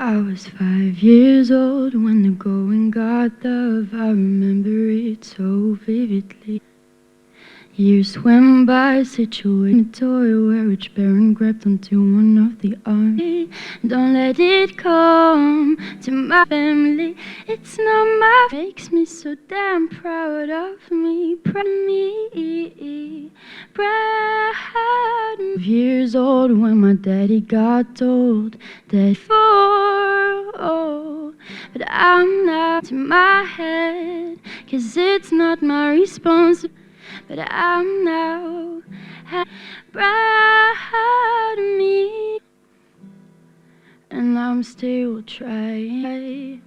I was 5 years old when the going got tough. I remember it so vividly. Years swam by, situated in a toy where each parent grabbed onto one of the arms. Don't let it come to my family. It's not my makes me so damn proud of me. Proud of me. Proud. Years old when my daddy got told that but I'm not to my head, 'cause it's not my responsibility. But I'm now proud of me, and I'm still trying.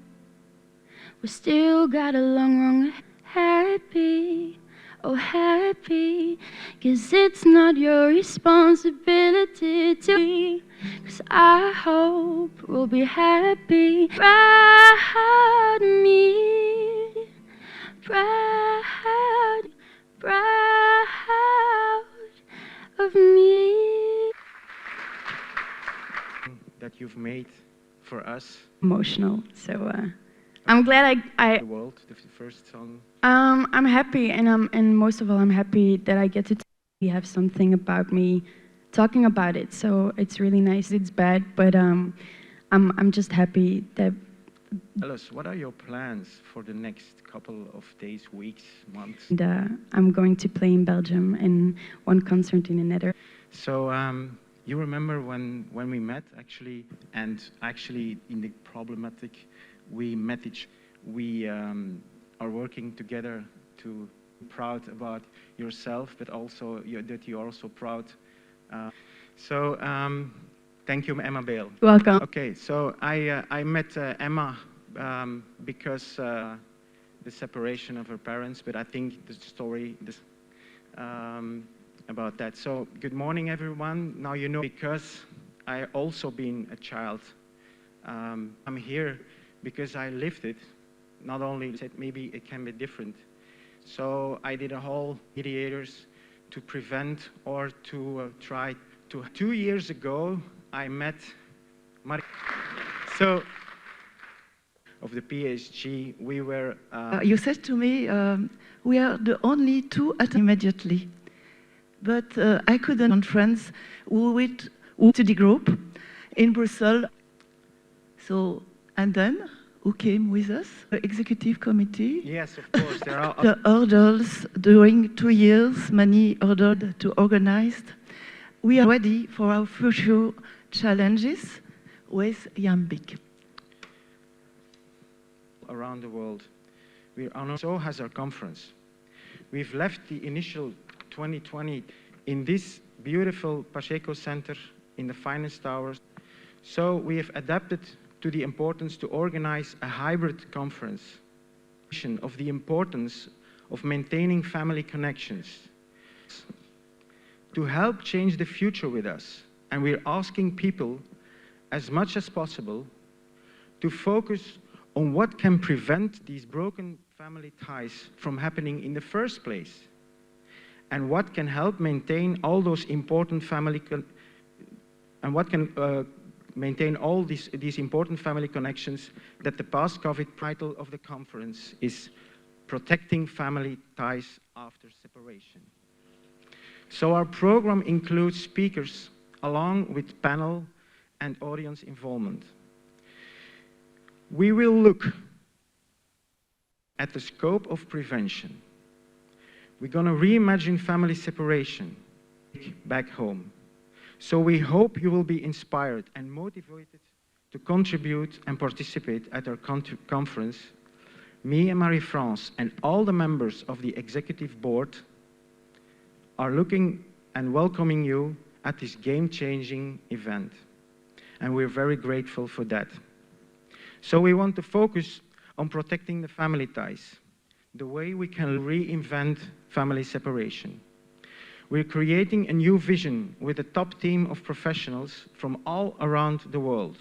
We still got a long run happy, oh happy, 'cause it's not your responsibility to be. 'Cause I hope we'll be happy. Proud of me, proud of me. That you've made for us. Emotional, so I'm glad I The world, the first song. I'm happy, and most of all, I'm happy that I get to have something about me, talking about it. So it's really nice. It's bad, but I'm just happy that. Tell us, what are your plans for the next couple of days, weeks, months? And, I'm going to play in Belgium and one concert in the Netherlands. So you remember when we met actually, and actually in the problematic, we met we are working together to be proud about yourself, but also that you're also proud. Thank you, Emma Bale. Welcome. Okay, so I met Emma because the separation of her parents, but I think the story about that. So good morning, everyone. Now you know, because I also been a child. I'm here because I lived it. Not only said maybe it can be different. So I did a whole mediators to prevent or to try to. 2 years ago, I met so of the PSG. We were. You said to me, we are the only two at immediately, but I couldn't. Friends who went to the group in Brussels. So and then who came with us? The executive committee. Yes, of course. There are the hurdles during 2 years. Many hurdles to organize. We are ready for our future challenges with Yambik. Around the world. We are so has our conference. We've left the initial 2020 in this beautiful Pacheco Center in the finance towers. So we have adapted to the importance to organize a hybrid conference of the importance of maintaining family connections to help change the future with us. And we're asking people as much as possible to focus on what can prevent these broken family ties from happening in the first place, and what can help maintain all those important family maintain all these important family connections. That the past COVID title of the conference is Protecting Family Ties After Separation. So our program includes speakers along with panel and audience involvement. We will look at the scope of prevention. We're going to reimagine family separation back home. So we hope you will be inspired and motivated to contribute and participate at our conference. Me and Marie-France and all the members of the executive board are looking and welcoming you at this game-changing event. And we're very grateful for that. So we want to focus on protecting the family ties, the way we can reinvent family separation. We're creating a new vision with a top team of professionals from all around the world.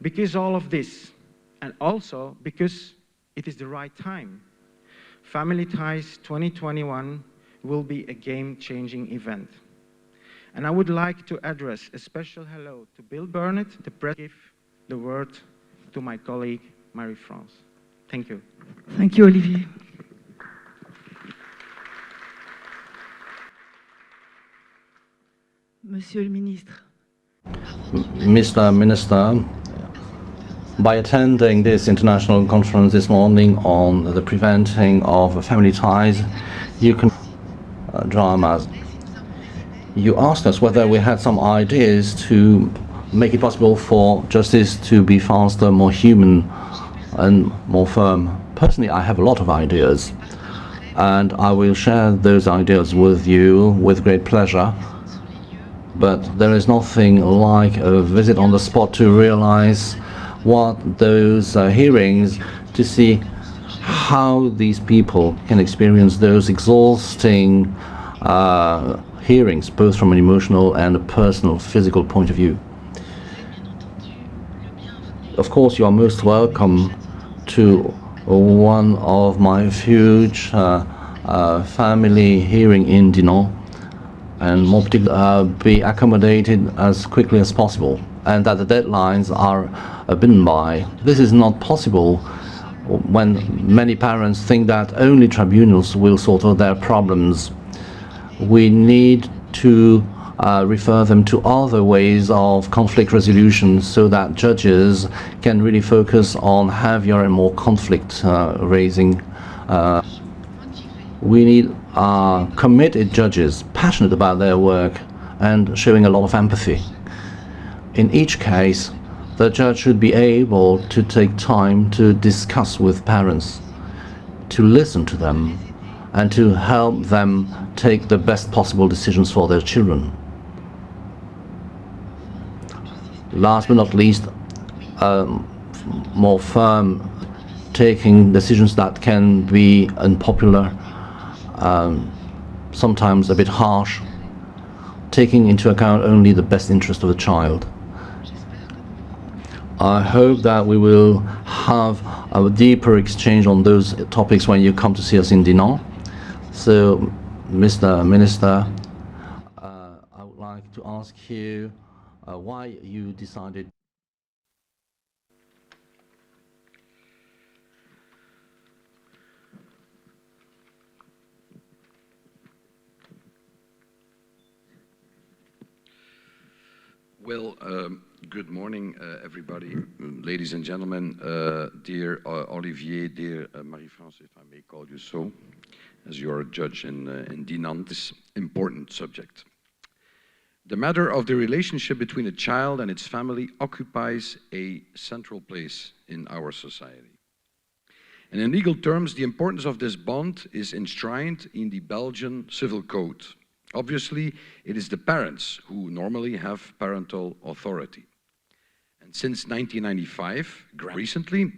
Because all of this, and also because it is the right time, Family Ties 2021 will be a game-changing event. And I would like to address a special hello to Bill Burnett, the the word to my colleague, Marie-France. Thank you. Thank you, Olivier. Monsieur le Ministre. Mr. Minister, by attending this international conference this morning on the preventing of family ties, you can dramas. You asked us whether we had some ideas to make it possible for justice to be faster, more human, and more firm. Personally, I have a lot of ideas, and I will share those ideas with you with great pleasure. But there is nothing like a visit on the spot to realize what those hearings, to see how these people can experience those exhausting hearings, both from an emotional and a personal, physical point of view. Of course, you are most welcome to one of my huge family hearing in Dinan, and more particularly be accommodated as quickly as possible, and that the deadlines are abidden by. This is not possible when many parents think that only tribunals will sort out their problems. We need to refer them to other ways of conflict resolution so that judges can really focus on heavier and more conflict raising. We need committed judges, passionate about their work and showing a lot of empathy. In each case, the judge should be able to take time to discuss with parents, to listen to them, and to help them take the best possible decisions for their children. Last but not least, more firm, taking decisions that can be unpopular, sometimes a bit harsh, taking into account only the best interest of the child. I hope that we will have a deeper exchange on those topics when you come to see us in Dinan. So, Mr. Minister, I would like to ask you why you decided. Well, good morning, everybody, ladies and gentlemen, dear Olivier, dear Marie-France, if I may call you so, as you are a judge in Dinan, this important subject. The matter of the relationship between a child and its family occupies a central place in our society. And in legal terms, the importance of this bond is enshrined in the Belgian Civil Code. Obviously, it is the parents who normally have parental authority. And since 1995, recently,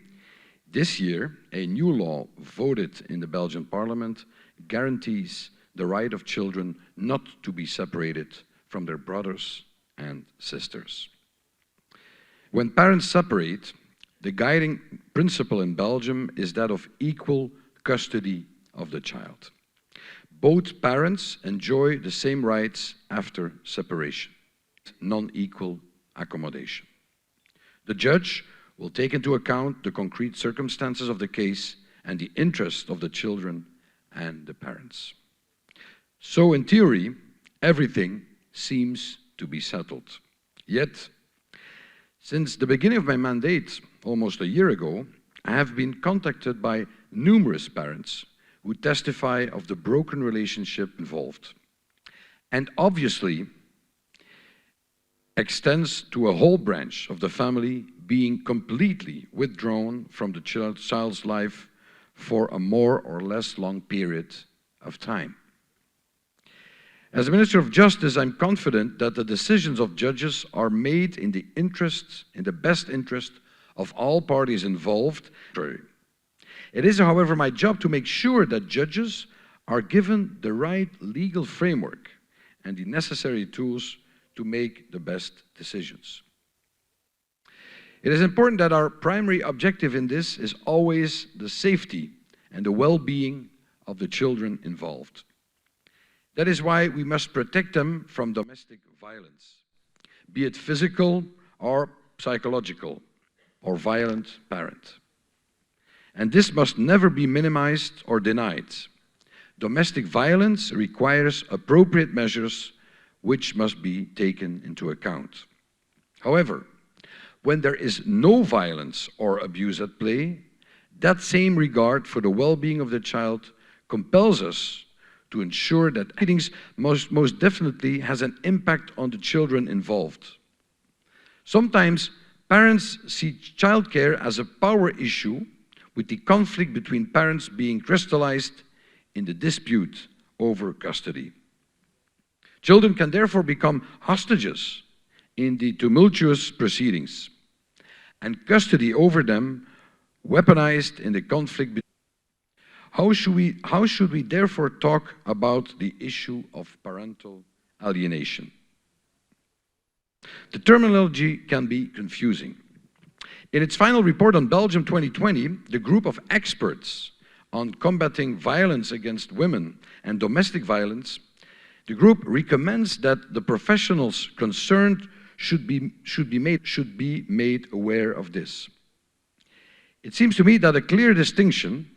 this year, a new law voted in the Belgian Parliament guarantees the right of children not to be separated from their brothers and sisters. When parents separate, the guiding principle in Belgium is that of equal custody of the child. Both parents enjoy the same rights after separation, non-equal accommodation. The judge will take into account the concrete circumstances of the case and the interest of the children and the parents. So in theory, everything seems to be settled. Yet, since the beginning of my mandate, almost a year ago, I have been contacted by numerous parents who testify of the broken relationship involved, and obviously extends to a whole branch of the family being completely withdrawn from the child's life for a more or less long period of time. As a Minister of Justice, I'm confident that the decisions of judges are made in the best interest of all parties involved. It is, however, my job to make sure that judges are given the right legal framework and the necessary tools to make the best decisions. It is important that our primary objective in this is always the safety and the well-being of the children involved. That is why we must protect them from domestic violence, be it physical or psychological, or violent parent. And this must never be minimized or denied. Domestic violence requires appropriate measures which must be taken into account. However, when there is no violence or abuse at play, that same regard for the well-being of the child compels us to ensure that proceedings most definitely has an impact on the children involved. Sometimes parents see childcare as a power issue, with the conflict between parents being crystallized in the dispute over custody. Children can therefore become hostages in the tumultuous proceedings, and custody over them weaponized in the conflict. How should we therefore talk about the issue of parental alienation? The terminology can be confusing. In its final report on Belgium 2020, the group of experts on combating violence against women and domestic violence, the group recommends that the professionals concerned should be made aware of this. It seems to me that a clear distinction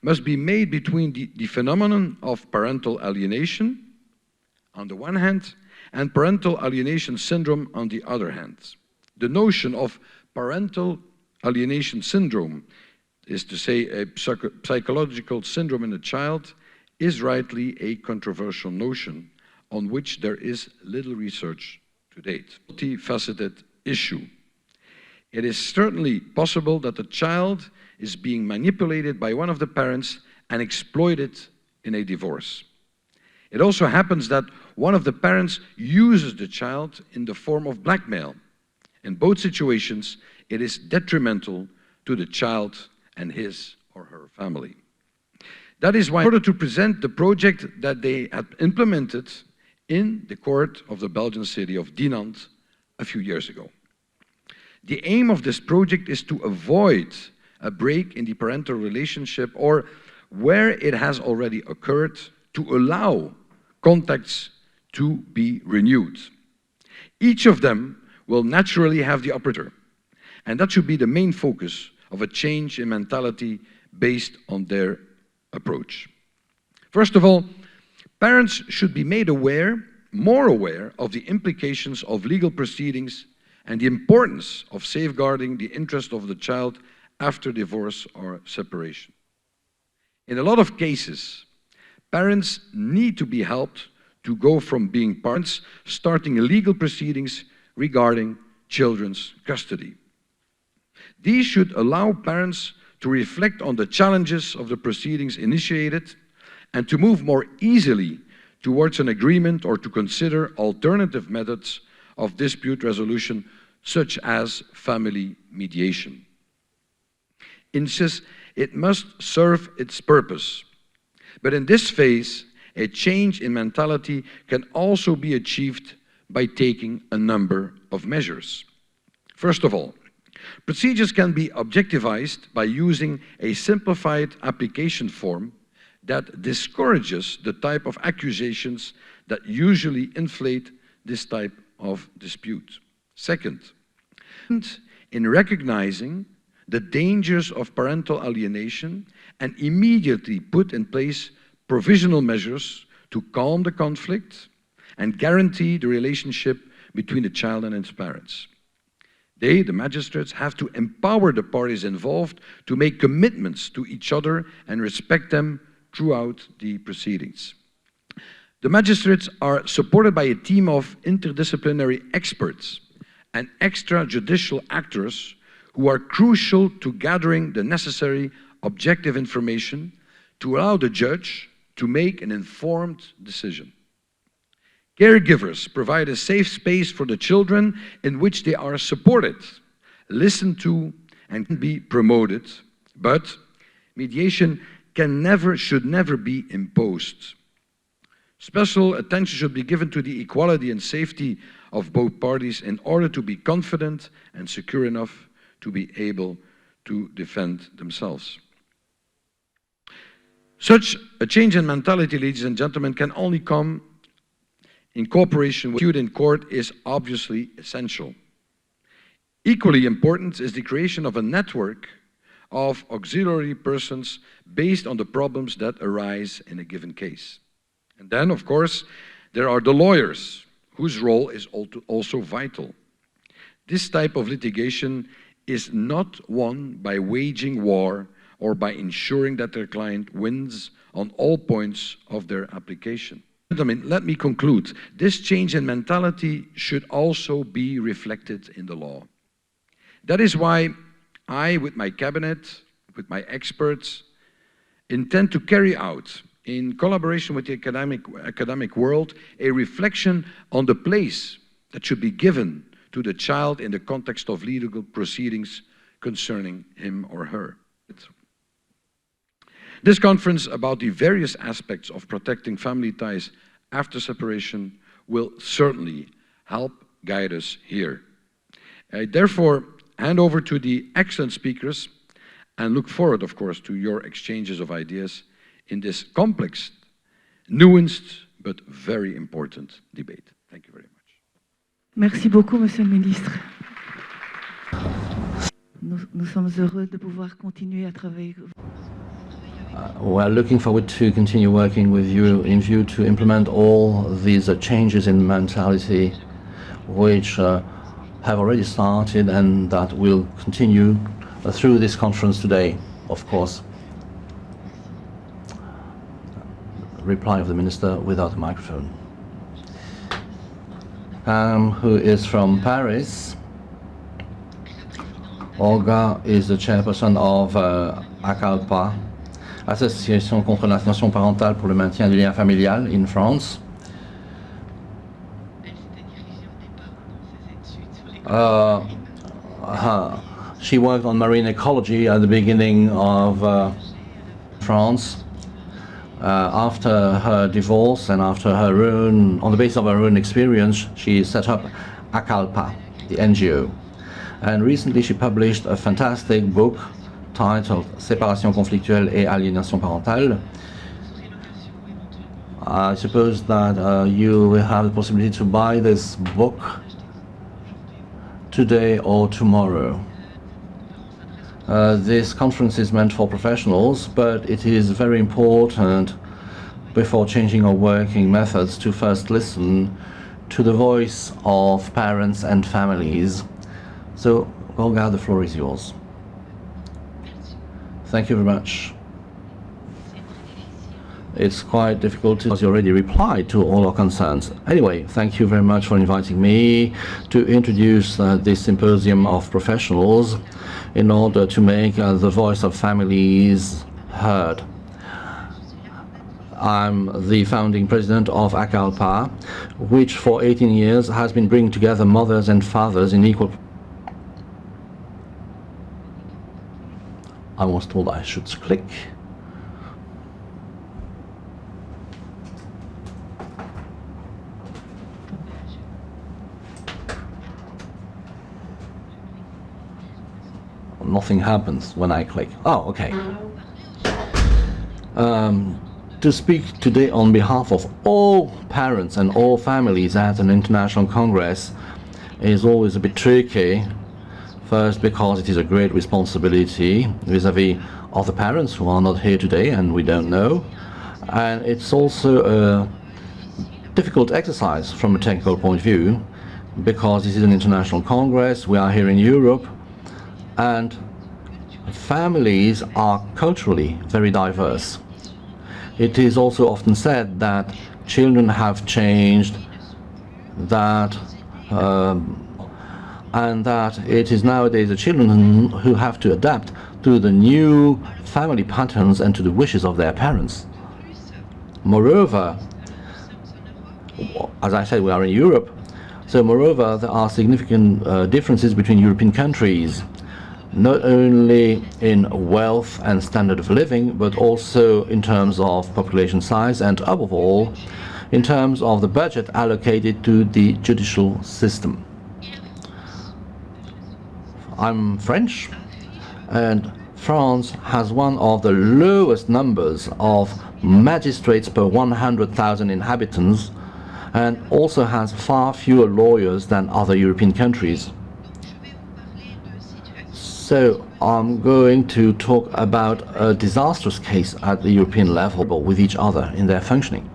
must be made between the phenomenon of parental alienation on the one hand and parental alienation syndrome on the other hand. The notion of parental alienation syndrome, is to say a psychological syndrome in a child, is rightly a controversial notion on which there is little research to date. Multifaceted issue. It is certainly possible that a child is being manipulated by one of the parents and exploited in a divorce. It also happens that one of the parents uses the child in the form of blackmail. In both situations, it is detrimental to the child and his or her family. That is why, in order to present the project that they had implemented in the court of the Belgian city of Dinant a few years ago. The aim of this project is to avoid a break in the parental relationship, or where it has already occurred, to allow contacts to be renewed. Each of them will naturally have the operator, and that should be the main focus of a change in mentality based on their approach. First of all, parents should be made more aware of the implications of legal proceedings and the importance of safeguarding the interest of the child after divorce or separation. In a lot of cases, parents need to be helped to go from being parents, starting legal proceedings regarding children's custody. These should allow parents to reflect on the challenges of the proceedings initiated and to move more easily towards an agreement or to consider alternative methods of dispute resolution, such as family mediation. Insists it must serve its purpose. But in this phase, a change in mentality can also be achieved by taking a number of measures. First of all, procedures can be objectivized by using a simplified application form that discourages the type of accusations that usually inflate this type of dispute. Second, in recognizing the dangers of parental alienation and immediately put in place provisional measures to calm the conflict and guarantee the relationship between the child and its parents. They, the magistrates, have to empower the parties involved to make commitments to each other and respect them throughout the proceedings. The magistrates are supported by a team of interdisciplinary experts and extrajudicial actors who are crucial to gathering the necessary objective information to allow the judge to make an informed decision. Caregivers provide a safe space for the children in which they are supported, listened to, and can be promoted, but mediation should never be imposed. Special attention should be given to the equality and safety of both parties in order to be confident and secure enough to be able to defend themselves. Such a change in mentality, ladies and gentlemen, can only come in cooperation with you in court is obviously essential. Equally important is the creation of a network of auxiliary persons based on the problems that arise in a given case. And then, of course, there are the lawyers, whose role is also vital. This type of litigation is not won by waging war or by ensuring that their client wins on all points of their application. Gentlemen, let me conclude. This change in mentality should also be reflected in the law. That is why I, with my cabinet, with my experts, intend to carry out, in collaboration with the academic world, a reflection on the place that should be given to the child in the context of legal proceedings concerning him or her. This conference about the various aspects of protecting family ties after separation will certainly help guide us here. I therefore hand over to the excellent speakers and look forward, of course, to your exchanges of ideas in this complex, nuanced, but very important debate. Thank you very much. Merci beaucoup, Monsieur le Ministre. Nous sommes heureux de pouvoir continuer à travailler. We're looking forward to continue working with you in view to implement all these changes in mentality which have already started and that will continue through this conference today, of course. Reply of the Minister without a microphone. Who is from Paris. Olga is the chairperson of ACALPA, Association contre l'aliénation parentale pour le maintien du lien familial in France. She worked on marine ecology at the beginning of France. After her divorce and after her own, on the basis of her own experience, she set up ACALPA, the NGO. And recently she published a fantastic book titled Séparation conflictuelle et aliénation parentale. I suppose that you will have the possibility to buy this book today or tomorrow. This conference is meant for professionals, but it is very important before changing our working methods to first listen to the voice of parents and families. So, Olga, the floor is yours. Thank you very much. It's quite difficult because you already replied to all our concerns. Anyway, thank you very much for inviting me to introduce this symposium of professionals in order to make the voice of families heard. I'm the founding president of ACALPA, which for 18 years has been bringing together mothers and fathers in equal... I was told I should click. Nothing happens when I click. Oh, okay. To speak today on behalf of all parents and all families at an international congress is always a bit tricky. First, because it is a great responsibility vis-à-vis of the parents who are not here today and we don't know. And it's also a difficult exercise from a technical point of view because this is an international congress, we are here in Europe, and families are culturally very diverse. It is also often said that children have changed, that and that it is nowadays the children who have to adapt to the new family patterns and to the wishes of their parents. Moreover, as I said, we are in Europe, so moreover there are significant differences between European countries, not only in wealth and standard of living, but also in terms of population size and above all, in terms of the budget allocated to the judicial system. I'm French, and France has one of the lowest numbers of magistrates per 100,000 inhabitants and also has far fewer lawyers than other European countries. So I'm going to talk about a disastrous case at the European level with each other in their functioning.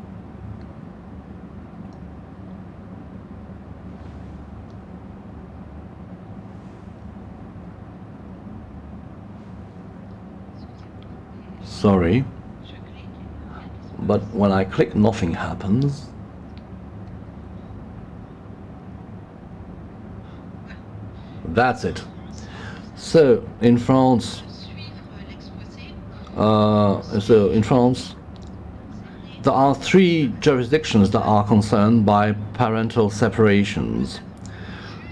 Sorry, but when I click, nothing happens. That's it. So in France, there are 3 jurisdictions that are concerned by parental separations.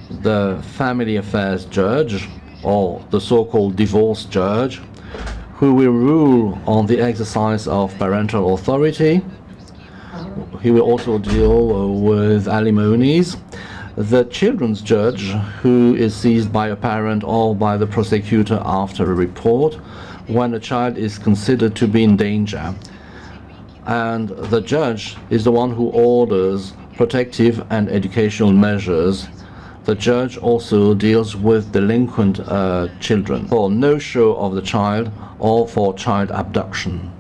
The family affairs judge, or the so-called divorce judge, who will rule on the exercise of parental authority. He will also deal with alimonies. The children's judge, who is seized by a parent or by the prosecutor after a report when a child is considered to be in danger. And the judge is the one who orders protective and educational measures. The judge also deals with delinquent children for no-show of the child or for child abduction.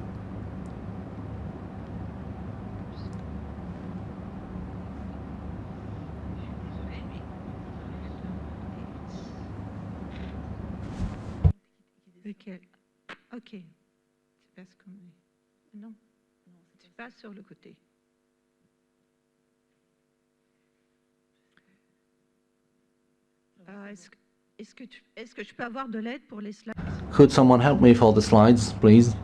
Ok. C'est parce qu'on est... Non, c'est pas sur le côté. Est-ce que je peux avoir de l'aide pour les slides? Could someone help me for the slides, please?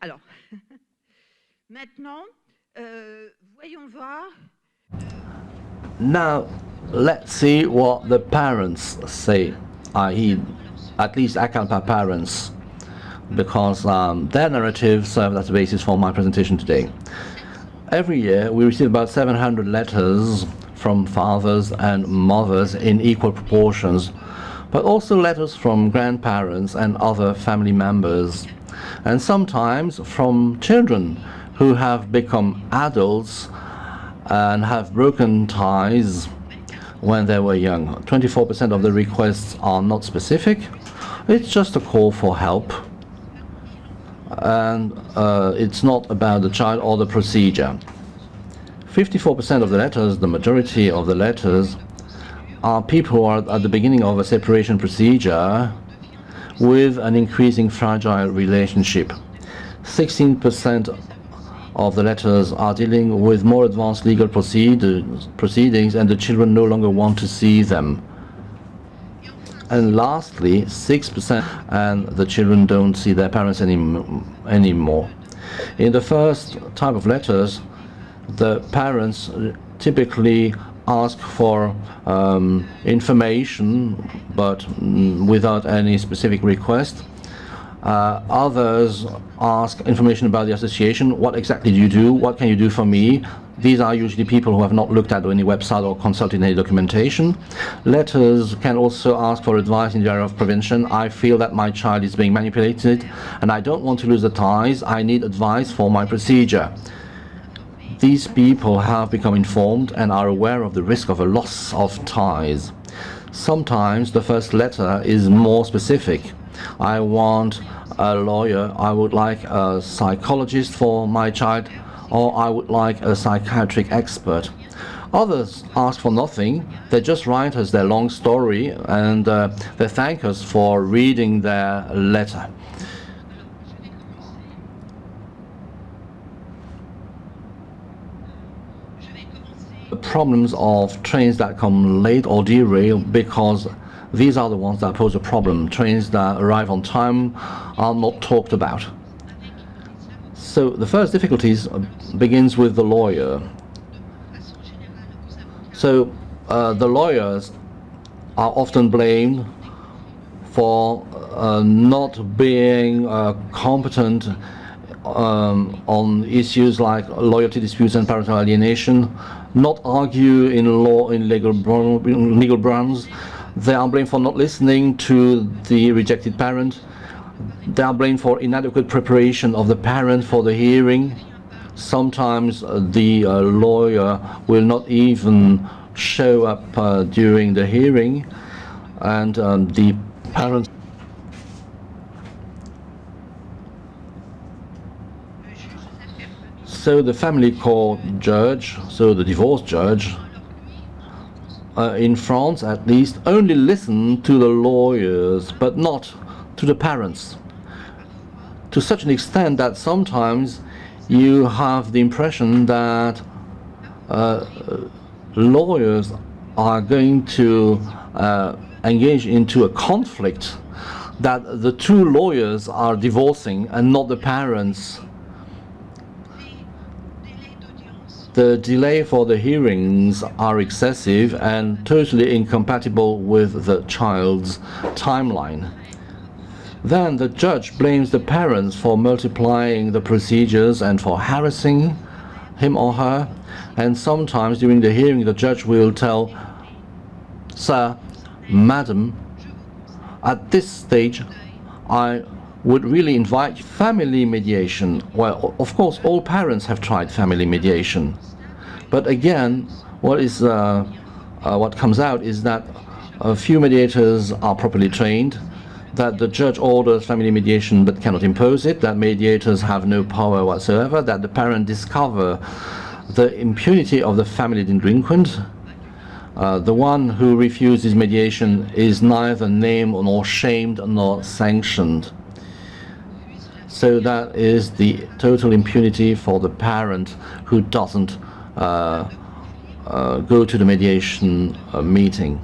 Alors, maintenant, voyons voir. Now, let's see what the parents say, i.e., at least Akalpa parents, because their narrative served as a basis for my presentation today. Every year, we receive about 700 letters from fathers and mothers in equal proportions, but also letters from grandparents and other family members, and sometimes from children who have become adults and have broken ties when they were young. 24% of the requests are not specific. It's just a call for help. And it's not about the child or the procedure. 54% of the letters, the majority of the letters, are people who are at the beginning of a separation procedure with an increasing fragile relationship. 16% of the letters are dealing with more advanced legal proceedings and the children no longer want to see them. And lastly, 6% and the children don't see their parents anymore. In the first type of letters, the parents typically ask for information, but without any specific request. Others ask information about the association. What exactly do you do? What can you do for me? These are usually people who have not looked at any website or consulted any documentation. Letters can also ask for advice in the area of prevention. I feel that my child is being manipulated and I don't want to lose the ties. I need advice for my procedure. These people have become informed and are aware of the risk of a loss of ties. Sometimes the first letter is more specific. I want a lawyer, I would like a psychologist for my child, or I would like a psychiatric expert. Others ask for nothing. They just write us their long story and they thank us for reading their letter. The problems of trains that come late or derail, because these are the ones that pose a problem. Trains that arrive on time are not talked about. So the first difficulties begins with the lawyer. So the lawyers are often blamed for not being competent on issues like loyalty disputes and parental alienation, not argue in law in legal grounds. They are blamed for not listening to the rejected parent, They are blamed for inadequate preparation of the parent for the hearing. Sometimes the lawyer will not even show up during the hearing, and the parents. So the family court judge, so the divorce judge, in France at least, only listen to the lawyers, but not to the parents. To such an extent that sometimes you have the impression that lawyers are going to engage into a conflict, that the two lawyers are divorcing and not the parents. The delay for the hearings are excessive and totally incompatible with the child's timeline. Then the judge blames the parents for multiplying the procedures and for harassing him or her. And sometimes during the hearing, the judge will tell, "Sir, Madam, at this stage, I would really invite family mediation." Well, of course, all parents have tried family mediation. But again, what comes out is that a few mediators are properly trained, that the judge orders family mediation but cannot impose it, that mediators have no power whatsoever, that the parent discover the impunity of the family delinquent. The one who refuses mediation is neither named nor shamed nor sanctioned. So that is the total impunity for the parent who doesn't go to the mediation meeting.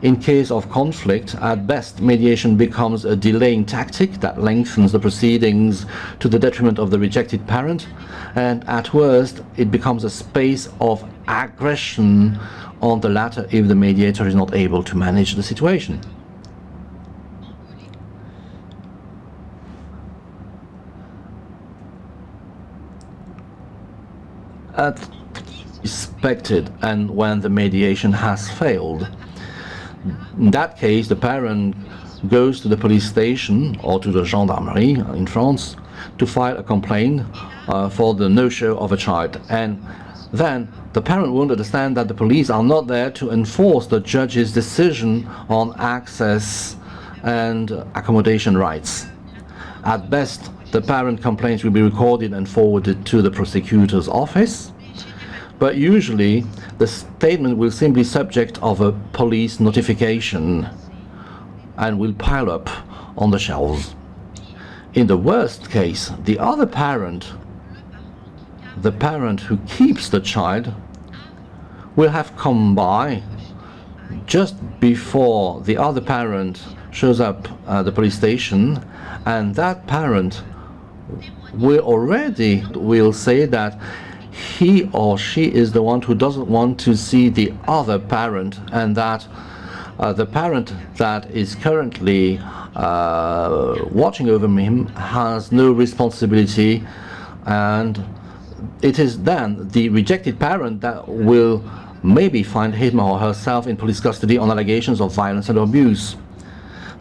In case of conflict, at best, mediation becomes a delaying tactic that lengthens the proceedings to the detriment of the rejected parent, and at worst, it becomes a space of aggression on the latter if the mediator is not able to manage the situation. As expected, and when the mediation has failed, in that case, the parent goes to the police station or to the gendarmerie in France to file a complaint for the no-show of a child. And then the parent won't understand that the police are not there to enforce the judge's decision on access and accommodation rights. At best, the parent complaints will be recorded and forwarded to the prosecutor's office. But usually, the statement will simply be subject of a police notification and will pile up on the shelves. In the worst case, the other parent, the parent who keeps the child, will have come by just before the other parent shows up at the police station, and that parent will say that he or she is the one who doesn't want to see the other parent, and that the parent that is currently watching over him has no responsibility, and it is then the rejected parent that will maybe find him or herself in police custody on allegations of violence and abuse.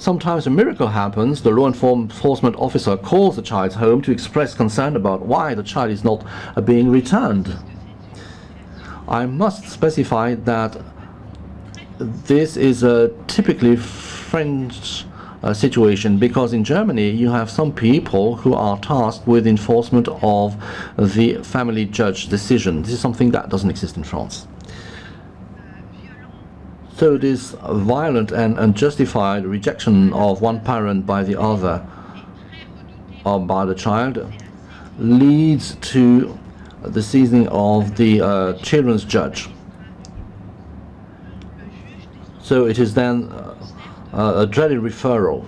Sometimes a miracle happens. The law enforcement officer calls the child's home to express concern about why the child is not being returned. I must specify that this is a typically French situation, because in Germany you have some people who are tasked with enforcement of the family judge decision. This is something that doesn't exist in France. So this violent and unjustified rejection of one parent by the other or by the child leads to the seizing of the children's judge. So it is then a dreaded referral.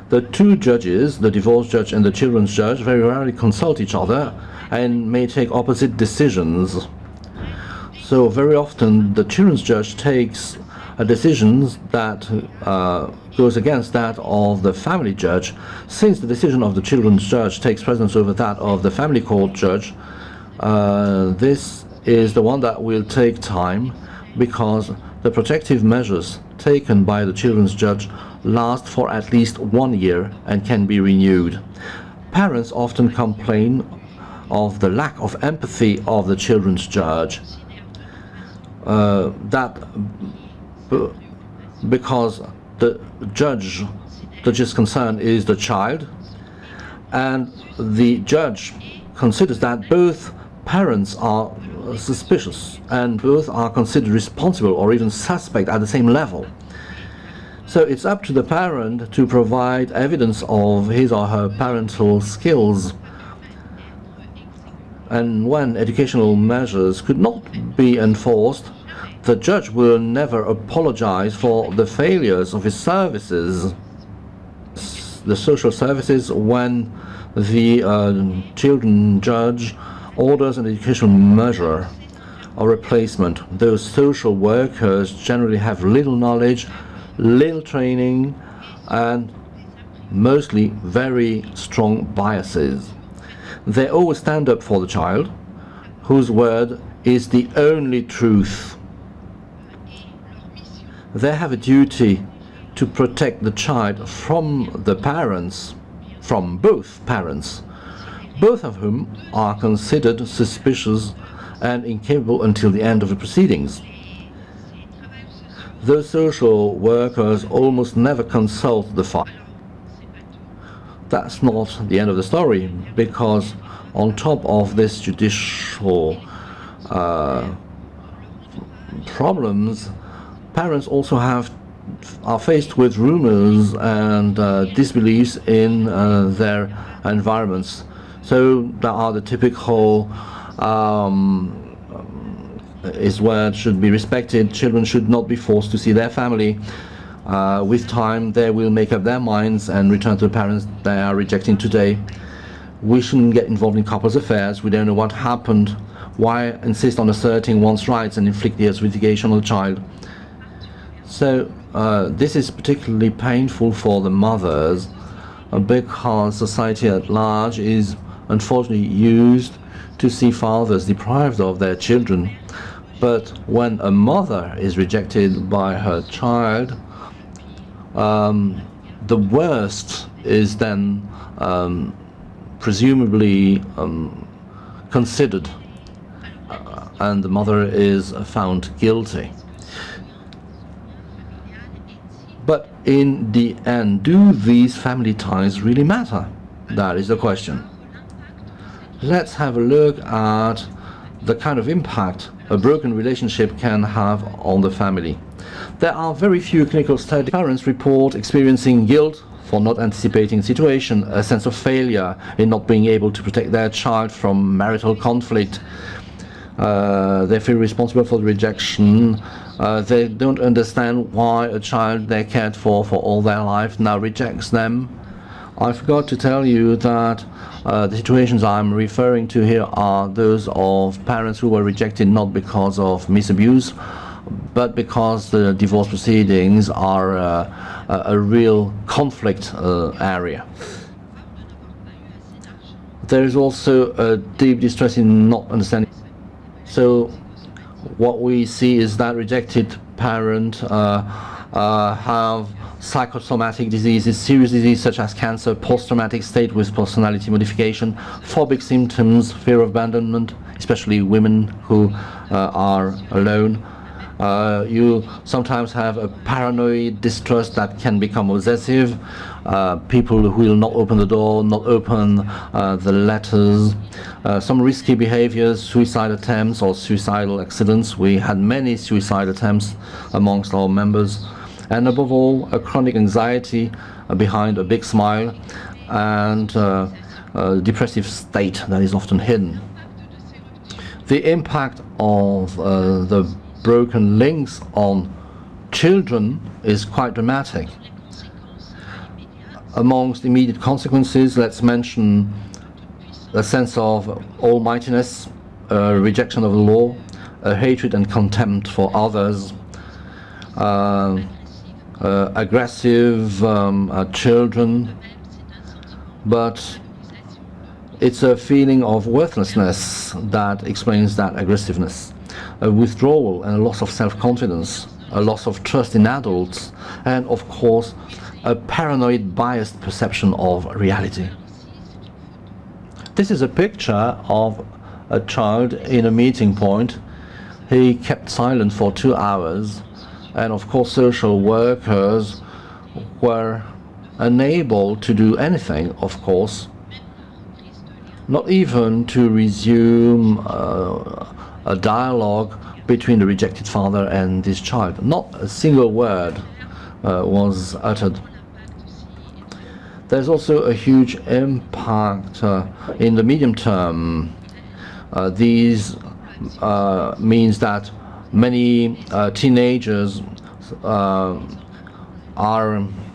The two judges, the divorce judge and the children's judge, very rarely consult each other and may take opposite decisions. So very often the children's judge takes a decision that goes against that of the family judge. Since the decision of the children's judge takes precedence over that of the family court judge, this is the one that will take time, because the protective measures taken by the children's judge last for at least 1 year and can be renewed. Parents often complain of the lack of empathy of the children's judge. Because the judge's concern is the child, and the judge considers that both parents are suspicious and both are considered responsible or even suspect at the same level. So it's up to the parent to provide evidence of his or her parental skills. And when educational measures could not be enforced, the judge will never apologize for the failures of his services, the social services, when the children judge orders an educational measure or replacement. Those social workers generally have little knowledge, little training, and mostly very strong biases. They always stand up for the child, whose word is the only truth. They have a duty to protect the child from the parents, from both parents, both of whom are considered suspicious and incapable until the end of the proceedings. Those social workers almost never consult the father. That's not the end of the story, because on top of this judicial problems, parents also are faced with rumors and disbeliefs in their environments. So there are the typical his word should be respected, children should not be forced to see their family. With time, they will make up their minds and return to the parents they are rejecting today. We shouldn't get involved in couples' affairs. We don't know what happened. Why insist on asserting one's rights and inflict the asphyxiation on the child? So this is particularly painful for the mothers because society at large is unfortunately used to see fathers deprived of their children. But when a mother is rejected by her child, the worst is then presumably considered, and the mother is found guilty. But in the end, do these family ties really matter? That is the question. Let's have a look at the kind of impact a broken relationship can have on the family. There are very few clinical studies. Parents report experiencing guilt for not anticipating the situation, a sense of failure in not being able to protect their child from marital conflict. They feel responsible for the rejection. They don't understand why a child they cared for all their life now rejects them. I forgot to tell you that the situations I'm referring to here are those of parents who were rejected not because of misabuse, but because the divorce proceedings are a real conflict area. There is also a deep distress in not understanding. So what we see is that rejected parents have psychosomatic diseases, serious diseases such as cancer, post-traumatic state with personality modification, phobic symptoms, fear of abandonment, especially women who are alone. You sometimes have a paranoid distrust that can become obsessive. People who will not open the door, not open the letters. Some risky behaviors, suicide attempts or suicidal accidents. We had many suicide attempts amongst our members. And above all, a chronic anxiety behind a big smile and a depressive state that is often hidden. The impact of the broken links on children is quite dramatic. Amongst immediate consequences, let's mention a sense of almightiness, rejection of the law, a hatred and contempt for others, aggressive children, but it's a feeling of worthlessness that explains that aggressiveness. A withdrawal and a loss of self-confidence a loss of trust in adults, and of course, a paranoid, biased perception of reality. This is a picture of a child in a meeting point. He kept silent for 2 hours, and of course social workers were unable to do anything, of course, not even to resume a dialogue between the rejected father and this child. Not a single word was uttered. There's also a huge impact in the medium term. These means that many teenagers are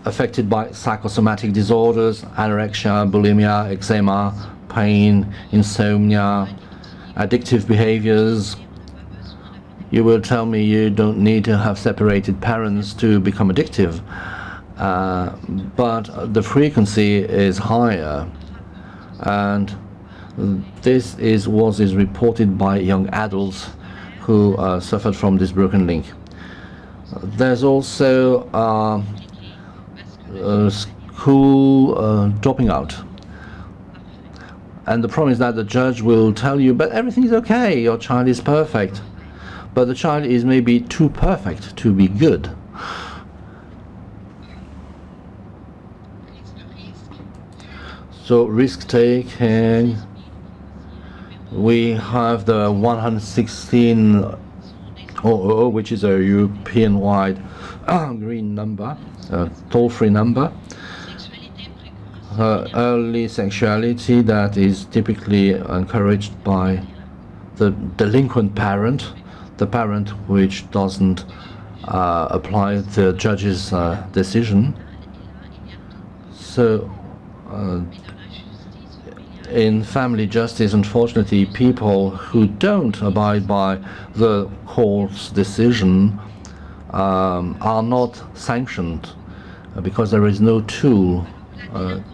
affected by psychosomatic disorders, anorexia, bulimia, eczema, pain, insomnia, addictive behaviors. You will tell me you don't need to have separated parents to become addictive, but the frequency is higher, and this is what is reported by young adults who suffered from this broken link. There's also school dropping out. And the problem is that the judge will tell you, but everything is okay, your child is perfect. But the child is maybe too perfect to be good. So risk-taking, we have the 11600, which is a European-wide green number, toll-free number. Early sexuality that is typically encouraged by the delinquent parent, the parent which doesn't apply the judge's decision. So in family justice, unfortunately, people who don't abide by the court's decision are not sanctioned because there is no tool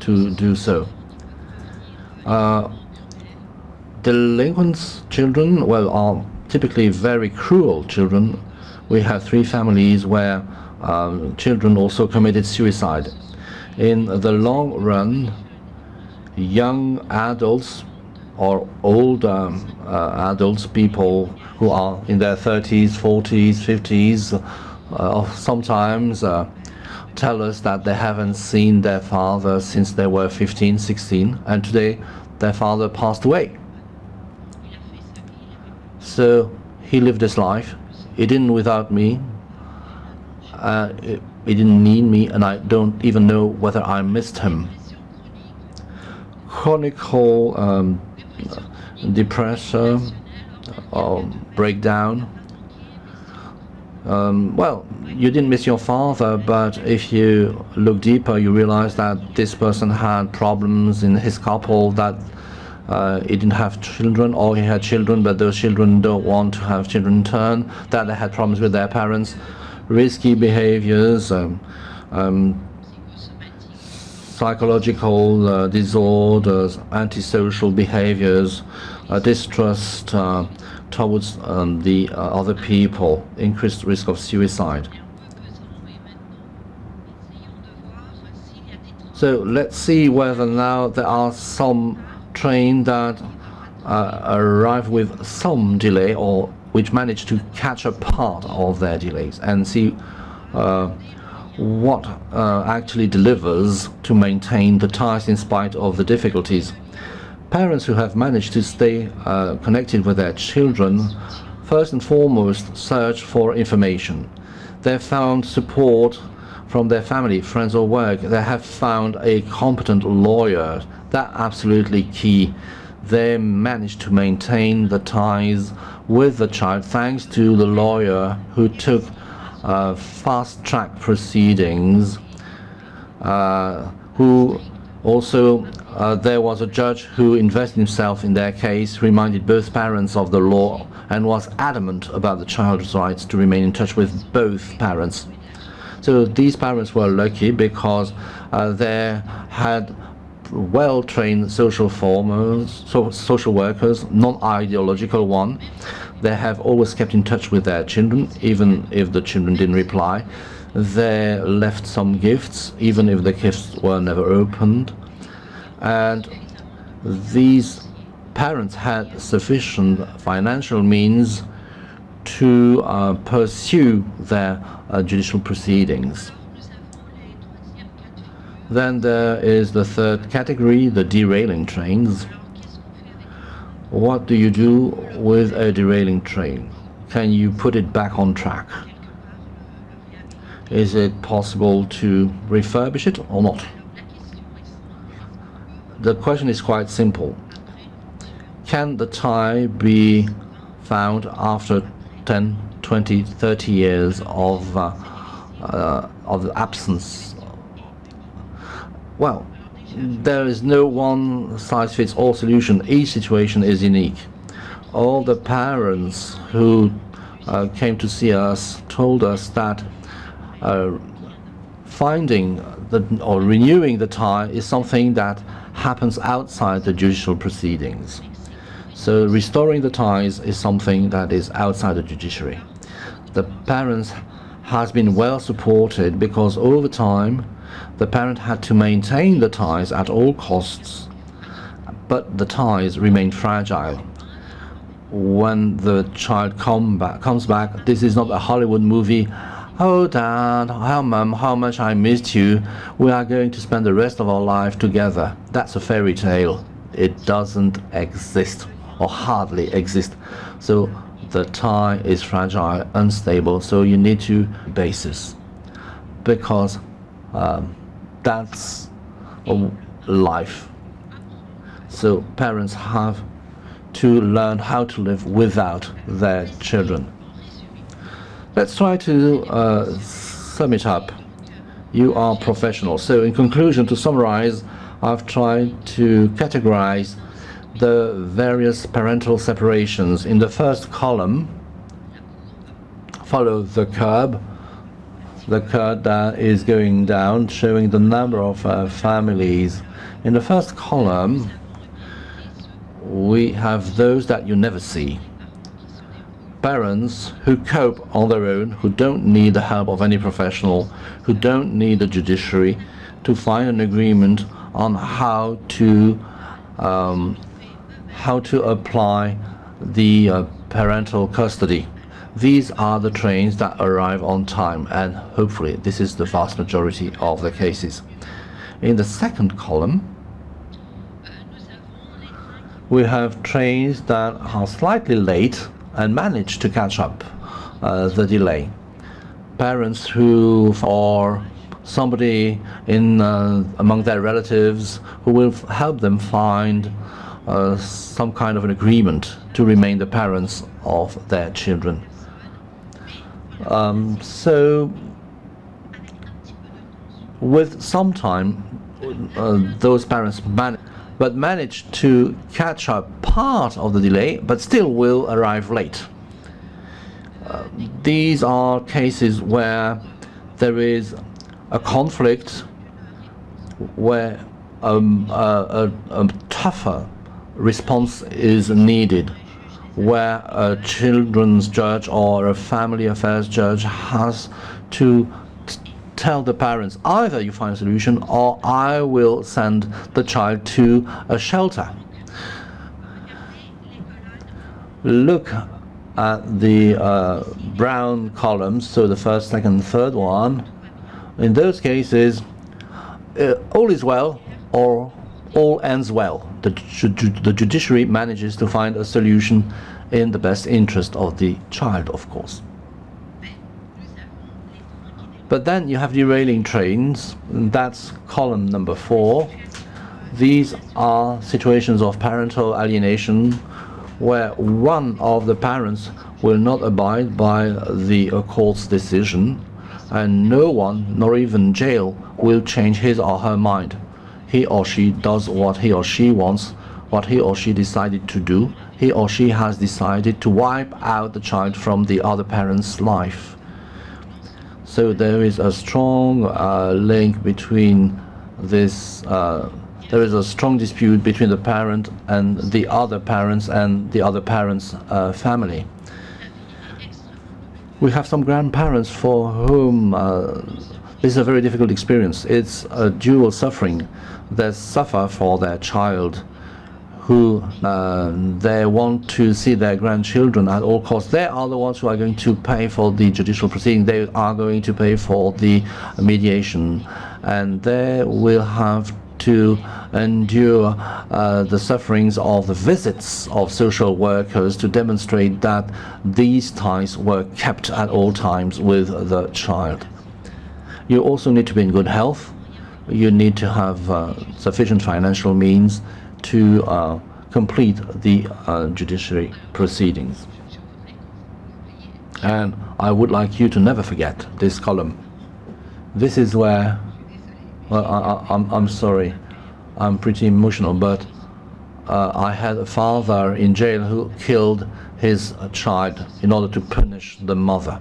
to do so. Delinquent children, well, are typically very cruel children. We have 3 families where children also committed suicide. In the long run, young adults or older adults, people who are in their 30s, 40s, 50s, sometimes tell us that they haven't seen their father since they were 15, 16, and today their father passed away. So he lived his life. He didn't without me. He didn't need me, and I don't even know whether I missed him. Chronic depression or breakdown. Well, you didn't miss your father, but if you look deeper, you realize that this person had problems in his couple, that he didn't have children, or he had children, but those children don't want to have children in turn, that they had problems with their parents, risky behaviors, psychological disorders, antisocial behaviors, distrust towards the other people, increased risk of suicide. So let's see whether now there are some trains that arrive with some delay or which manage to catch a part of their delays, and see what actually delivers to maintain the ties in spite of the difficulties. Parents who have managed to stay connected with their children, first and foremost, search for information. They've found support from their family, friends or work. They have found a competent lawyer. That's absolutely key. They managed to maintain the ties with the child thanks to the lawyer who took fast-track proceedings, who also there was a judge who invested himself in their case, reminded both parents of the law, and was adamant about the child's rights to remain in touch with both parents. So these parents were lucky because they had well-trained social workers, non-ideological one. They have always kept in touch with their children, even if the children didn't reply. They left some gifts, even if the gifts were never opened. And these parents had sufficient financial means to pursue their judicial proceedings. Then there is the third category, the derailing trains. What do you do with a derailing train? Can you put it back on track? Is it possible to refurbish it or not? The question is quite simple. Can the tie be found after 10, 20, 30 years of absence? Well, there is no one-size-fits-all solution. Each situation is unique. All the parents who came to see us told us that finding or renewing the tie is something that happens outside the judicial proceedings. So restoring the ties is something that is outside the judiciary. The parents has been well supported because over time the parent had to maintain the ties at all costs, but the ties remain fragile. When the child comes back, this is not a Hollywood movie. Oh, Dad, Mom, how much I missed you. We are going to spend the rest of our life together. That's a fairy tale. It doesn't exist, or hardly exist. So the tie is fragile, unstable, so you need to basis, because that's life. So parents have to learn how to live without their children. Let's try to sum it up. You are professionals. So in conclusion, to summarize, I've tried to categorize the various parental separations. In the first column, follow the curve that is going down, showing the number of families. In the first column, we have those that you never see. Parents who cope on their own, who don't need the help of any professional, who don't need the judiciary to find an agreement on how to apply the parental custody. These are the trains that arrive on time, and hopefully this is the vast majority of the cases. In the second column, we have trains that are slightly late and manage to catch up the delay. Parents who, or somebody in among their relatives who will help them find some kind of an agreement to remain the parents of their children. So with some time, those parents manage to catch up part of the delay, but still will arrive late. These are cases where there is a conflict, where a tougher response is needed, where a children's judge or a family affairs judge has to tell the parents, either you find a solution or I will send the child to a shelter. Look at the brown columns, so the first, second, third one. In those cases, all is well or all ends well. The judiciary manages to find a solution in the best interest of the child, of course. But then you have derailing trains, and that's column number 4. These are situations of parental alienation where one of the parents will not abide by the court's decision, and no one, nor even jail, will change his or her mind. He or she does what he or she wants, what he or she decided to do. He or she has decided to wipe out the child from the other parent's life. So there is a strong link between this there is a strong dispute between the parent and the other parents and the other parents' family. We have some grandparents for whom this is a very difficult experience. It's a dual suffering. They suffer for their child, who they want to see their grandchildren at all costs. They are the ones who are going to pay for the judicial proceeding. They are going to pay for the mediation, and they will have to endure the sufferings of the visits of social workers to demonstrate that these ties were kept at all times with the child. You also need to be in good health. You need to have sufficient financial means to complete the judiciary proceedings. And I would like you to never forget this column. This is where, well, I'm sorry, I'm pretty emotional, but I had a father in jail who killed his child in order to punish the mother.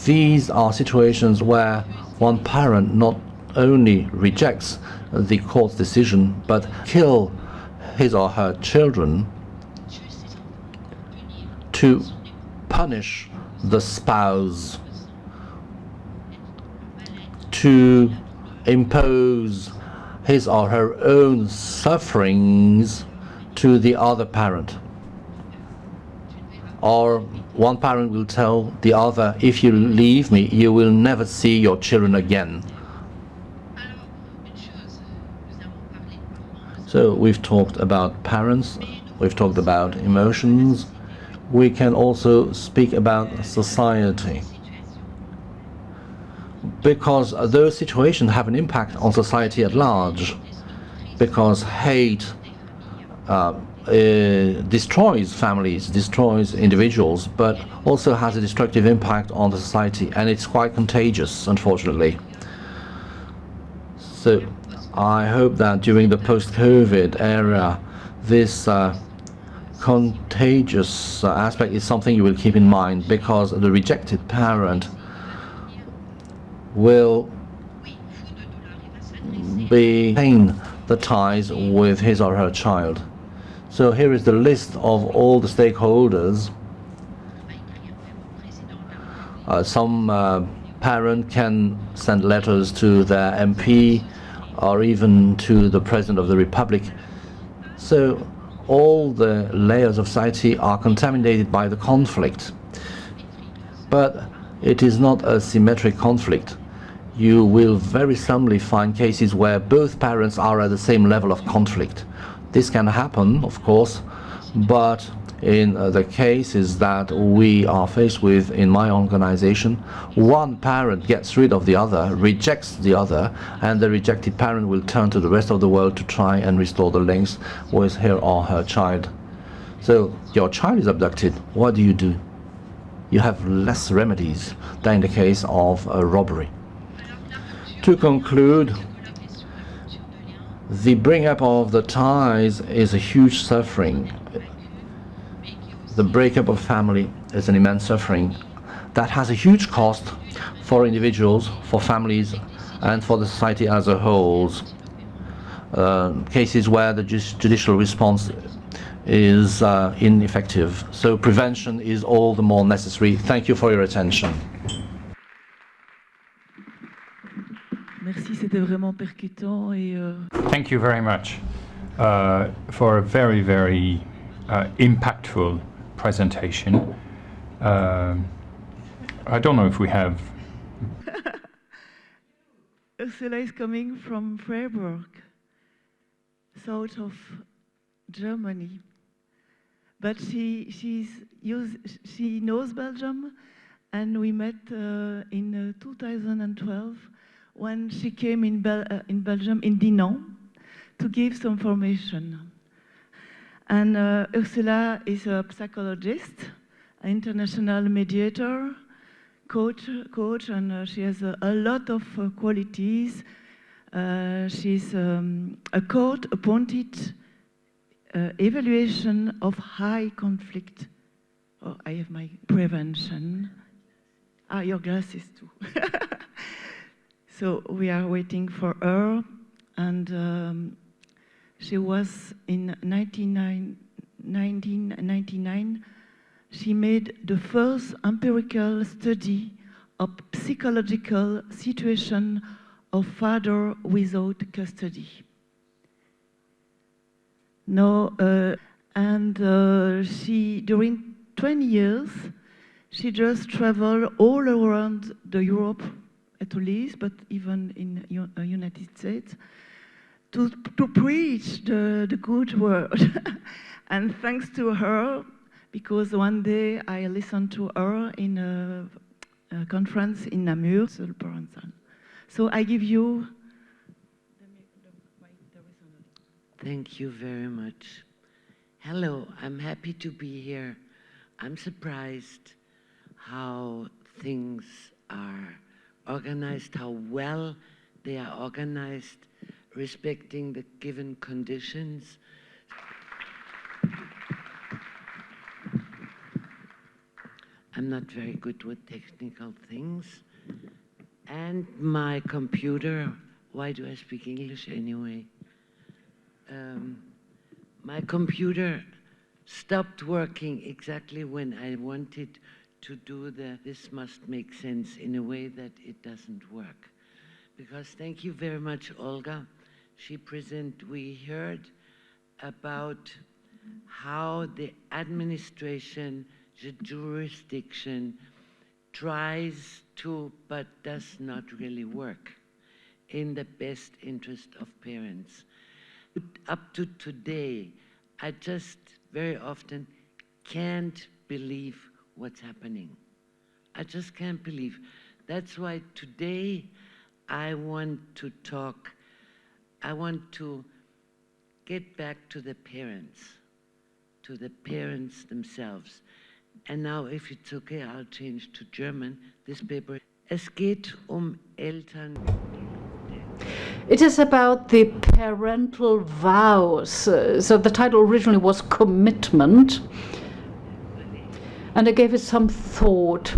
These are situations where one parent not only rejects the court's decision, but kill his or her children to punish the spouse, to impose his or her own sufferings to the other parent. Or one parent will tell the other, if you leave me, you will never see your children again. So we've talked about parents, we've talked about emotions. We can also speak about society, because those situations have an impact on society at large, because hate destroys families, destroys individuals, but also has a destructive impact on the society, and it's quite contagious, unfortunately. So I hope that during the post-COVID era, this contagious aspect is something you will keep in mind, because the rejected parent will maintain the ties with his or her child. So here is the list of all the stakeholders. Some parent can send letters to their MP or even to the President of the Republic. So all the layers of society are contaminated by the conflict. But it is not a symmetric conflict. You will very seldomly find cases where both parents are at the same level of conflict. This can happen, of course, but in the cases that we are faced with in my organization, one parent gets rid of the other, rejects the other, and the rejected parent will turn to the rest of the world to try and restore the links with her or her child. So your child is abducted. What do? You have less remedies than in the case of a robbery. To conclude, the bring up of the ties is a huge suffering. The breakup of family is an immense suffering that has a huge cost for individuals, for families, and for the society as a whole. Cases where the judicial response is ineffective. So prevention is all the more necessary. Thank you for your attention. Merci, c'était vraiment percutant et Thank you very much for a very, very impactful presentation. I don't know if we have... Ursula is coming from Freiburg, south of Germany. But she knows Belgium, and we met in 2012 when she came in Belgium, in Dinan, to give some information. And Ursula is a psychologist, an international mediator, coach, and she has a lot of qualities. She's a court-appointed evaluation of high conflict. Oh, I have my prevention. Your glasses too. So we are waiting for her and she was in 1999, she made the first empirical study of psychological situation of father without custody. She, during 20 years, she just traveled all around the Europe, at least, but even in United States, to preach the good word. And thanks to her, because one day I listened to her in a conference in Namur. So I give you. Thank you very much. Hello, I'm happy to be here. I'm surprised how things are organized, how well they are organized, respecting the given conditions. I'm not very good with technical things. And my computer, why do I speak English anyway? My computer stopped working exactly when I wanted to do this must make sense in a way that it doesn't work. Because thank you very much, Olga. We heard about how the administration, the jurisdiction tries to, but does not really work in the best interest of parents. Up to today, I just very often can't believe what's happening. I just can't believe. That's why today I want to get back to the parents themselves. And now, if it's okay, I'll change to German. This paper. Es geht Eltern. It is about the parental vows. So the title originally was Commitment. And I gave it some thought.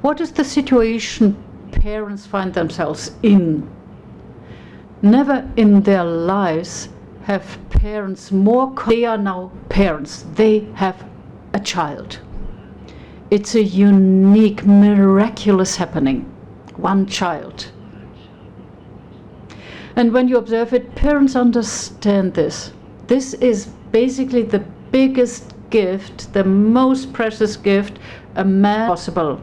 What is the situation parents find themselves in? Never in their lives have parents more. They are now parents. They have a child. It's a unique, miraculous happening. One child. And when you observe it, parents understand this. This is basically the biggest gift, the most precious gift a man possible.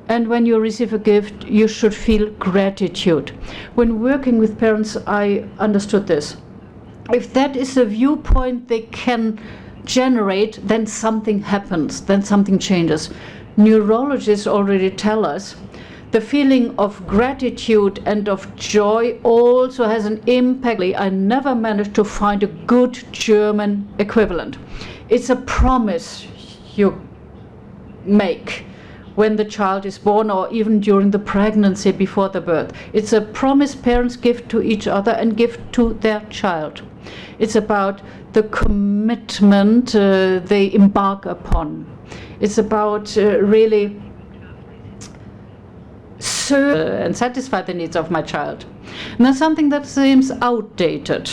And when you receive a gift, you should feel gratitude. When working with parents, I understood this. If that is a viewpoint they can generate, then something happens, then something changes. Neurologists already tell us the feeling of gratitude and of joy also has an impact. I never managed to find a good German equivalent. It's a promise you make when the child is born, or even during the pregnancy before the birth. It's a promise parents give to each other and give to their child. It's about the commitment they embark upon. It's about really serve and satisfy the needs of my child. And that's something that seems outdated.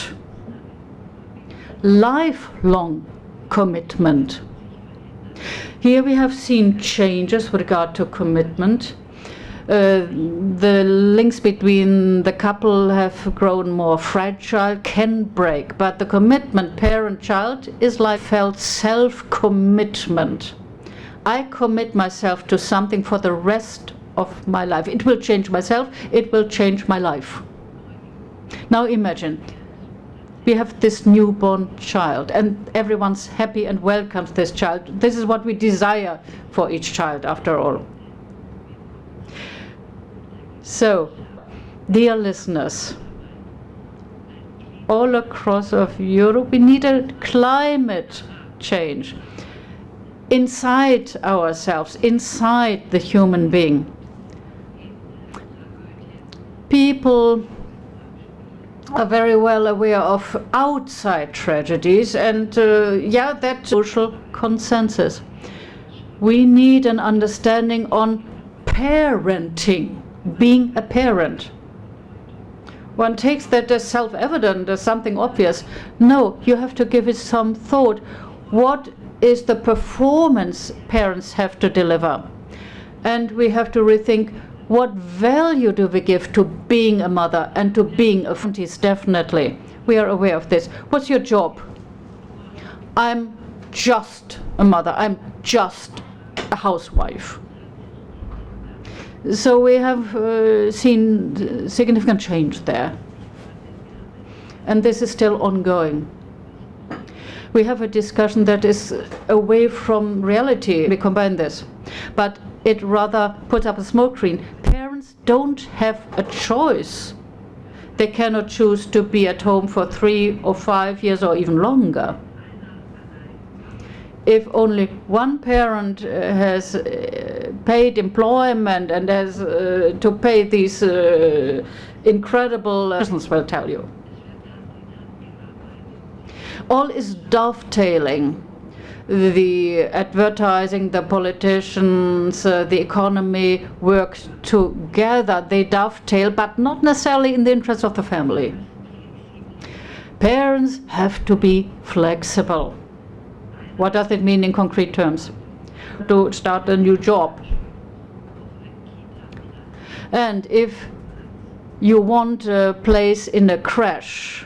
Lifelong commitment. Here we have seen changes with regard to commitment. The links between the couple have grown more fragile, can break, but the commitment parent-child is like felt self-commitment. I commit myself to something for the rest of my life. It will change myself, it will change my life. Now imagine, we have this newborn child and everyone's happy and welcomes this child. This is what we desire for each child after all. So, dear listeners, all across of Europe, we need a climate change inside ourselves, inside the human being. People are very well aware of outside tragedies and that social consensus. We need an understanding on parenting, being a parent. one takes that as self-evident, as something obvious. No, you have to give it some thought. What is the performance parents have to deliver? And we have to rethink, what value do we give to being a mother and to being a father? Definitely. We are aware of this. What's your job? I'm just a mother. I'm just a housewife. So we have seen significant change there. And this is still ongoing. We have a discussion that is away from reality. We combine this. But it rather puts up a smoke screen. Parents don't have a choice. They cannot choose to be at home for 3 or 5 years or even longer. If only one parent has paid employment and has to pay these incredible business will tell you. All is dovetailing. The advertising, the politicians, the economy work together. They dovetail, but not necessarily in the interest of the family. Parents have to be flexible. What does it mean in concrete terms? To start a new job. And if you want a place in a crash,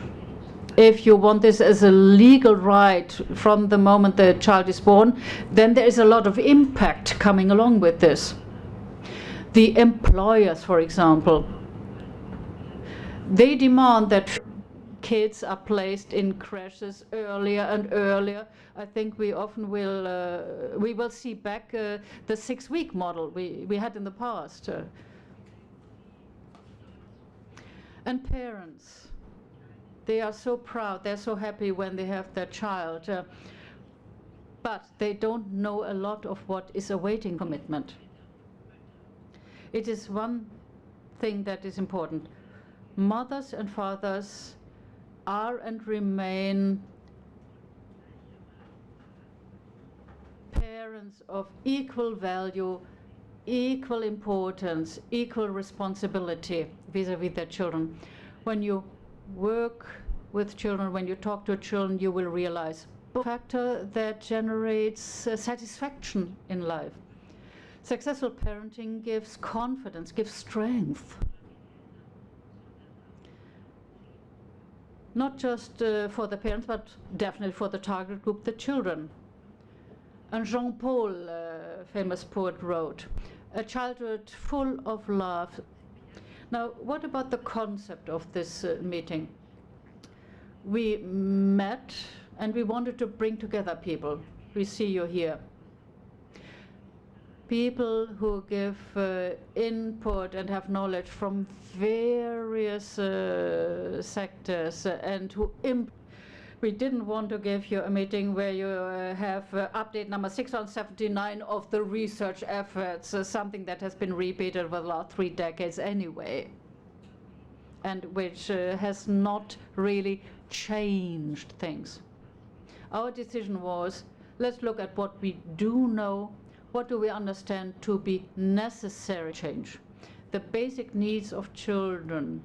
if you want this as a legal right from the moment the child is born, then there is a lot of impact coming along with this. The employers, for example, they demand that kids are placed in crashes earlier and earlier. I think we often will see back the 6-week model we had in the past. And parents, they are so proud, they're so happy when they have their child, but they don't know a lot of what is awaiting commitment. It is one thing that is important. Mothers and fathers are and remain parents of equal value, equal importance, equal responsibility vis-à-vis their children. When you work with children, when you talk to children, you will realize a factor that generates satisfaction in life. Successful parenting gives confidence, gives strength. Not just for the parents, but definitely for the target group, the children. And Jean-Paul, famous poet, wrote, "A childhood full of love." Now, what about the concept of this meeting? We met and we wanted to bring together people. We see you here. People who give input and have knowledge from various sectors and who we didn't want to give you a meeting where you have update number 679 of the research efforts, something that has been repeated for the last 3 decades anyway, and which has not really changed things. Our decision was, let's look at what we do know. What do we understand to be necessary change? The basic needs of children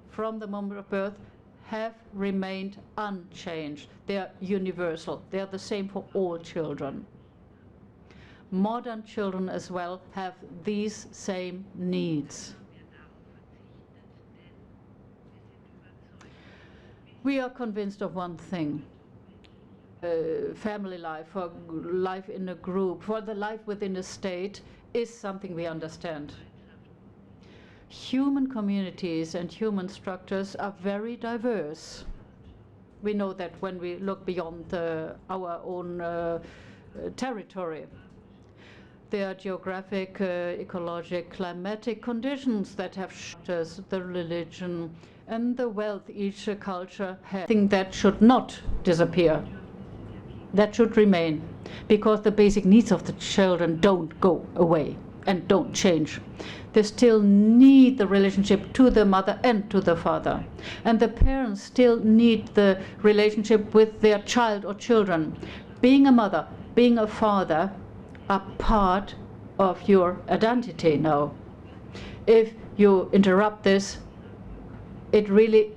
from the moment of birth have remained unchanged. They are universal. They are the same for all children. Modern children as well have these same needs. We are convinced of one thing. Family life, for life in a group, for the life within a state is something we understand. Human communities and human structures are very diverse. We know that when we look beyond our own territory. There are geographic, ecologic, climatic conditions that have shaped the religion and the wealth each culture has. I think that should not disappear. That should remain, because the basic needs of the children don't go away and don't change. They still need the relationship to the mother and to the father. And the parents still need the relationship with their child or children. Being a mother, being a father are part of your identity now. If you interrupt this, it really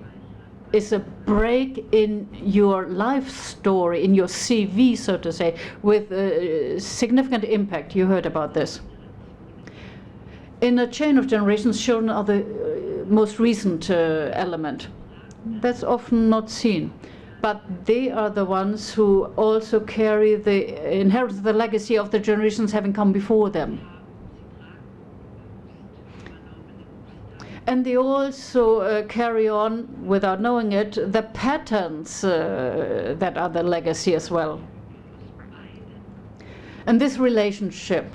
is a break in your life story, in your CV, so to say, with significant impact. You heard about this. In a chain of generations, children are the most recent element. That's often not seen. But they are the ones who also carry the inheritance, the legacy of the generations having come before them. And they also carry on, without knowing it, the patterns that are the legacy as well. And this relationship,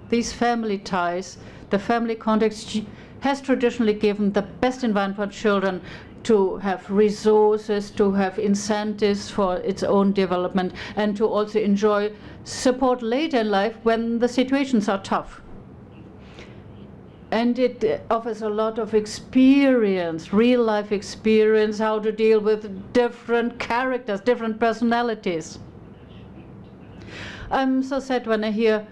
these family ties, the family context has traditionally given the best environment for children to have resources, to have incentives for its own development, and to also enjoy support later in life when the situations are tough. And it offers a lot of experience, real life experience, how to deal with different characters, different personalities. I'm so sad when I hear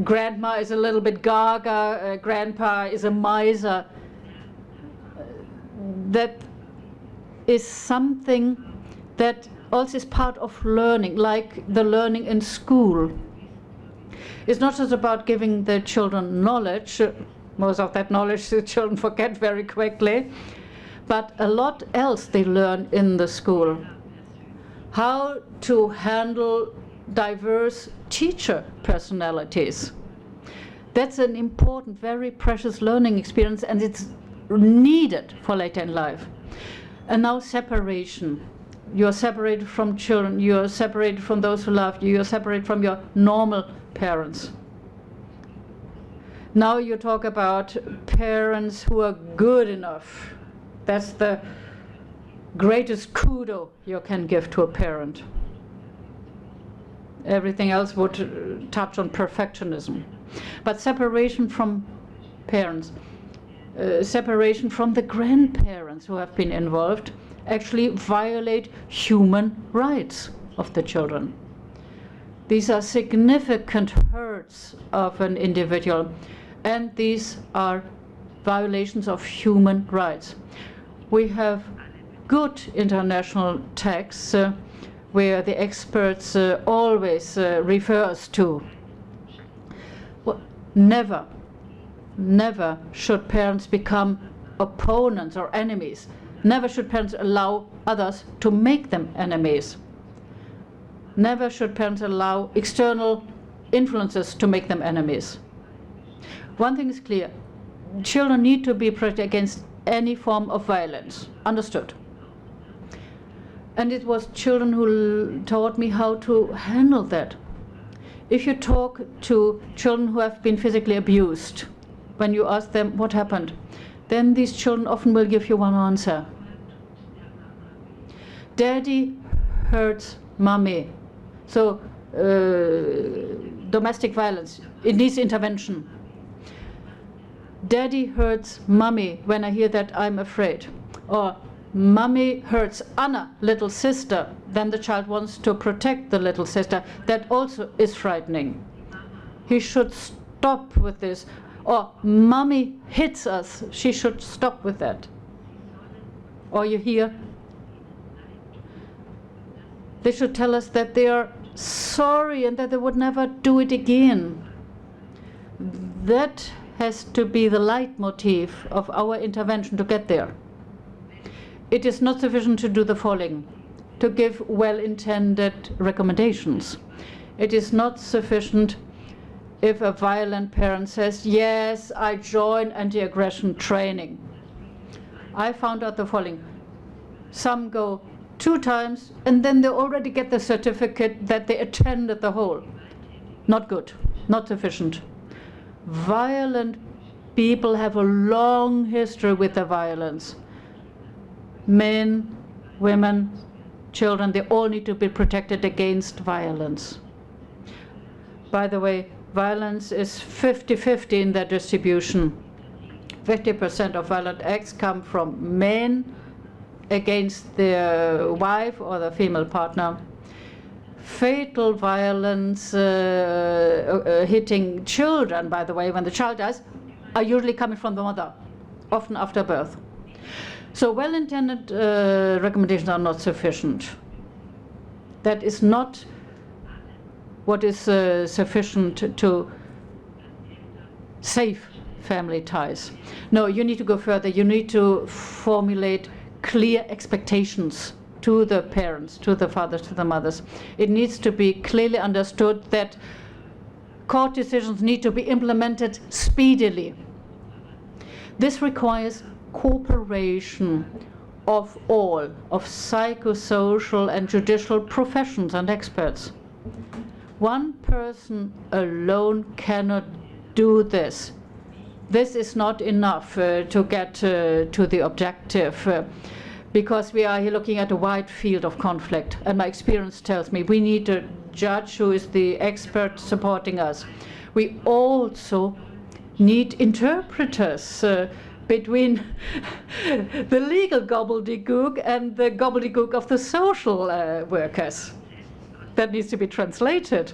grandma is a little bit gaga, grandpa is a miser. That is something that also is part of learning, like the learning in school. It's not just about giving the children knowledge. Most of that knowledge the children forget very quickly. But a lot else they learn in the school. How to handle diverse teacher personalities. That's an important, very precious learning experience, and it's needed for later in life. And now separation. You're separated from children, you're separated from those who love you, you're separated from your normal parents. Now you talk about parents who are good enough. That's the greatest kudo you can give to a parent. Everything else would touch on perfectionism. But separation from parents, separation from the grandparents who have been involved, actually violate human rights of the children. These are significant hurts of an individual, and these are violations of human rights. We have good international texts where the experts always refer us to. Well, never should parents become opponents or enemies. Never should parents allow others to make them enemies. Never should parents allow external influences to make them enemies. One thing is clear. Children need to be protected against any form of violence. Understood. And it was children who taught me how to handle that. If you talk to children who have been physically abused, when you ask them what happened, then these children often will give you one answer. Daddy hurts mommy. So domestic violence, it needs intervention. Daddy hurts mommy. When I hear that, I'm afraid. Or mommy hurts Anna, little sister. Then the child wants to protect the little sister. That also is frightening. He should stop with this. Or mommy hits us. She should stop with that. Or you hear, they should tell us that they are sorry and that they would never do it again. That has to be the leitmotif of our intervention to get there. It is not sufficient to do the following, to give well-intended recommendations. It is not sufficient if a violent parent says, yes, I join anti-aggression training. I found out the following. Some go 2 times and then they already get the certificate that they attended the whole. Not good, not sufficient. Violent people have a long history with the violence. Men, women, children, they all need to be protected against violence. By the way, violence is 50-50 in their distribution. 50% of violent acts come from men against their wife or the female partner. Fatal violence hitting children, by the way, when the child dies, are usually coming from the mother often after birth. So well-intended recommendations are not sufficient. That is not what is sufficient to save family ties. No, you need to go further. You need to formulate clear expectations to the parents, to the fathers, to the mothers. It needs to be clearly understood that court decisions need to be implemented speedily. This requires cooperation of all, of psychosocial and judicial professions and experts. One person alone cannot do this. This is not enough to get to the objective because we are here looking at a wide field of conflict, and my experience tells me we need a judge who is the expert supporting us. We also need interpreters between the legal gobbledygook and the gobbledygook of the social workers. That needs to be translated.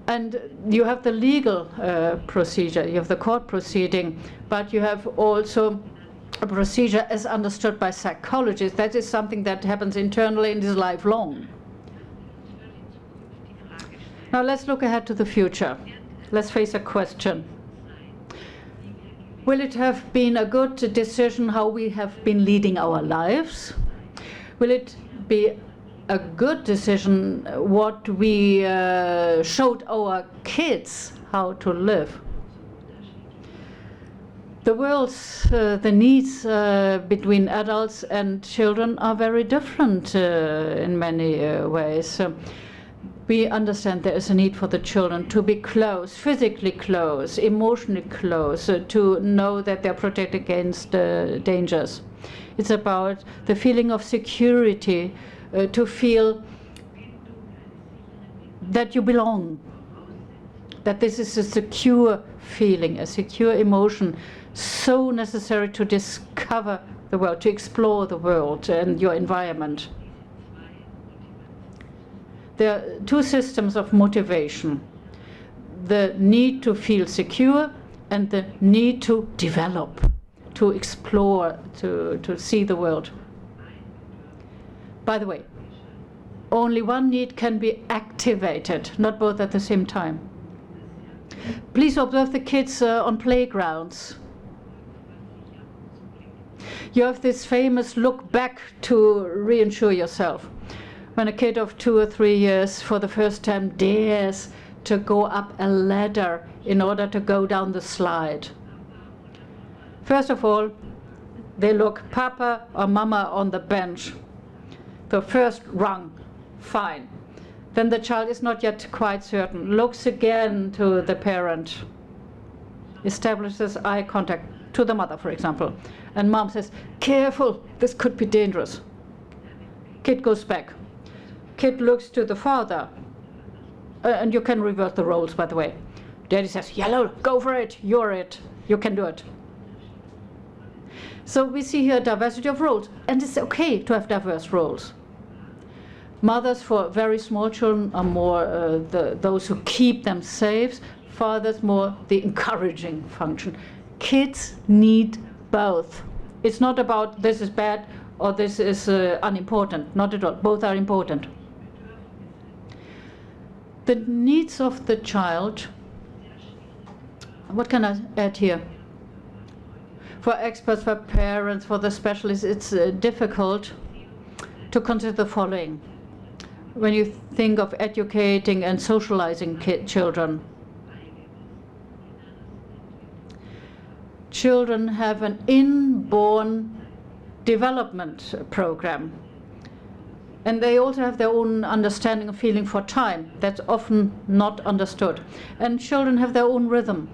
And you have the legal procedure, you have the court proceeding, but you have also a procedure as understood by psychologists. That is something that happens internally and is lifelong. Now let's look ahead to the future. Let's face a question. Will it have been a good decision how we have been leading our lives? Will it be a good decision what we showed our kids how to live? The worlds, the needs between adults and children are very different in many ways. We understand there is a need for the children to be close, physically close, emotionally close, to know that they're protected against dangers. It's about the feeling of security, to feel that you belong, that this is a secure feeling, a secure emotion, so necessary to discover the world, to explore the world and your environment. There are two systems of motivation: the need to feel secure and the need to develop, to explore, to see the world. By the way, only one need can be activated, not both at the same time. Please observe the kids on playgrounds. You have this famous look back to reinsure yourself. When a kid of 2 or 3 years for the first time dares to go up a ladder in order to go down the slide. First of all, they look Papa or Mama on the bench. The first rung, fine. Then the child is not yet quite certain, looks again to the parent, establishes eye contact to the mother, for example. And mom says, careful, this could be dangerous. Kid goes back. Kid looks to the father. And you can reverse the roles, by the way. Daddy says, yellow, go for it, you're it, you can do it. So we see here diversity of roles, and it's okay to have diverse roles. Mothers for very small children are more those who keep them safe. Fathers more the encouraging function. Kids need both. It's not about this is bad or this is unimportant. Not at all. Both are important. The needs of the child. What can I add here? For experts, for parents, for the specialists, it's difficult to consider the following. When you think of educating and socializing children, children have an inborn development program. And they also have their own understanding and feeling for time. That's often not understood. And children have their own rhythm.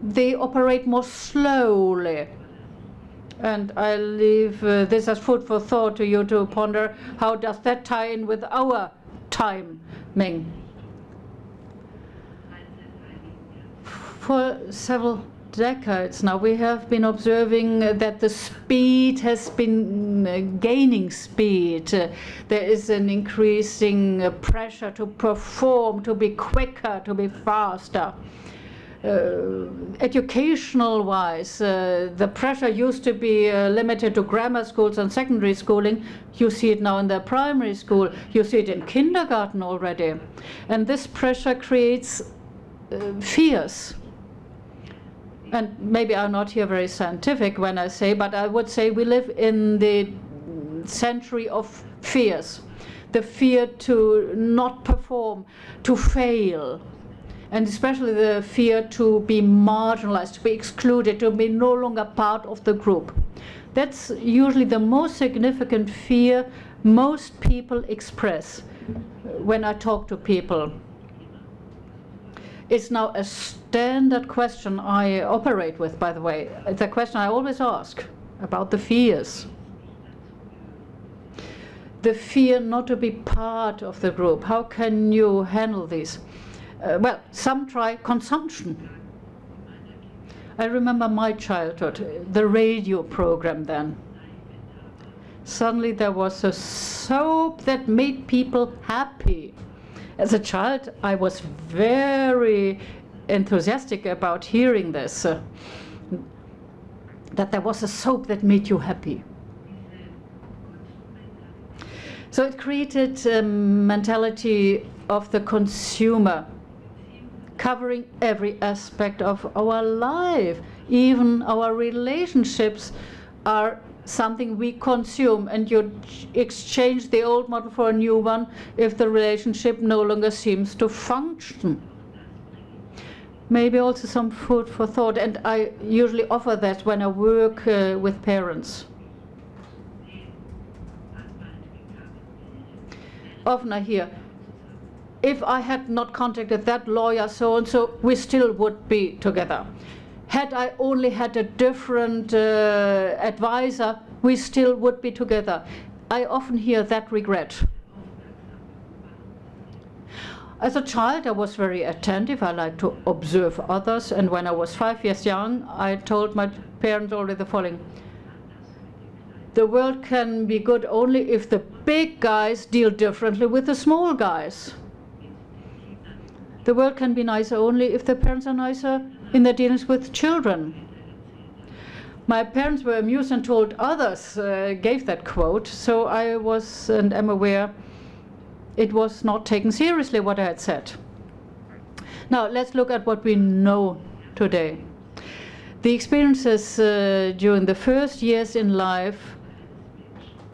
They operate more slowly. And I leave this as food for thought to you to ponder, how does that tie in with our timing? For several decades now, we have been observing that the speed has been gaining speed. There is an increasing pressure to perform, to be quicker, to be faster. Educational-wise, the pressure used to be limited to grammar schools and secondary schooling. You see it now in the primary school. You see it in kindergarten already. And this pressure creates fears. And maybe I'm not here very scientific when I say, but I would say we live in the century of fears. The fear to not perform, to fail, and especially the fear to be marginalized, to be excluded, to be no longer part of the group. That's usually the most significant fear most people express when I talk to people. It's now a standard question I operate with, by the way. It's a question I always ask about the fears. The fear not to be part of the group. How can you handle these? Well, some try consumption. I remember my childhood, the radio program then. Suddenly there was a soap that made people happy. As a child, I was very enthusiastic about hearing this, that there was a soap that made you happy. So it created a mentality of the consumer, covering every aspect of our life. Even our relationships are something we consume, and you exchange the old model for a new one if the relationship no longer seems to function. Maybe also some food for thought, and I usually offer that when I work with parents. Often I hear, if I had not contacted that lawyer so-and-so, we still would be together. Had I only had a different advisor, we still would be together. I often hear that regret. As a child, I was very attentive. I liked to observe others. And when I was 5 years young, I told my parents already the following: the world can be good only if the big guys deal differently with the small guys. The world can be nicer only if the parents are nicer in their dealings with children. My parents were amused and told others, gave that quote, so I was and am aware it was not taken seriously what I had said. Now let's look at what we know today. The experiences during the first years in life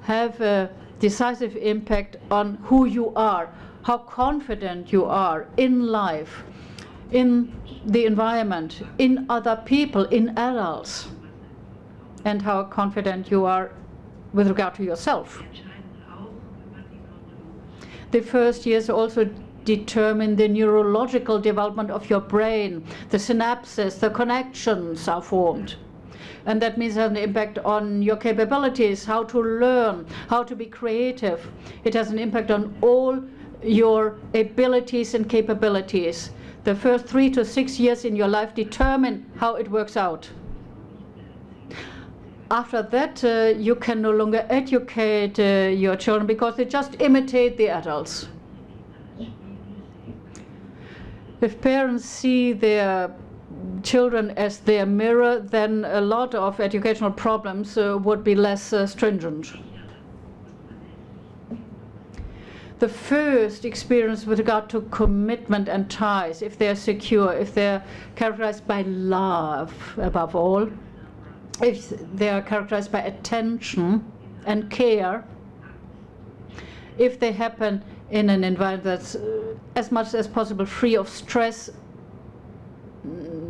have a decisive impact on who you are, how confident you are in life, in the environment, in other people, in adults, and how confident you are with regard to yourself. The first years also determine the neurological development of your brain. The synapses, the connections are formed. And that means it has an impact on your capabilities, how to learn, how to be creative. It has an impact on all your abilities and capabilities. The first 3 to 6 years in your life determine how it works out. After that, you can no longer educate your children because they just imitate the adults. If parents see their children as their mirror, then a lot of educational problems would be less stringent. The first experience with regard to commitment and ties, if they're secure, if they're characterized by love above all, if they are characterized by attention and care, if they happen in an environment that's as much as possible free of stress.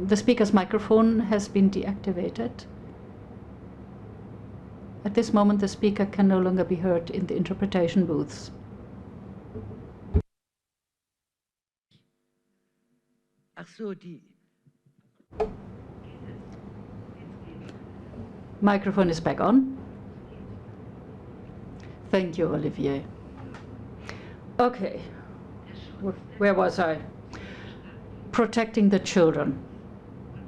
The speaker's microphone has been deactivated. At this moment, the speaker can no longer be heard in the interpretation booths. Ach so, die. Microphone is back on. Thank you, Olivier. Okay, where was I? Protecting the children.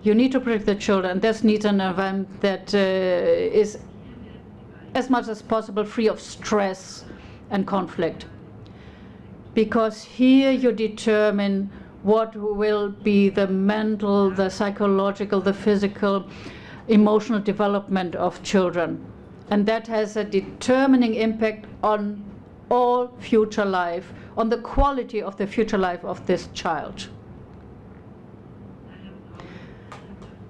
You need to protect the children. This needs an environment that is as much as possible free of stress and conflict. Because here you determine what will be the mental, the psychological, the physical, emotional development of children. And that has a determining impact on all future life, on the quality of the future life of this child.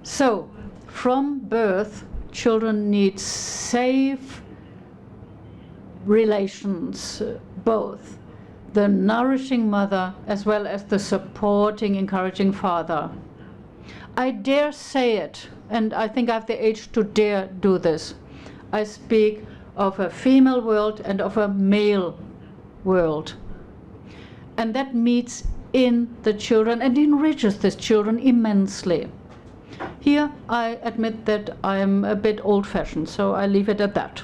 So, from birth, children need safe relations, both the nourishing mother as well as the supporting, encouraging father. I dare say it, and I think I have the age to dare do this. I speak of a female world and of a male world. And that meets in the children and enriches the children immensely. Here I admit that I am a bit old-fashioned, so I leave it at that.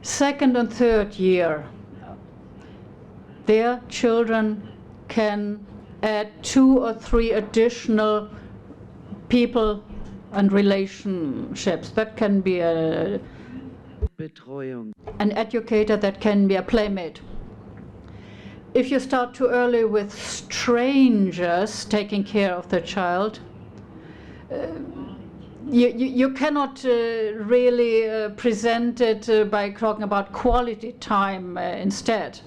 Second and third year, their children can add 2 or 3 additional people and relationships. That can be an educator, that can be a playmate. If you start too early with strangers taking care of the child, you cannot really present it by talking about quality time instead.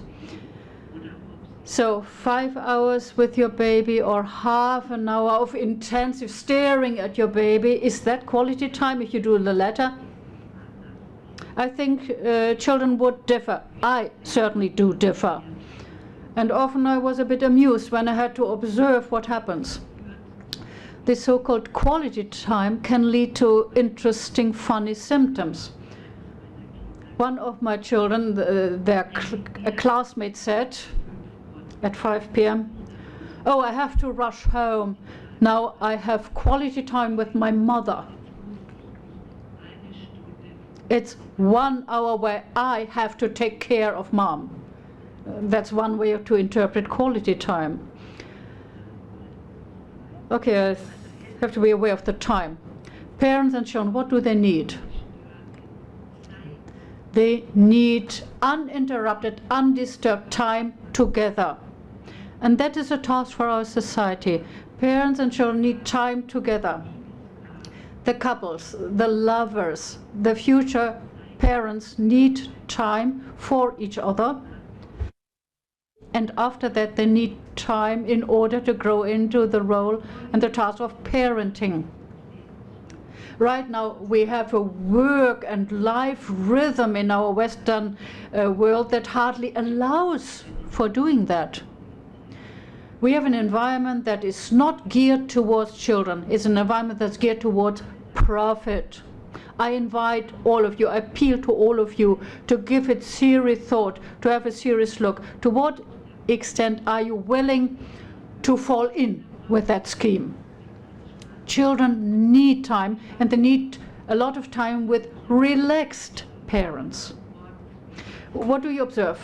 So 5 hours with your baby or half an hour of intensive staring at your baby, is that quality time if you do the latter? I think children would differ. I certainly do differ. And often I was a bit amused when I had to observe what happens. This so-called quality time can lead to interesting, funny symptoms. One of my children, a classmate said at 5 p.m., "Oh, I have to rush home. Now I have quality time with my mother." It's 1 hour where I have to take care of mom. That's one way to interpret quality time. Okay, I have to be aware of the time. Parents and children, what do they need? They need uninterrupted, undisturbed time together. And that is a task for our society. Parents and children need time together. The couples, the lovers, the future parents need time for each other. And after that, they need time in order to grow into the role and the task of parenting. Right now, we have a work and life rhythm in our Western world that hardly allows for doing that. We have an environment that is not geared towards children. It's an environment that's geared towards profit. I invite all of you, I appeal to all of you to give it serious thought, to have a serious look. To what extent are you willing to fall in with that scheme? Children need time, and they need a lot of time with relaxed parents. What do you observe?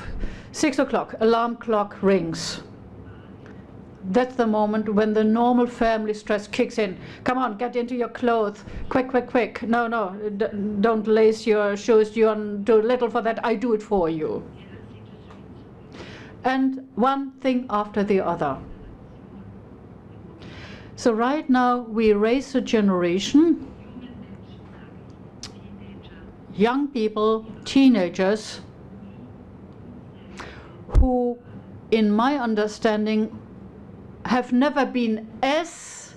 6 o'clock, alarm clock rings. That's the moment when the normal family stress kicks in. Come on, get into your clothes. Quick, quick, quick. No, don't lace your shoes. You're too little for that. I do it for you. And one thing after the other. So right now we raise a generation, young people, teenagers, who, in my understanding, have never been as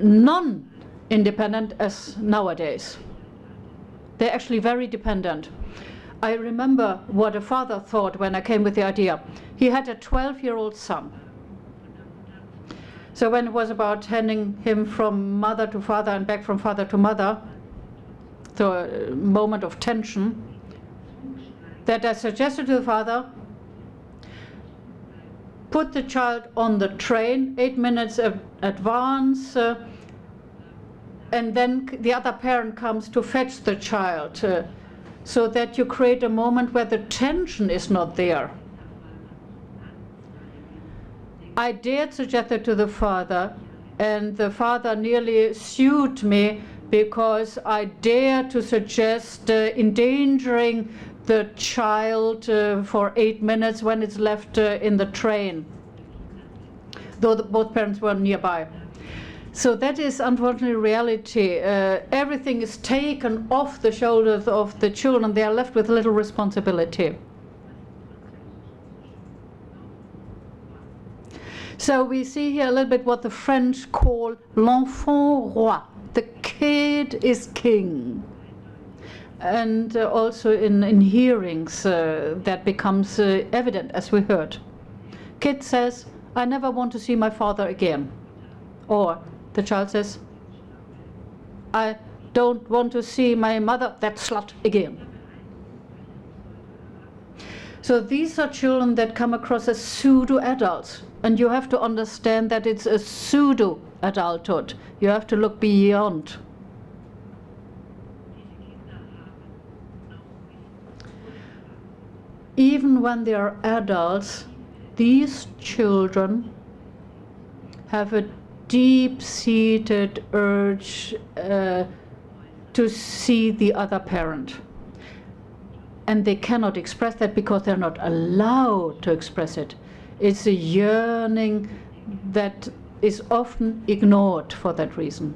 non-independent as nowadays. They're actually very dependent. I remember what a father thought when I came with the idea. He had a 12-year-old son. So when it was about handing him from mother to father and back from father to mother, so a moment of tension, that I suggested to the father, put the child on the train 8 minutes advance, and then the other parent comes to fetch the child, so that you create a moment where the tension is not there. I dared suggest it to the father, and the father nearly sued me because I dared to suggest endangering the child for 8 minutes when it's left in the train, though both parents were nearby. So that is unfortunately reality. Everything is taken off the shoulders of the children. They are left with little responsibility. So we see here a little bit what the French call l'enfant roi. The kid is king. And also in hearings that becomes evident, as we heard. Kid says, I never want to see my father again. Or the child says, I don't want to see my mother, that slut, again. So these are children that come across as pseudo-adults. And you have to understand that it's a pseudo-adulthood. You have to look beyond. Even when they are adults, these children have a deep-seated urge to see the other parent. And they cannot express that because they're not allowed to express it. It's a yearning that is often ignored for that reason.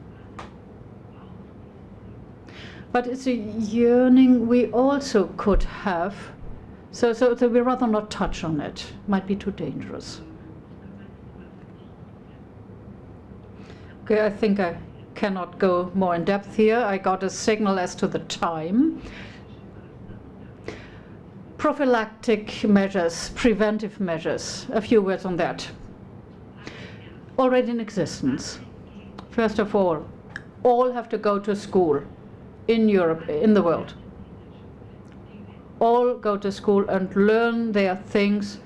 But it's a yearning we also could have. So we rather not touch on it. Might be too dangerous. Okay, I think I cannot go more in depth here. I got a signal as to the time. Prophylactic measures, preventive measures, a few words on that. Already in existence. First of all have to go to school in Europe, in the world. All go to school and learn their things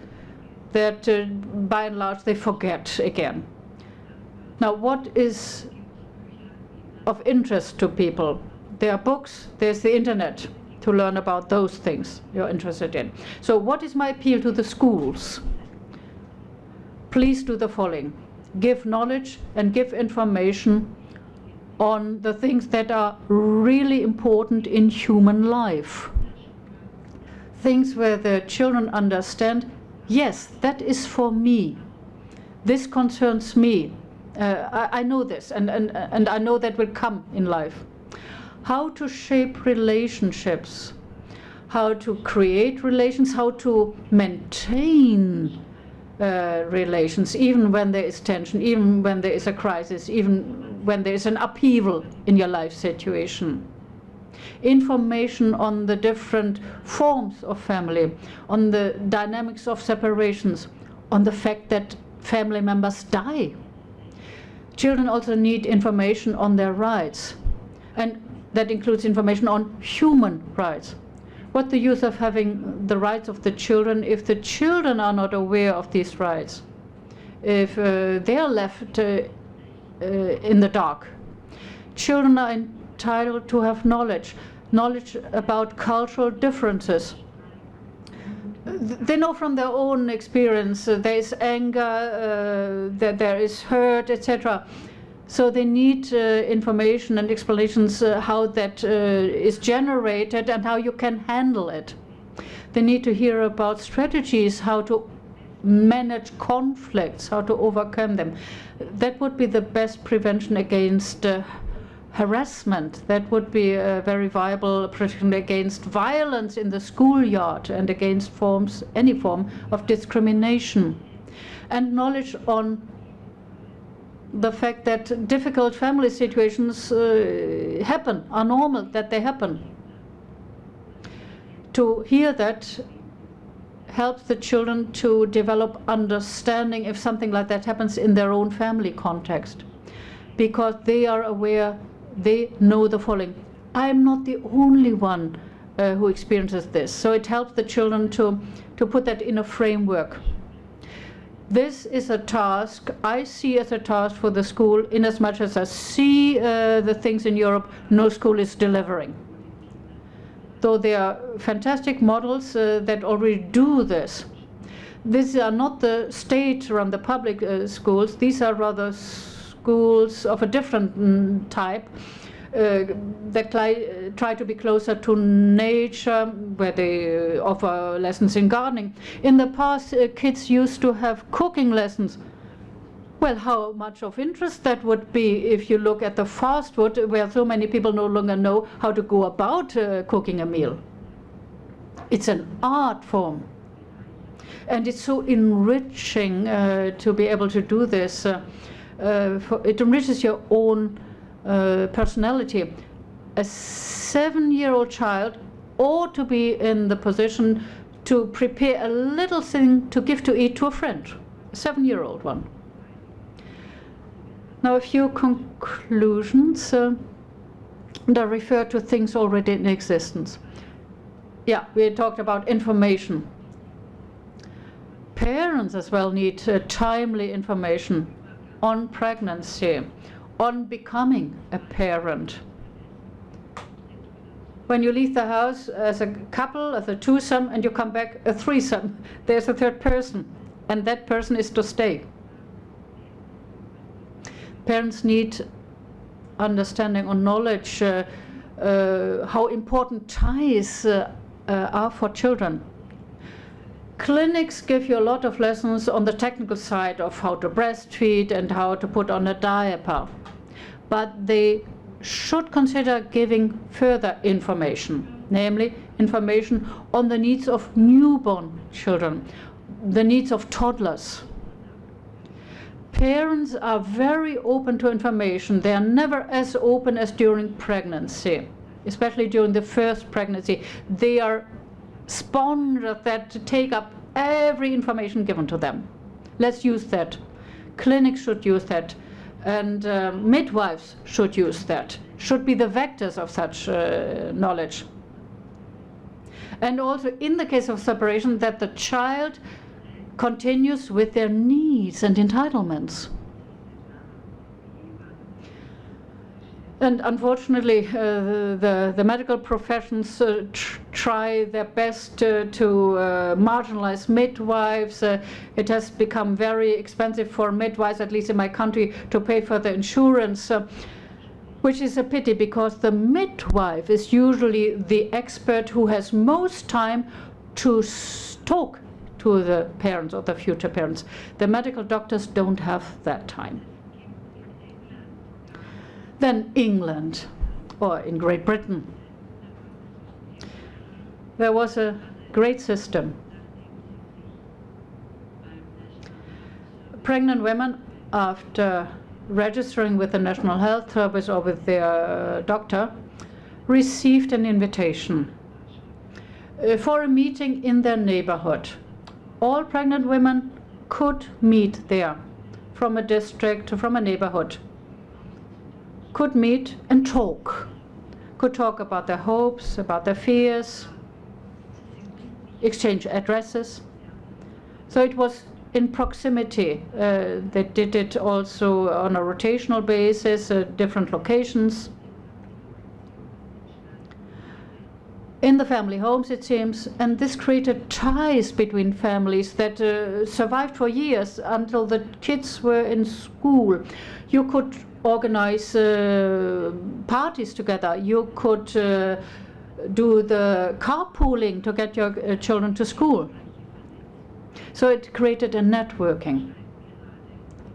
that by and large they forget again. Now, what is of interest to people? There are books, there's the internet to learn about those things you're interested in. So what is my appeal to the schools? Please do the following. Give knowledge and give information on the things that are really important in human life. Things where the children understand, yes, that is for me. This concerns me. I know this, and I know that will come in life. How to shape relationships, how to create relations, how to maintain relations, even when there is tension, even when there is a crisis, even when there is an upheaval in your life situation. Information on the different forms of family, on the dynamics of separations, on the fact that family members die. Children also need information on their rights, and that includes information on human rights. What the use of having the rights of the children if the children are not aware of these rights? If they are left in the dark? Children are entitled to have knowledge about cultural differences. They know from their own experience there is anger, that there is hurt, etc. So they need information and explanations how that is generated and how you can handle it. They need to hear about strategies, how to manage conflicts, how to overcome them. That would be the best prevention against harassment. That would be a very viable protection against violence in the schoolyard and against any form of discrimination. And knowledge on the fact that difficult family situations happen, are normal, that they happen. To hear that helps the children to develop understanding if something like that happens in their own family context, because they are aware, they know the following. I'm not the only one who experiences this. So it helps the children to put that in a framework. This is a task I see as a task for the school, in as much as I see the things in Europe no school is delivering. Though there are fantastic models that already do this. These are not the state-run, the public schools. These are rather schools of a different type, They try to be closer to nature, where they offer lessons in gardening. In the past, kids used to have cooking lessons. Well, how much of interest that would be if you look at the fast food, where so many people no longer know how to go about cooking a meal. It's an art form. And it's so enriching to be able to do this. It enriches your own personality. A 7-year-old child ought to be in the position to prepare a little thing to give to eat to a friend, a 7-year-old one. Now, a few conclusions that refer to things already in existence. Yeah, we talked about information. Parents as well need timely information on pregnancy, on becoming a parent. When you leave the house as a couple, as a twosome, and you come back a threesome, there's a third person, and that person is to stay. Parents need understanding or knowledge how important ties are for children. Clinics give you a lot of lessons on the technical side of how to breastfeed and how to put on a diaper, but they should consider giving further information, namely information on the needs of newborn children, the needs of toddlers. Parents are very open to information. They are never as open as during pregnancy, especially during the first pregnancy. They are sponges that take up every information given to them. Let's use that. Clinics should use that. And midwives should use that, should be the vectors of such knowledge. And also, in the case of separation, that the child continues with their needs and entitlements. And unfortunately, the medical professions try their best to marginalize midwives. It has become very expensive for midwives, at least in my country, to pay for the insurance, which is a pity, because the midwife is usually the expert who has most time to talk to the parents or the future parents. The medical doctors don't have that time. Then England, or in Great Britain, there was a great system. Pregnant women, after registering with the National Health Service or with their doctor, received an invitation for a meeting in their neighborhood. All pregnant women could meet there, from a district, from a neighborhood. Could meet and talk. Could talk about their hopes, about their fears, exchange addresses. So it was in proximity. They did it also on a rotational basis, different locations. In the family homes, it seems, and this created ties between families that survived for years until the kids were in school. You could organize parties together. You could do the carpooling to get your children to school. So it created a networking,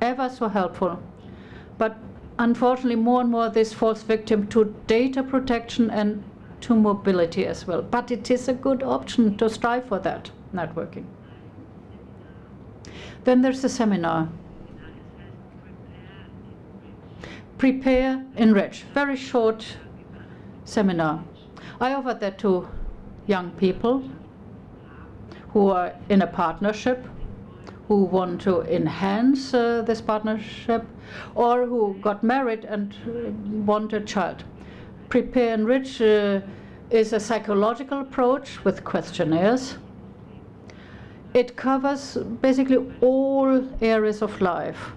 ever so helpful. But unfortunately, more and more this falls victim to data protection and to mobility as well. But it is a good option to strive for that networking. Then there's the seminar. Prepare, enrich. Very short seminar. I offered that to young people who are in a partnership, who want to enhance this partnership, or who got married and want a child. Prepare, enrich is a psychological approach with questionnaires. It covers basically all areas of life.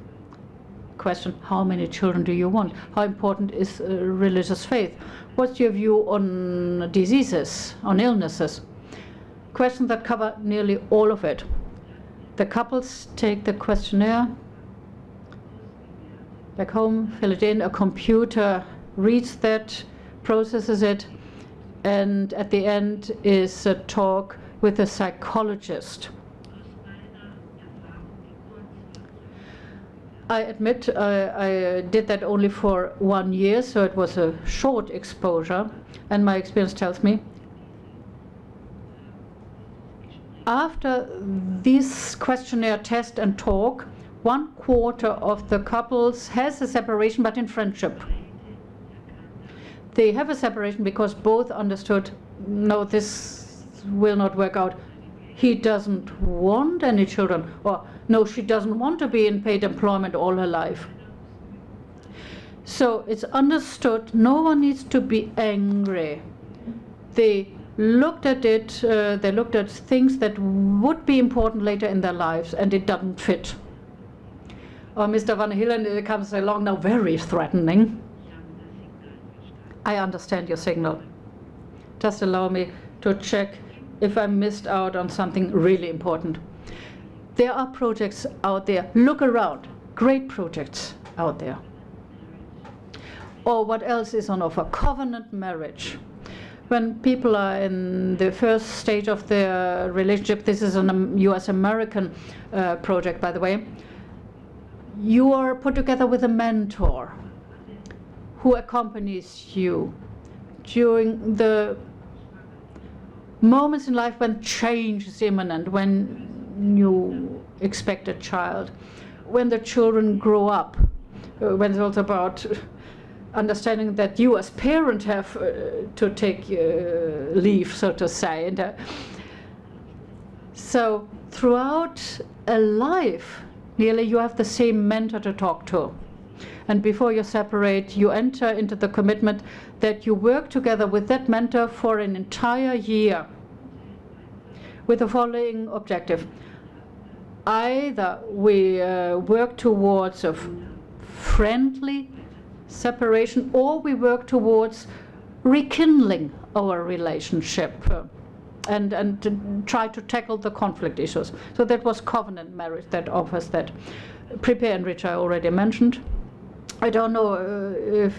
Question, how many children do you want? How important is religious faith? What's your view on diseases, on illnesses? Questions that cover nearly all of it. The couples take the questionnaire back home, fill it in. A computer reads that, processes it, and at the end is a talk with a psychologist. I admit I did that only for 1 year, so it was a short exposure, and my experience tells me after this questionnaire test and talk, 1/4 of the couples has a separation, but in friendship. They have a separation because both understood, no, this will not work out. He doesn't want any children, or no, she doesn't want to be in paid employment all her life. So it's understood no one needs to be angry. They looked at it, they looked at things that would be important later in their lives, and it doesn't fit. Mr. Van Hillen comes along now very threatening. I understand your signal. Just allow me to check if I missed out on something really important. There are projects out there. Look around. Great projects out there. Or what else is on offer? Covenant marriage. When people are in the first stage of their relationship, this is a US-American project, by the way, you are put together with a mentor who accompanies you during the moments in life when change is imminent, when you expect a child, when the children grow up, when it's also about understanding that you as parent have to take leave, so to say. And, so throughout a life, nearly you have the same mentor to talk to. And before you separate, you enter into the commitment that you work together with that mentor for an entire year with the following objective. Either we work towards a friendly separation, or we work towards rekindling our relationship and to try to tackle the conflict issues. So that was covenant marriage that offers that. Prepare and Enrich I already mentioned. I don't know if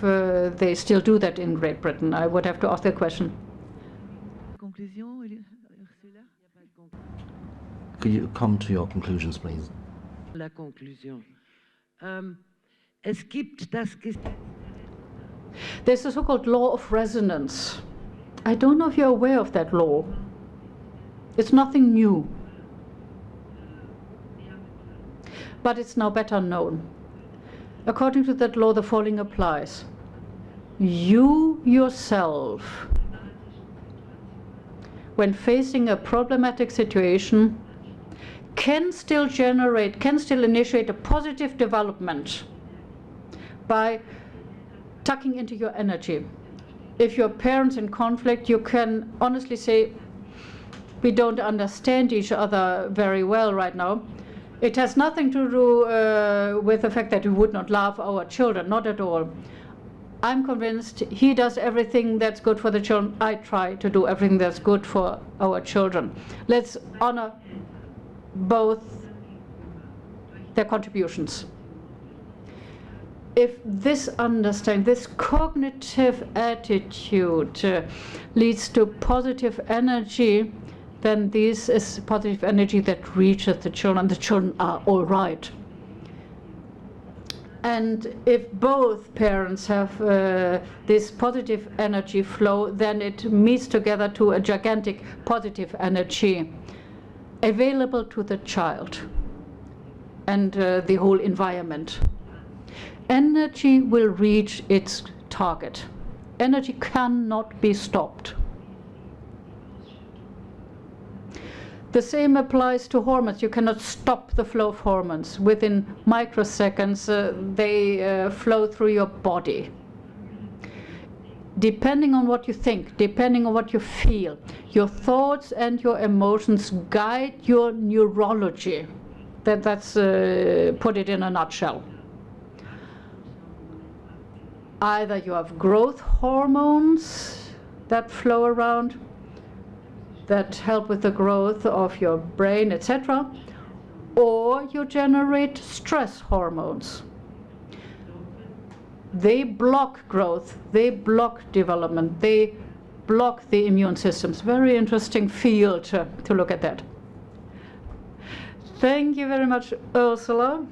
they still do that in Great Britain. I would have to ask the question. Could you come to your conclusions, please? La conclusion. Es gibt das There's a so-called law of resonance. I don't know if you're aware of that law. It's nothing new, but it's now better known. According to that law, the following applies. You yourself, when facing a problematic situation, can still initiate a positive development by tucking into your energy. If your parents in conflict, you can honestly say, we don't understand each other very well right now. It has nothing to do with the fact that we would not love our children, not at all. I'm convinced he does everything that's good for the children. I try to do everything that's good for our children. Let's honor both their contributions. If this understanding, this cognitive attitude leads to positive energy, then this is positive energy that reaches the children. The children are all right. And if both parents have this positive energy flow, then it meets together to a gigantic positive energy available to the child and the whole environment. Energy will reach its target. Energy cannot be stopped. The same applies to hormones. You cannot stop the flow of hormones. Within microseconds, they flow through your body. Depending on what you think, depending on what you feel, your thoughts and your emotions guide your neurology. That's put it in a nutshell. Either you have growth hormones that flow around, that help with the growth of your brain, etc., or you generate stress hormones. they block growth, they block development, they block the immune systems. Very interesting field to look at that. Thank you very much, Ursula,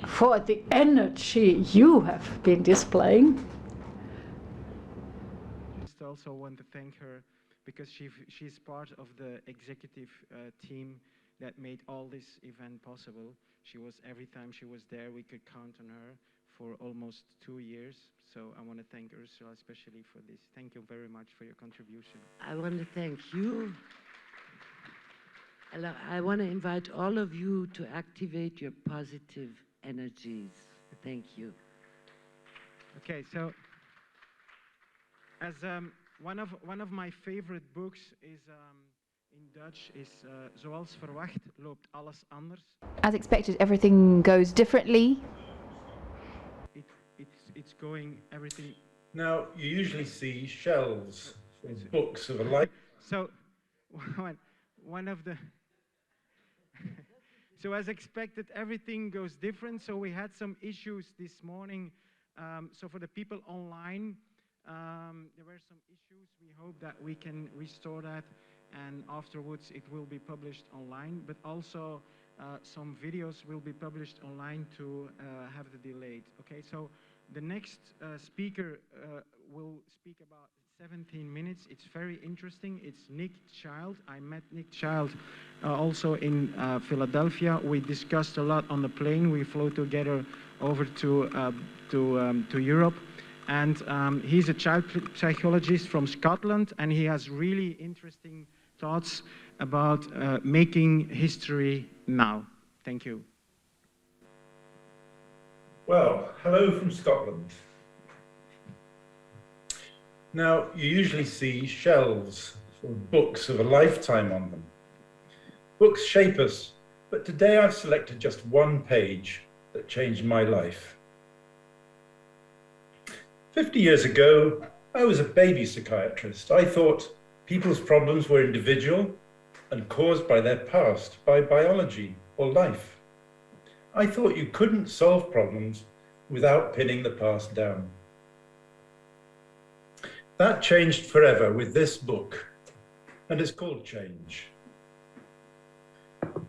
for the energy you have been displaying. I also want to thank her because she's part of the executive team that made all this event possible. She was, every time she was there, we could count on her for almost 2 years. So I want to thank Ursula especially for this. Thank you very much for your contribution. I want to thank you. I want to invite all of you to activate your positive energies. Thank you. Okay, so as one of my favorite books is in Dutch is Zoals verwacht loopt alles anders. As expected, everything goes differently. It's going everything. Now you usually see shelves with books of a like. So one of the so as expected, everything goes different. So we had some issues this morning. So for the people online, there were some issues. We hope that we can restore that, and afterwards it will be published online. But also some videos will be published online to have the delayed. Okay, so the next speaker will speak about 17 minutes. It's very interesting. It's Nick Child. I met Nick Child also in Philadelphia. We discussed a lot on the plane. We flew together over to Europe. And he's a child psychologist from Scotland, and he has really interesting thoughts about making history now. Thank you. Well, hello from Scotland. Now, you usually see shelves with books of a lifetime on them. Books shape us, but today I've selected just one page that changed my life. 50 years ago, I was a baby psychiatrist. I thought people's problems were individual and caused by their past, by biology or life. I thought you couldn't solve problems without pinning the past down. That changed forever with this book, and it's called Change.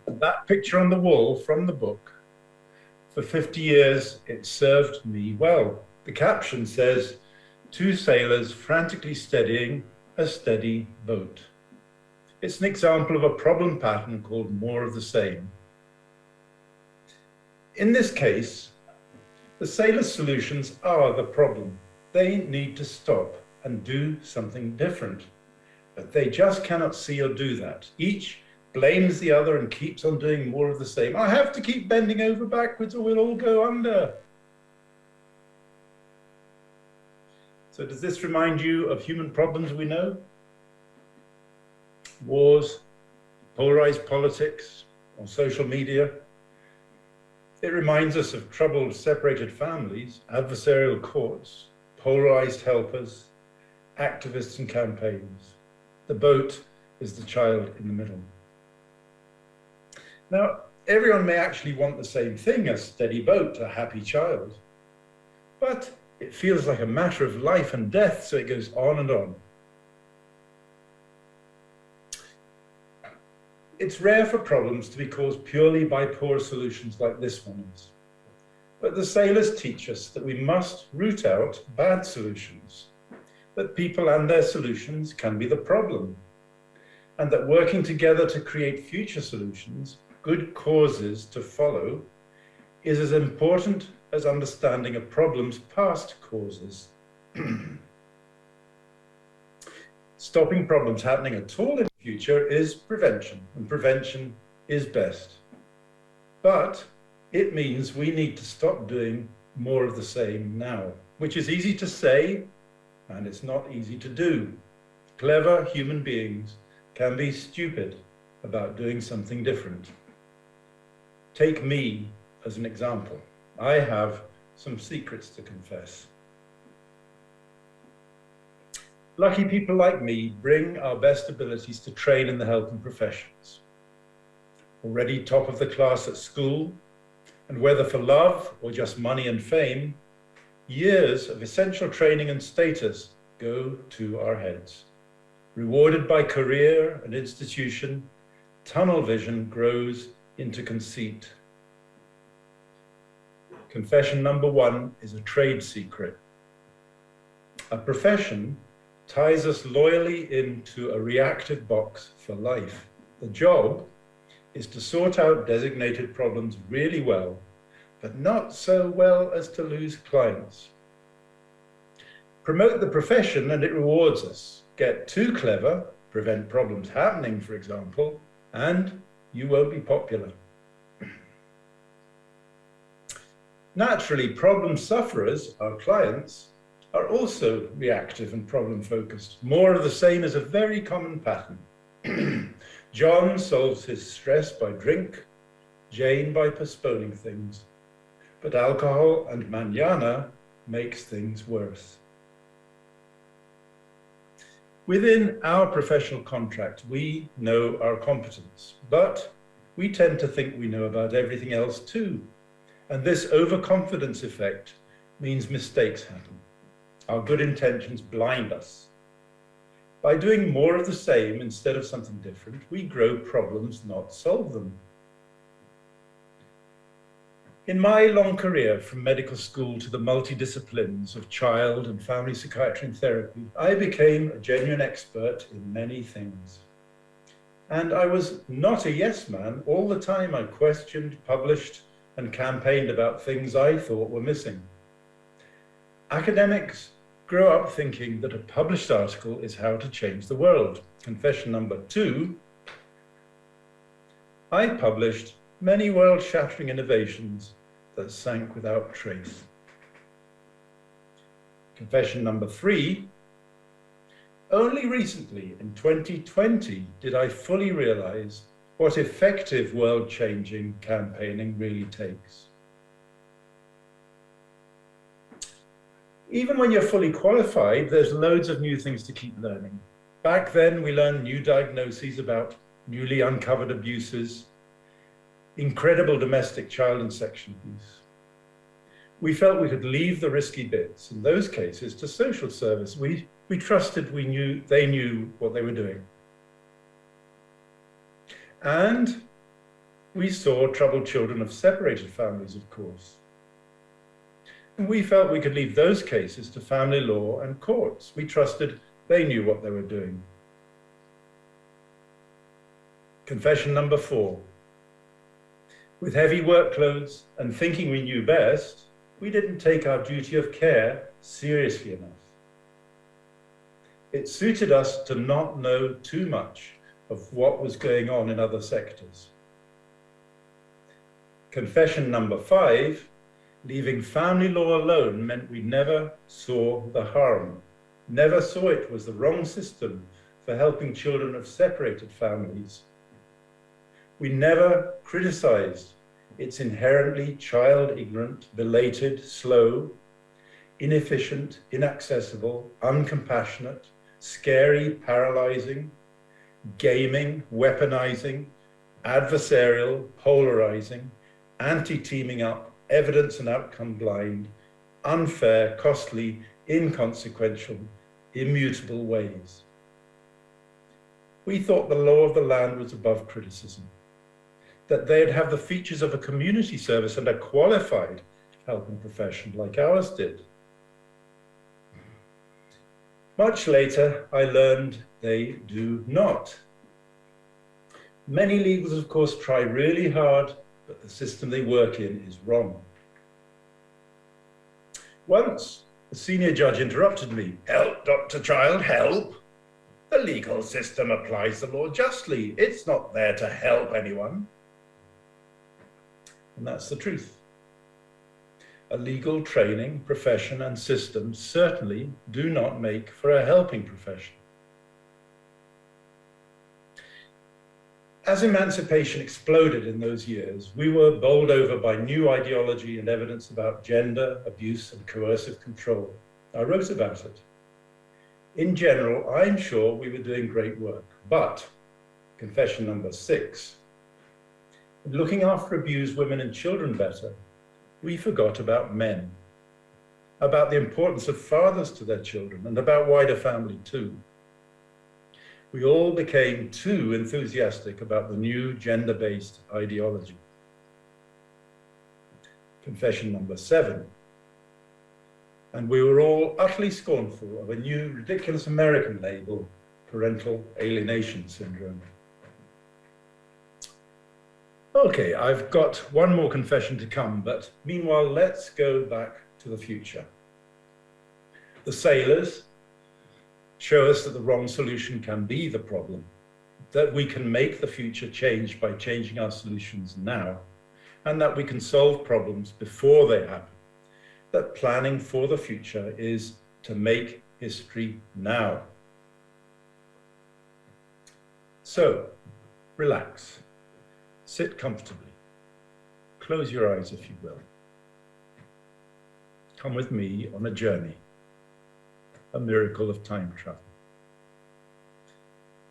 That picture on the wall from the book, for 50 years, it served me well. The caption says, 2 sailors frantically steadying a steady boat. It's an example of a problem pattern called more of the same. In this case, the sailors' solutions are the problem. They need to stop and do something different, but they just cannot see or do that. Each blames the other and keeps on doing more of the same. I have to keep bending over backwards or we'll all go under. So does this remind you of human problems we know? Wars, polarized politics, or social media. It reminds us of troubled, separated families, adversarial courts, polarized helpers, activists and campaigns. The boat is the child in the middle. Now, everyone may actually want the same thing, a steady boat, a happy child. But it feels like a matter of life and death, so it goes on and on. It's rare for problems to be caused purely by poor solutions like this one is. But the sailors teach us that we must root out bad solutions, that people and their solutions can be the problem, and that working together to create future solutions, good causes to follow, is as important as understanding a problem's past causes. Stopping problems happening at all in the future is prevention, and prevention is best. But it means we need to stop doing more of the same now, which is easy to say, and it's not easy to do. Clever human beings can be stupid about doing something different. Take me as an example. I have some secrets to confess. Lucky people like me bring our best abilities to train in the helping professions. Already top of the class at school, and whether for love or just money and fame, years of essential training and status go to our heads. Rewarded by career and institution, tunnel vision grows into conceit. Confession number 1 is a trade secret. A profession ties us loyally into a reactive box for life. The job is to sort out designated problems really well, but not so well as to lose clients. Promote the profession and it rewards us. Get too clever, prevent problems happening, for example, and you won't be popular. Naturally, problem sufferers, our clients, are also reactive and problem-focused. More of the same is a very common pattern. John solves his stress by drink, Jane by postponing things. But alcohol and manana makes things worse. Within our professional contract, we know our competence, but we tend to think we know about everything else too. And this overconfidence effect means mistakes happen. Our good intentions blind us. By doing more of the same instead of something different, we grow problems, not solve them. In my long career from medical school to the multidisciplines of child and family psychiatry and therapy, I became a genuine expert in many things. And I was not a yes man. All the time I questioned, published, and campaigned about things I thought were missing. Academics grow up thinking that a published article is how to change the world. Confession number 2, I published many world-shattering innovations that sank without trace. Confession number 3, only recently in 2020 did I fully realize what effective world-changing campaigning really takes. Even when you're fully qualified, there's loads of new things to keep learning. Back then, we learned new diagnoses about newly uncovered abuses, incredible domestic child and sexual abuse. We felt we could leave the risky bits, in those cases, to social service. We trusted they knew what they were doing. And we saw troubled children of separated families, of course. And we felt we could leave those cases to family law and courts. We trusted they knew what they were doing. Confession number 4. With heavy workloads and thinking we knew best, we didn't take our duty of care seriously enough. It suited us to not know too much of what was going on in other sectors. Confession number 5, leaving family law alone meant we never saw the harm, never saw it was the wrong system for helping children of separated families. We never criticized its inherently child-ignorant, belated, slow, inefficient, inaccessible, uncompassionate, scary, paralyzing, gaming, weaponizing, adversarial, polarizing, anti-teaming up, evidence and outcome blind, unfair, costly, inconsequential, immutable ways. We thought the law of the land was above criticism, that they'd have the features of a community service and a qualified helping profession like ours did. Much later, I learned they do not. Many legals, of course, try really hard, but the system they work in is wrong. Once, a senior judge interrupted me. "Help, Dr. Child, help. The legal system applies the law justly. It's not there to help anyone." And that's the truth. A legal training, profession, and system certainly do not make for a helping profession. As emancipation exploded in those years, we were bowled over by new ideology and evidence about gender, abuse, and coercive control. I wrote about it. In general, I'm sure we were doing great work, but, confession number 6, in looking after abused women and children better, we forgot about men. about the importance of fathers to their children, and about wider family too. We all became too enthusiastic about the new gender-based ideology. Confession number 7. And we were all utterly scornful of a new ridiculous American label, parental alienation syndrome. Okay, I've got one more confession to come, but meanwhile, let's go back to the future. The sailors show us that the wrong solution can be the problem, that we can make the future change by changing our solutions now, and that we can solve problems before they happen, that planning for the future is to make history now. So, relax, sit comfortably, close your eyes if you will. Come with me on a journey, a miracle of time travel.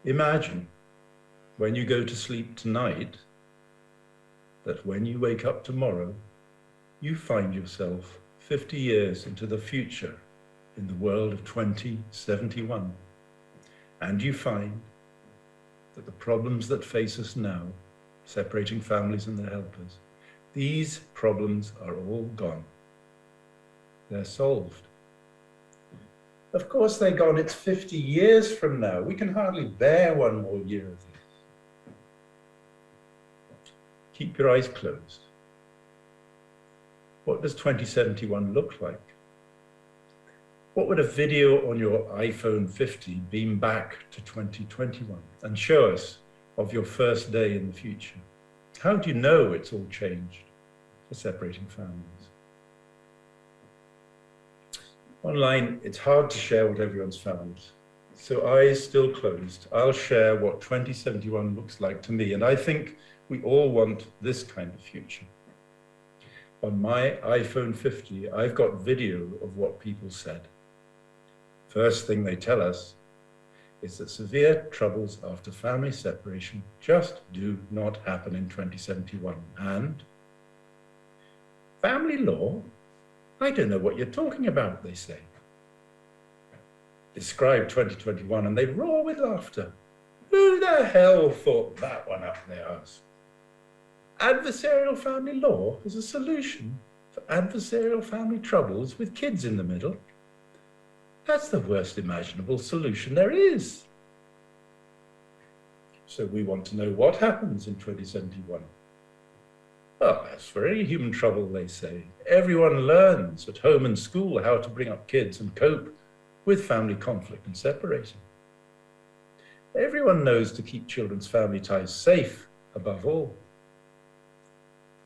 Imagine when you go to sleep tonight, that when you wake up tomorrow, you find yourself 50 years into the future in the world of 2071. And you find that the problems that face us now, separating families and their helpers, these problems are all gone. They're solved. Of course they're gone. It's 50 years from now. We can hardly bear one more year of this. Keep your eyes closed. What does 2071 look like? What would a video on your iPhone 50 beam back to 2021 and show us of your first day in the future? How do you know it's all changed for separating families? Online, it's hard to share what everyone's found. So eyes still closed, I'll share what 2071 looks like to me. And I think we all want this kind of future. On my iPhone 50, I've got video of what people said. First thing they tell us is that severe troubles after family separation just do not happen in 2071. And family law? I don't know what you're talking about, they say. Describe 2021 and they roar with laughter. Who the hell thought that one up, they ask. Adversarial family law is a solution for adversarial family troubles with kids in the middle. That's the worst imaginable solution there is. So we want to know what happens in 2071. Well, as for any human trouble, they say, everyone learns at home and school how to bring up kids and cope with family conflict and separation. Everyone knows to keep children's family ties safe above all.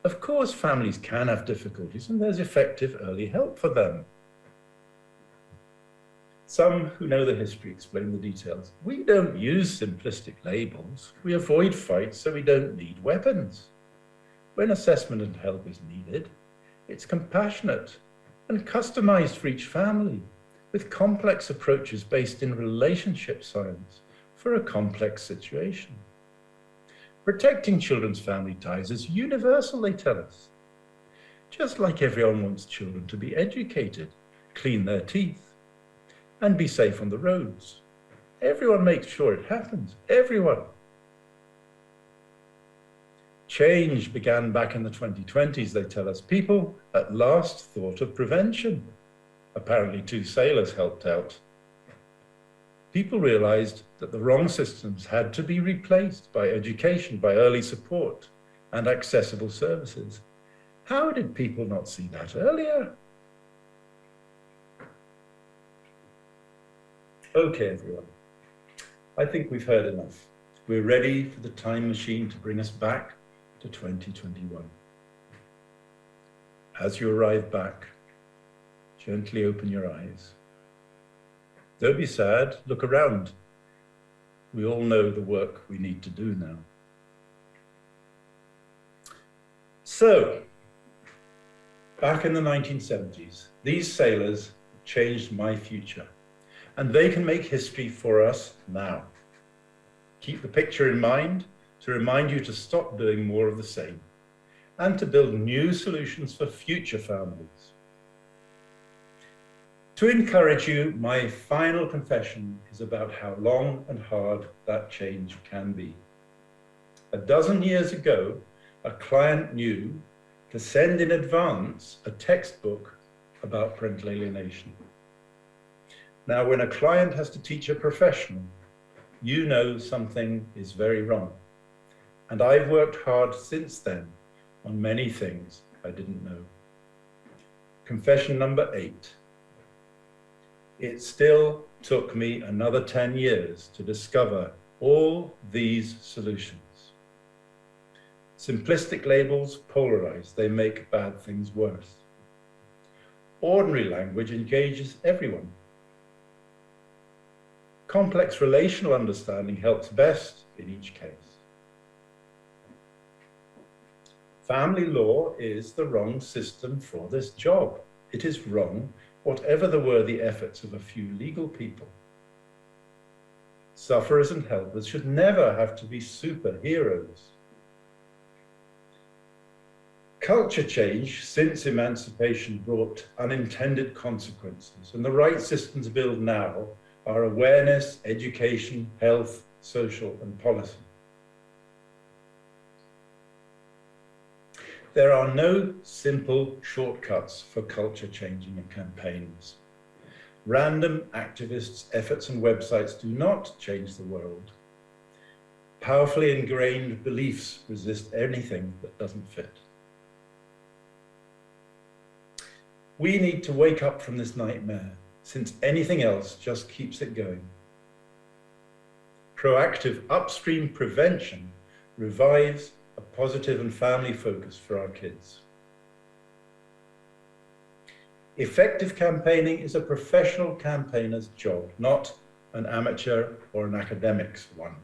Of course, families can have difficulties and there's effective early help for them. Some who know the history explain the details. We don't use simplistic labels. We avoid fights so we don't need weapons. When assessment and help is needed, it's compassionate and customized for each family, with complex approaches based in relationship science for a complex situation. Protecting children's family ties is universal, they tell us. Just like everyone wants children to be educated, clean their teeth, and be safe on the roads. Everyone makes sure it happens, everyone. Change began back in the 2020s, they tell us. People at last thought of prevention. Apparently 2 sailors helped out. People realized that the wrong systems had to be replaced by education, by early support and accessible services. How did people not see that earlier? Okay, everyone. I think we've heard enough. We're ready for the time machine to bring us back to 2021. As you arrive back, gently open your eyes. Don't be sad, look around. We all know the work we need to do now. So, back in the 1970s, these sailors changed my future, and they can make history for us now. Keep the picture in mind to remind you to stop doing more of the same and to build new solutions for future families. To encourage you, my final confession is about how long and hard that change can be. A dozen years ago, a client knew to send in advance a textbook about parental alienation. Now, when a client has to teach a professional, you know something is very wrong. And I've worked hard since then on many things I didn't know. Confession number 8. It still took me another 10 years to discover all these solutions. Simplistic labels polarize, they make bad things worse. Ordinary language engages everyone. Complex relational understanding helps best in each case. Family law is the wrong system for this job. It is wrong, whatever the worthy efforts of a few legal people. Sufferers and helpers should never have to be superheroes. Culture change since emancipation brought unintended consequences, and the right systems built now are awareness, education, health, social, and policy. There are no simple shortcuts for culture changing campaigns. Random activists' efforts and websites do not change the world. Powerfully ingrained beliefs resist anything that doesn't fit. We need to wake up from this nightmare, since anything else just keeps it going. Proactive upstream prevention revives a positive and family focus for our kids. Effective campaigning is a professional campaigner's job, not an amateur or an academic's one.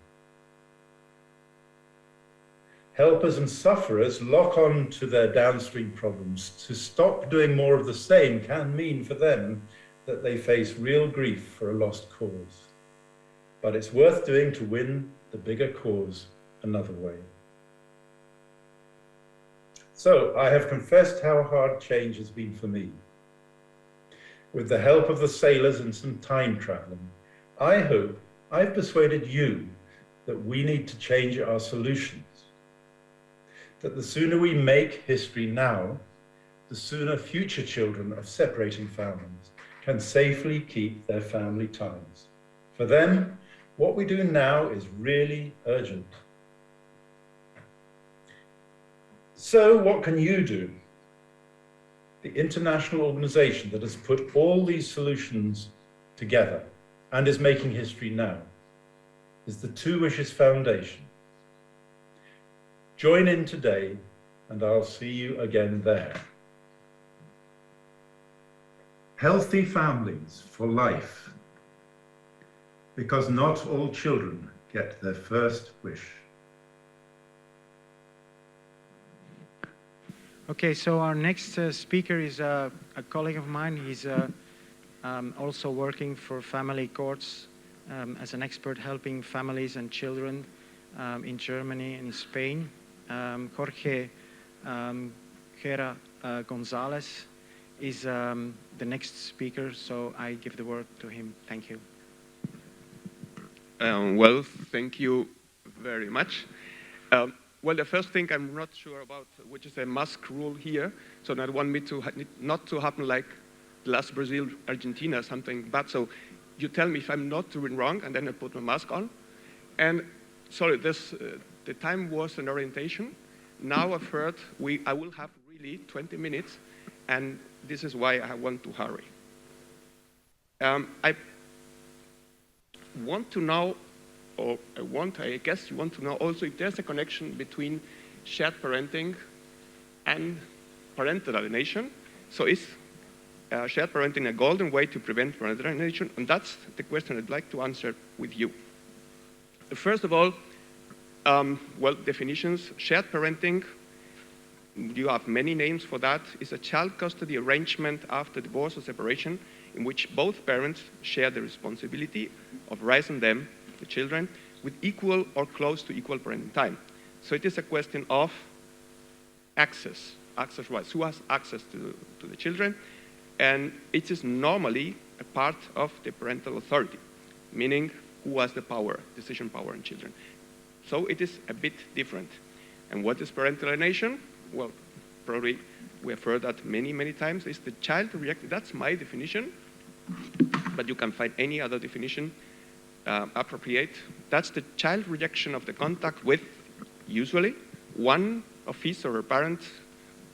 Helpers and sufferers lock on to their downstream problems. To stop doing more of the same can mean for them that they face real grief for a lost cause. But it's worth doing to win the bigger cause another way. So I have confessed how hard change has been for me. With the help of the sailors and some time traveling, I hope I've persuaded you that we need to change our solutions. That the sooner we make history now, the sooner future children of separating families can safely keep their family ties. For them, what we do now is really urgent. So what can you do? The international organization that has put all these solutions together and is making history now is the Two Wishes Foundation. Join in today, and I'll see you again there. Healthy families for life, because not all children get their first wish. Okay, so our next speaker is a colleague of mine. He's also working for family courts as an expert helping families and children in Germany and in Spain. Jorge Gera Gonzalez is the next speaker, so I give the word to him. Thank you. Well, thank you very much. Well, the first thing I'm not sure about, which is a mask rule here, so I want me to not to happen like last Brazil, Argentina, something bad. So you tell me if I'm not doing wrong, and then I put my mask on. And sorry, the time was an orientation. Now I've heard I will have really 20 minutes, and this is why I want to hurry. I want to know, or I guess you want to know also if there's a connection between shared parenting and parental alienation. So is shared parenting a golden way to prevent parental alienation? And that's the question I'd like to answer with you. First of all, well, definitions. Shared parenting, you have many names for that, is a child custody arrangement after divorce or separation in which both parents share the responsibility of raising them, the children, with equal or close to equal parenting time. So it is a question of access rights. Who has access to the children? and it is normally a part of the parental authority, meaning who has the power, decision power in children. So it is a bit different. And what is parental alienation? Well, probably we have heard that many, many times. Is the child reacting? That's my definition, but you can find any other definition appropriate. That's the child rejection of the contact with, usually, one of his or her parents,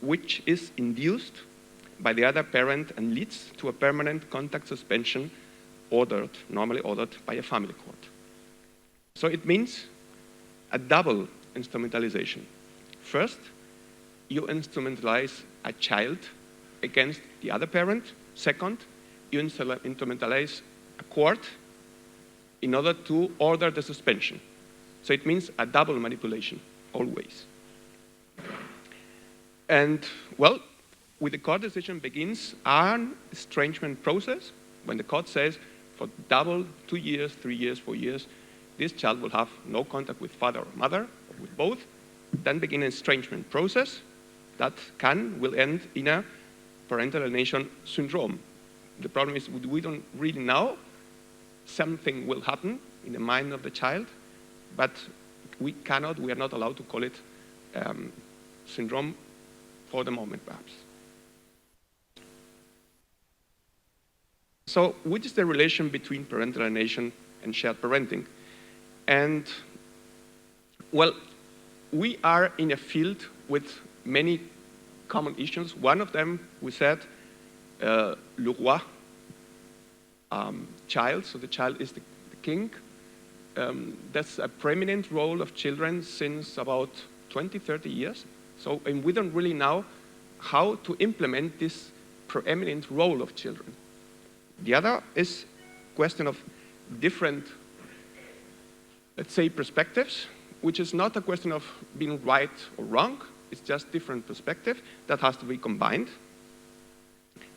which is induced by the other parent and leads to a permanent contact suspension normally ordered by a family court. So it means a double instrumentalization. First, you instrumentalize a child against the other parent. Second, you instrumentalize a court in order to order the suspension. So it means a double manipulation, always. And, well, with the court decision begins an estrangement process when the court says for double 2 years, 3 years, 4 years, this child will have no contact with father or mother, or with both. Then begin an estrangement process that will end in a parental alienation syndrome. The problem is we don't really know. Something will happen in the mind of the child, but we are not allowed to call it syndrome for the moment, perhaps. So, which is the relation between parental alienation and shared parenting? And, well, we are in a field with many common issues. One of them, we said, le roi, child, so the child is the king. That's a preeminent role of children since about 20, 30 years. So, and we don't really know how to implement this preeminent role of children. The other is a question of different, let's say, perspectives, which is not a question of being right or wrong. It's just different perspective that has to be combined.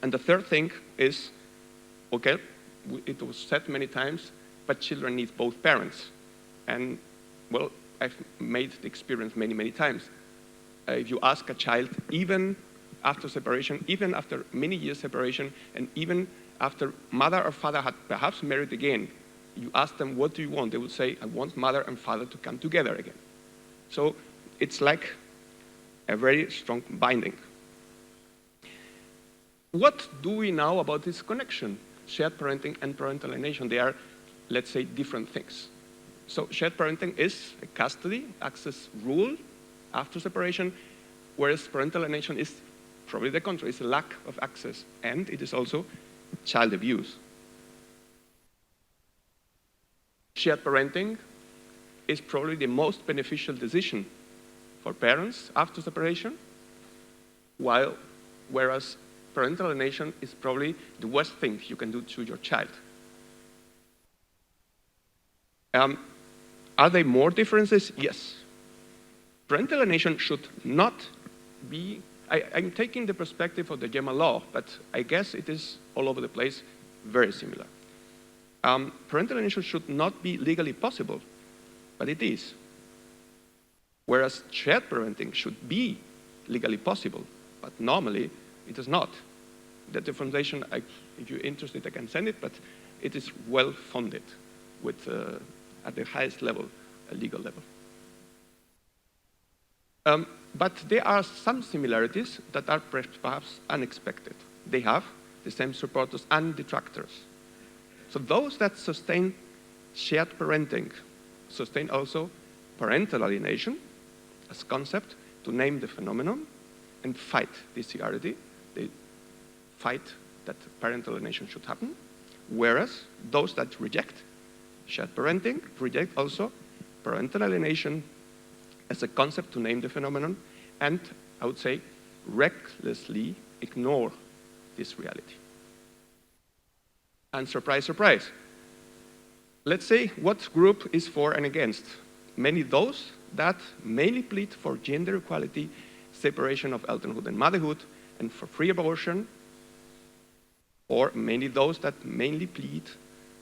And the third thing is, okay, it was said many times, but children need both parents. And, well, I've made the experience many, many times. If you ask a child, even after separation, even after many years separation, and even after mother or father had perhaps married again, you ask them, what do you want? They will say, I want mother and father to come together again. So it's like a very strong binding. What do we know about this connection? Shared parenting and parental alienation, they are, let's say, different things. So shared parenting is a custody access rule after separation, whereas parental alienation is probably the contrary. It's a lack of access, and it is also child abuse. Shared parenting is probably the most beneficial decision for parents after separation, whereas parental alienation is probably the worst thing you can do to your child. Are there more differences? Yes. Parental alienation should not be, I'm taking the perspective of the German law, but I guess it is all over the place very similar. Parental alienation should not be legally possible, but it is. Whereas shared parenting should be legally possible, but normally it is not. That differentiation, if you're interested, I can send it, but it is well funded with, at the highest level, a legal level. But there are some similarities that are perhaps unexpected. They have the same supporters and detractors. So those that sustain shared parenting sustain also parental alienation as concept to name the phenomenon and fight DCRD. They fight that parental alienation should happen, whereas those that reject shared parenting reject also parental alienation as a concept to name the phenomenon, and I would say recklessly ignore this reality. And surprise, surprise. Let's say what group is for and against. Many those that mainly plead for gender equality, separation of elternhood and motherhood, and for free abortion, or many those that mainly plead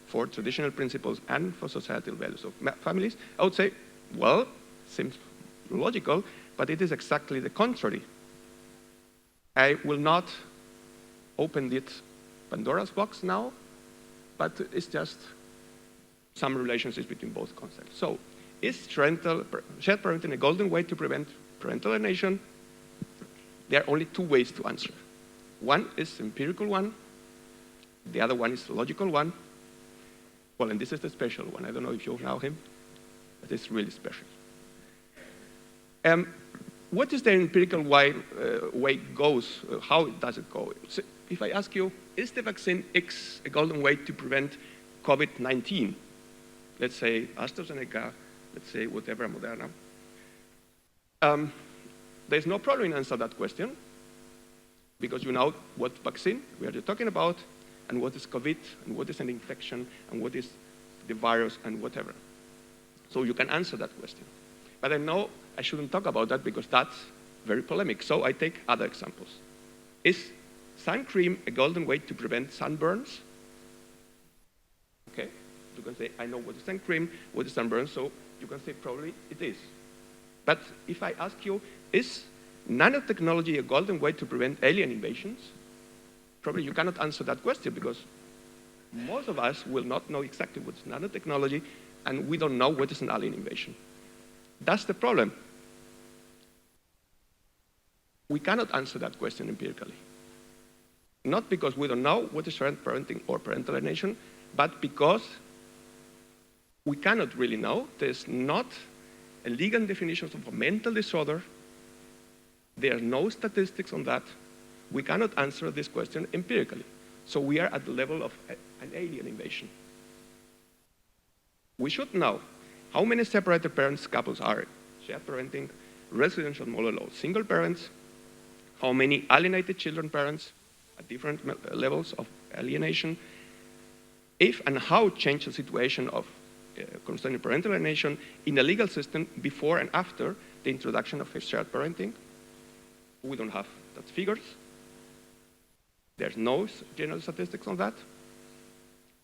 for traditional principles and for societal values of families. I would say, well, seems logical, but it is exactly the contrary. I will not opened it Pandora's box now, but it's just some relationships between both concepts. So is shared parenting a golden way to prevent parental alienation? There are only two ways to answer. One is empirical one, the other one is the logical one. Well, and this is the special one. I don't know if you know him, but it's really special. What is the empirical way goes? How does it go? So if I ask you, is the vaccine X a golden way to prevent COVID-19? Let's say AstraZeneca, let's say whatever, Moderna. There's no problem in answering that question because you know what vaccine we are talking about and what is COVID and what is an infection and what is the virus and whatever. So you can answer that question. But I know I shouldn't talk about that because that's very polemic. So I take other examples. Is sun cream a golden way to prevent sunburns? Okay, you can say, I know what is sun cream, what is sunburn, so you can say probably it is. But if I ask you, is nanotechnology a golden way to prevent alien invasions? Probably you cannot answer that question because most of us will not know exactly what is nanotechnology and we don't know what is an alien invasion. That's the problem. We cannot answer that question empirically. Not because we don't know what is shared parenting or parental alienation, but because we cannot really know. There's not a legal definition of a mental disorder. There are no statistics on that. We cannot answer this question empirically. So we are at the level of an alien invasion. We should know how many separated parents couples are shared parenting, residential mono-law, single parents, how many alienated children parents at different levels of alienation, if and how change the situation of concerning parental alienation in the legal system before and after the introduction of shared parenting. We don't have that figures. There's no general statistics on that.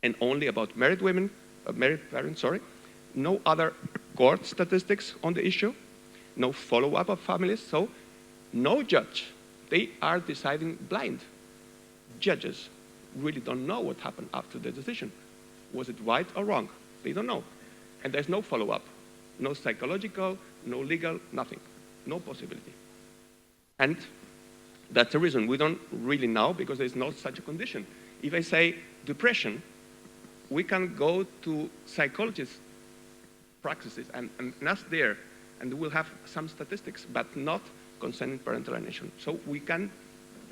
And only about married parents, no other court statistics on the issue, no follow-up of families, so no judge. They are deciding blind. Judges really don't know what happened after the decision. Was it right or wrong? They don't know. And there's no follow-up, no psychological, no legal, nothing, no possibility. And that's the reason we don't really know because there's no such a condition. If I say depression, we can go to psychologist practices and ask there, and we'll have some statistics, but not concerning parental alienation. So we can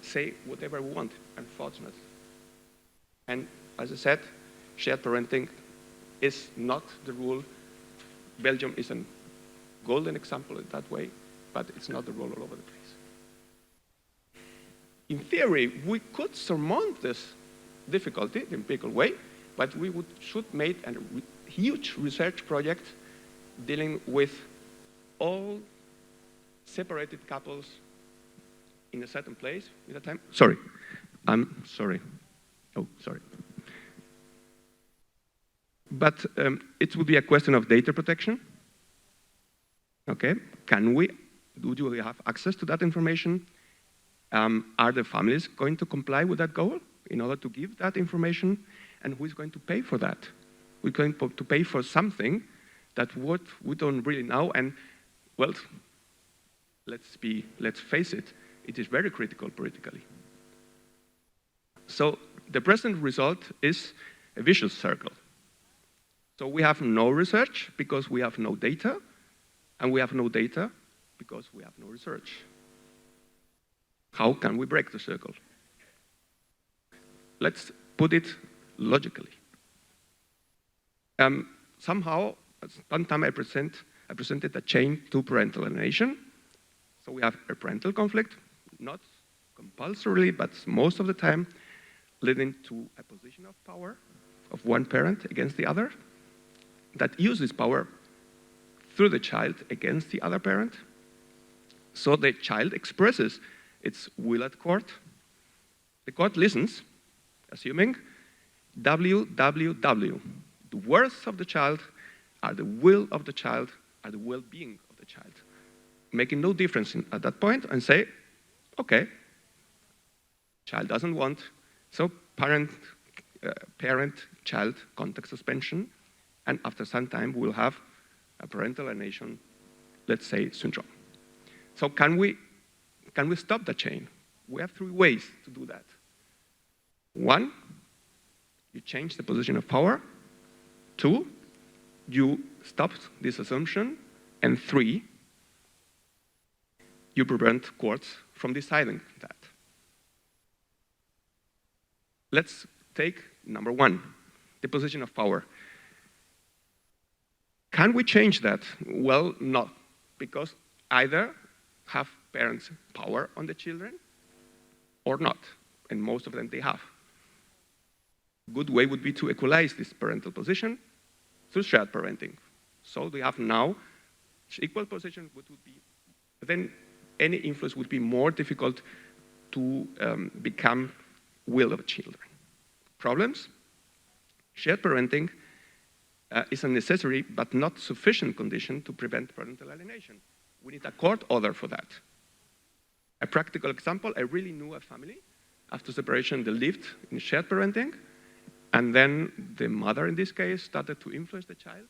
say whatever we want, unfortunately. And as I said, shared parenting is not the rule. Belgium is a golden example in that way, but it's not the rule all over the place. In theory, we could surmount this difficulty the empirical way, but we should make a huge research project dealing with all separated couples in a certain place at a time. Sorry, I'm sorry. Oh, sorry. But it would be a question of data protection. Okay, do we have access to that information? Are the families going to comply with that goal in order to give that information? And who is going to pay for that? We're going to pay for something that what we don't really know. And well, let's face it, it is very critical politically. So the present result is a vicious circle. So we have no research because we have no data, and we have no data because we have no research. How can we break the circle? Let's put it logically. Somehow, one time I presented a chain to parental alienation. So we have a parental conflict, not compulsorily, but most of the time, leading to a position of power of one parent against the other that uses power through the child against the other parent. So the child expresses its will at court. The court listens, assuming WWW. The words of the child are the will of the child, are the well-being of the child, making no difference at that point, and say, okay, child doesn't want, so parent-child contact suspension, and after some time we'll have a parental alienation, let's say, syndrome. So can we stop the chain? We have 3 ways to do that. 1, you change the position of power. 2, you stop this assumption. And 3, you prevent courts from deciding that. Let's take number 1, the position of power. Can we change that? Well, no, because either have parents power on the children or not, and most of them they have. Good way would be to equalize this parental position through shared parenting. So we have now equal position, which would be, then any influence would be more difficult to become will of children. Problems? Shared parenting is a necessary but not sufficient condition to prevent parental alienation. We need a court order for that. A practical example, I really knew a family. After separation, they lived in shared parenting, and then the mother, in this case, started to influence the child,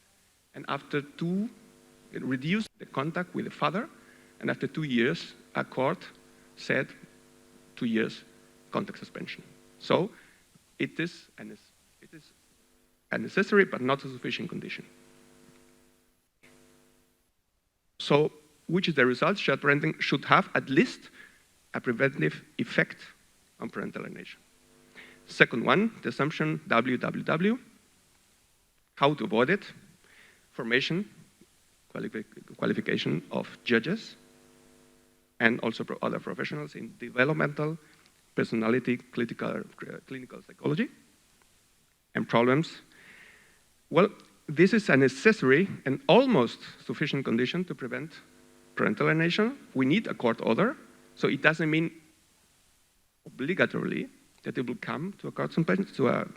and after it reduced the contact with the father, and after 2 years, a court said 2 years contact suspension. So it is a necessary but not a sufficient condition. So which is the result? Shared parenting should have at least a preventive effect on parental alienation. Second one, the assumption WWW, how to avoid it, formation, qualification of judges, and also other professionals in developmental, personality, clinical psychology, and problems. Well, this is a necessary and almost sufficient condition to prevent parental alienation. We need a court order, so it doesn't mean obligatorily that it will come to a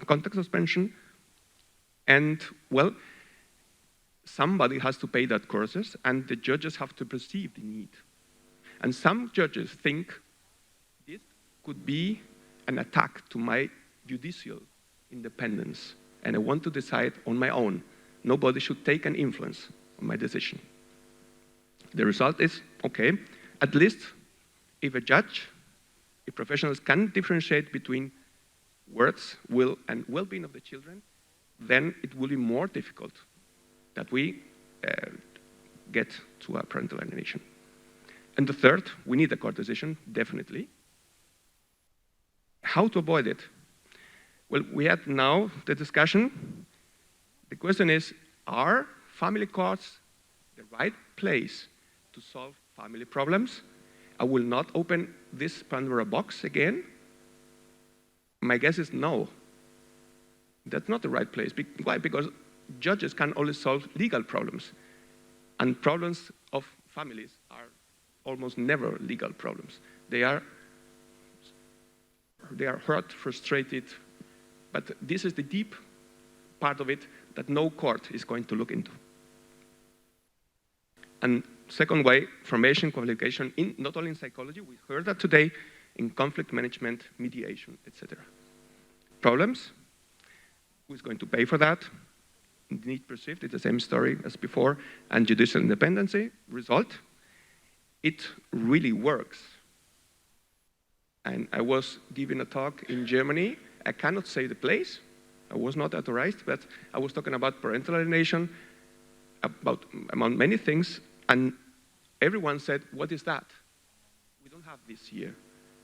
contact suspension. And, well, somebody has to pay that courses, and the judges have to perceive the need. And some judges think this could be an attack to my judicial independence, and I want to decide on my own. Nobody should take an influence on my decision. The result is, okay, at least if a judge, if professionals can differentiate between words, will, and well-being of the children, then it will be more difficult that we get to a parental alienation. And the third, we need a court decision, definitely. How to avoid it? Well, we had now the discussion. The question is, are family courts the right place to solve family problems? I will not open this Pandora box again. My guess is no. That's not the right place. Why? Because judges can only solve legal problems, and problems of families are almost never legal problems. They are hurt, frustrated, but this is the deep part of it that no court is going to look into. And second way, formation, qualification, not only in psychology, we heard that today, in conflict management, mediation, etc. Problems? Who is going to pay for that? Need perceived, it's the same story as before, and judicial independency. Result? It really works. And I was giving a talk in Germany. I cannot say the place. I was not authorized, but I was talking about parental alienation, among many things, and everyone said, what is that? We don't have this here.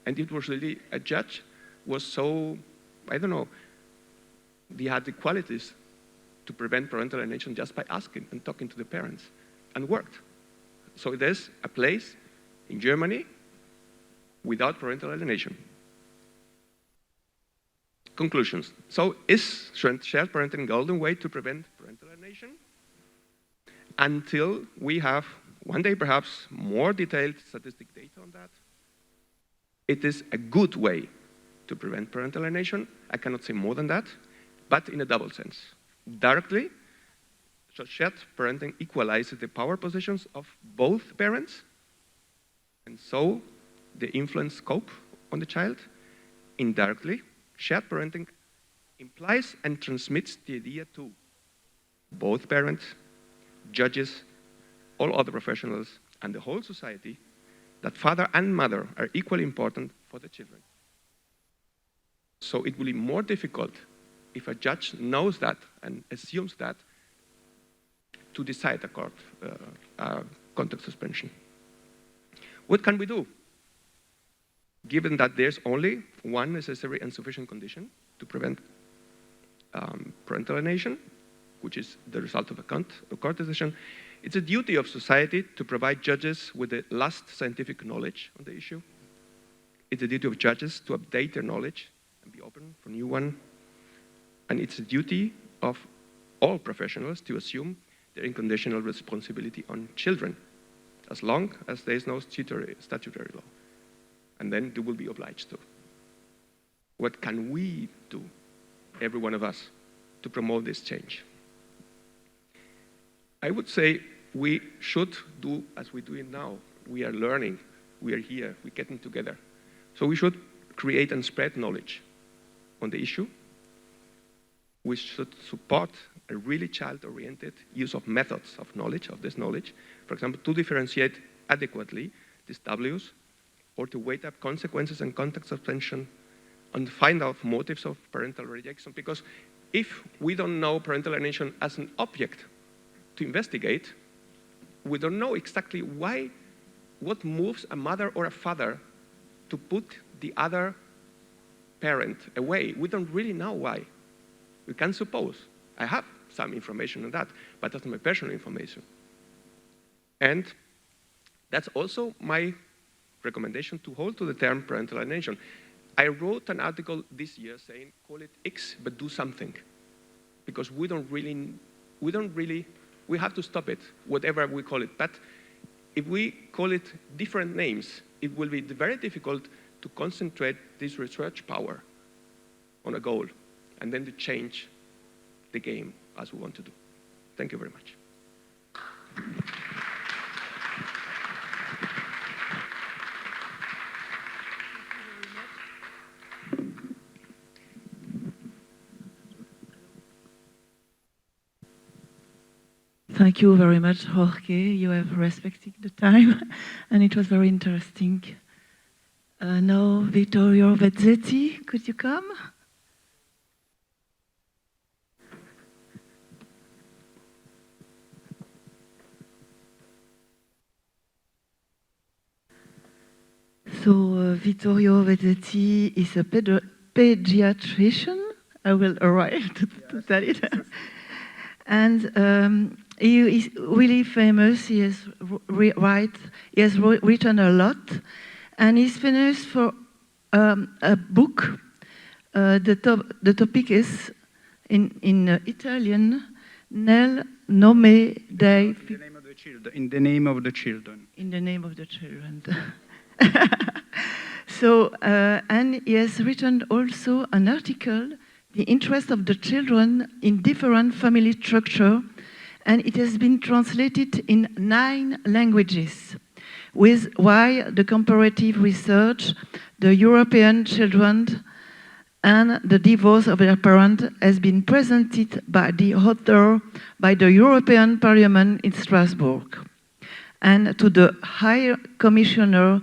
And it was really, a judge was so, I don't know, they had the qualities to prevent parental alienation just by asking and talking to the parents, and worked. So there's a place in Germany without parental alienation. Conclusions. So is shared parenting a golden way to prevent parental alienation? Until we have, one day perhaps, more detailed statistic data on that, it is a good way to prevent parental alienation. I cannot say more than that, but in a double sense. Directly, so shared parenting equalizes the power positions of both parents, and so the influence scope on the child. indirectly, shared parenting implies and transmits the idea to both parents, judges, all other professionals, and the whole society that father and mother are equally important for the children. So it will be more difficult if a judge knows that and assumes that to decide a contact suspension. What can we do? Given that there's only one necessary and sufficient condition to prevent parental alienation, which is the result of a court decision, it's a duty of society to provide judges with the last scientific knowledge on the issue. It's a duty of judges to update their knowledge and be open for new one. And it's a duty of all professionals to assume their unconditional responsibility on children, as long as there is no statutory law. And then they will be obliged to. What can we do, every one of us, to promote this change? I would say we should do as we do it now. We are learning, we are here, we're getting together. So we should create and spread knowledge on the issue. We should support a really child-oriented use of methods of knowledge, of this knowledge. For example, to differentiate adequately these W's, or to weigh up consequences and contact suspension and find out motives of parental rejection. Because if we don't know parental alienation as an object to investigate, we don't know exactly what moves a mother or a father to put the other parent away. We don't really know why. We can suppose. I have some information on that, but that's my personal information. And that's also my recommendation to hold to the term parental alienation. I wrote an article this year saying, call it X, but do something. Because we have to stop it, whatever we call it. But if we call it different names, it will be very difficult to concentrate this research power on a goal and then to change the game as we want to do. Thank you very much. Thank you very much, Jorge. You have respected the time, and it was very interesting. Now, Vittorio Vezzetti, could you come? So, Vittorio Vezzetti is a pediatrician. I will arrive to tell it. And he is really famous. He has written a lot, and he's famous for a book. The topic is in Italian, Nel nome dei. In the name of the children. In the name of the children. So, and he has written also an article, The Interest of the Children in Different Family Structure, and it has been translated in 9 languages, with why the comparative research, the European children, and the divorce of their parent has been presented by the author by the European Parliament in Strasbourg, and to the High Commissioner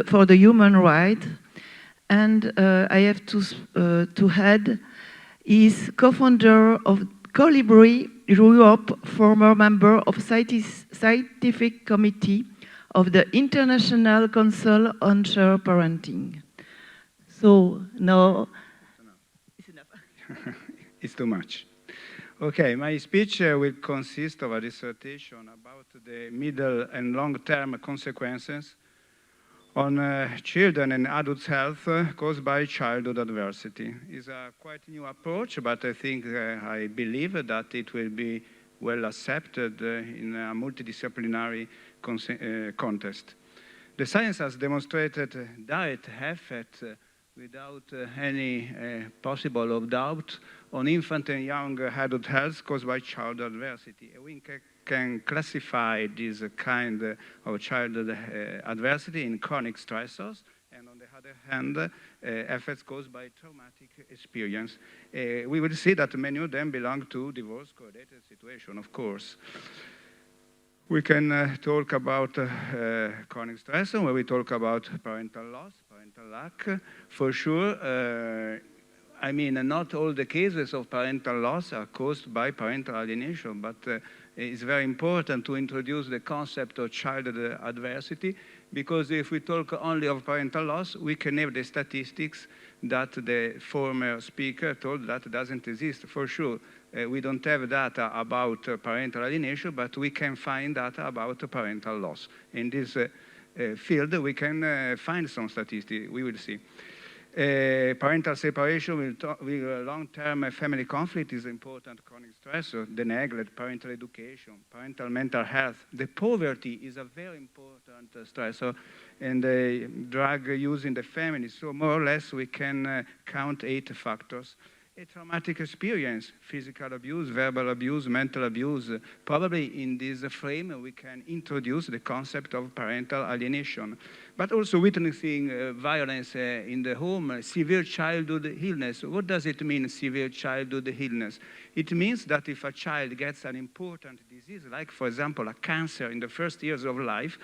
for the Human Rights. And I have to add, is co-founder of Colibri Europe, former member of Scientific Committee of the International Council on Shared Parenting. So now, it's enough. It's too much. Okay, my speech will consist of a dissertation about the middle and long-term consequences on children and adults' health caused by childhood adversity. It's a quite new approach, but I think, I believe that it will be well accepted in a multidisciplinary context. The science has demonstrated direct effect without any possible of doubt on infant and young adult health caused by childhood adversity. We can classify this kind of childhood adversity in chronic stressors, and on the other hand, effects caused by traumatic experience. We will see that many of them belong to divorce-correlated situation, of course. We can talk about chronic stress, where we talk about parental loss, parental lack. For sure, I mean, not all the cases of parental loss are caused by parental alienation, but it's very important to introduce the concept of childhood adversity, because if we talk only of parental loss, we can have the statistics that the former speaker told that doesn't exist. For sure, we don't have data about parental alienation, but we can find data about parental loss. In this field, we can find some statistics, we will see. Parental separation with long-term family conflict is important chronic stressor. The neglect, parental education, parental mental health. The poverty is a very important stressor, and the drug use in the family. So more or less we can count 8 factors. A traumatic experience, physical abuse, verbal abuse, mental abuse. Probably in this frame we can introduce the concept of parental alienation. But also witnessing violence in the home, severe childhood illness. What does it mean, severe childhood illness? It means that if a child gets an important disease, like for example a cancer in the first years of life,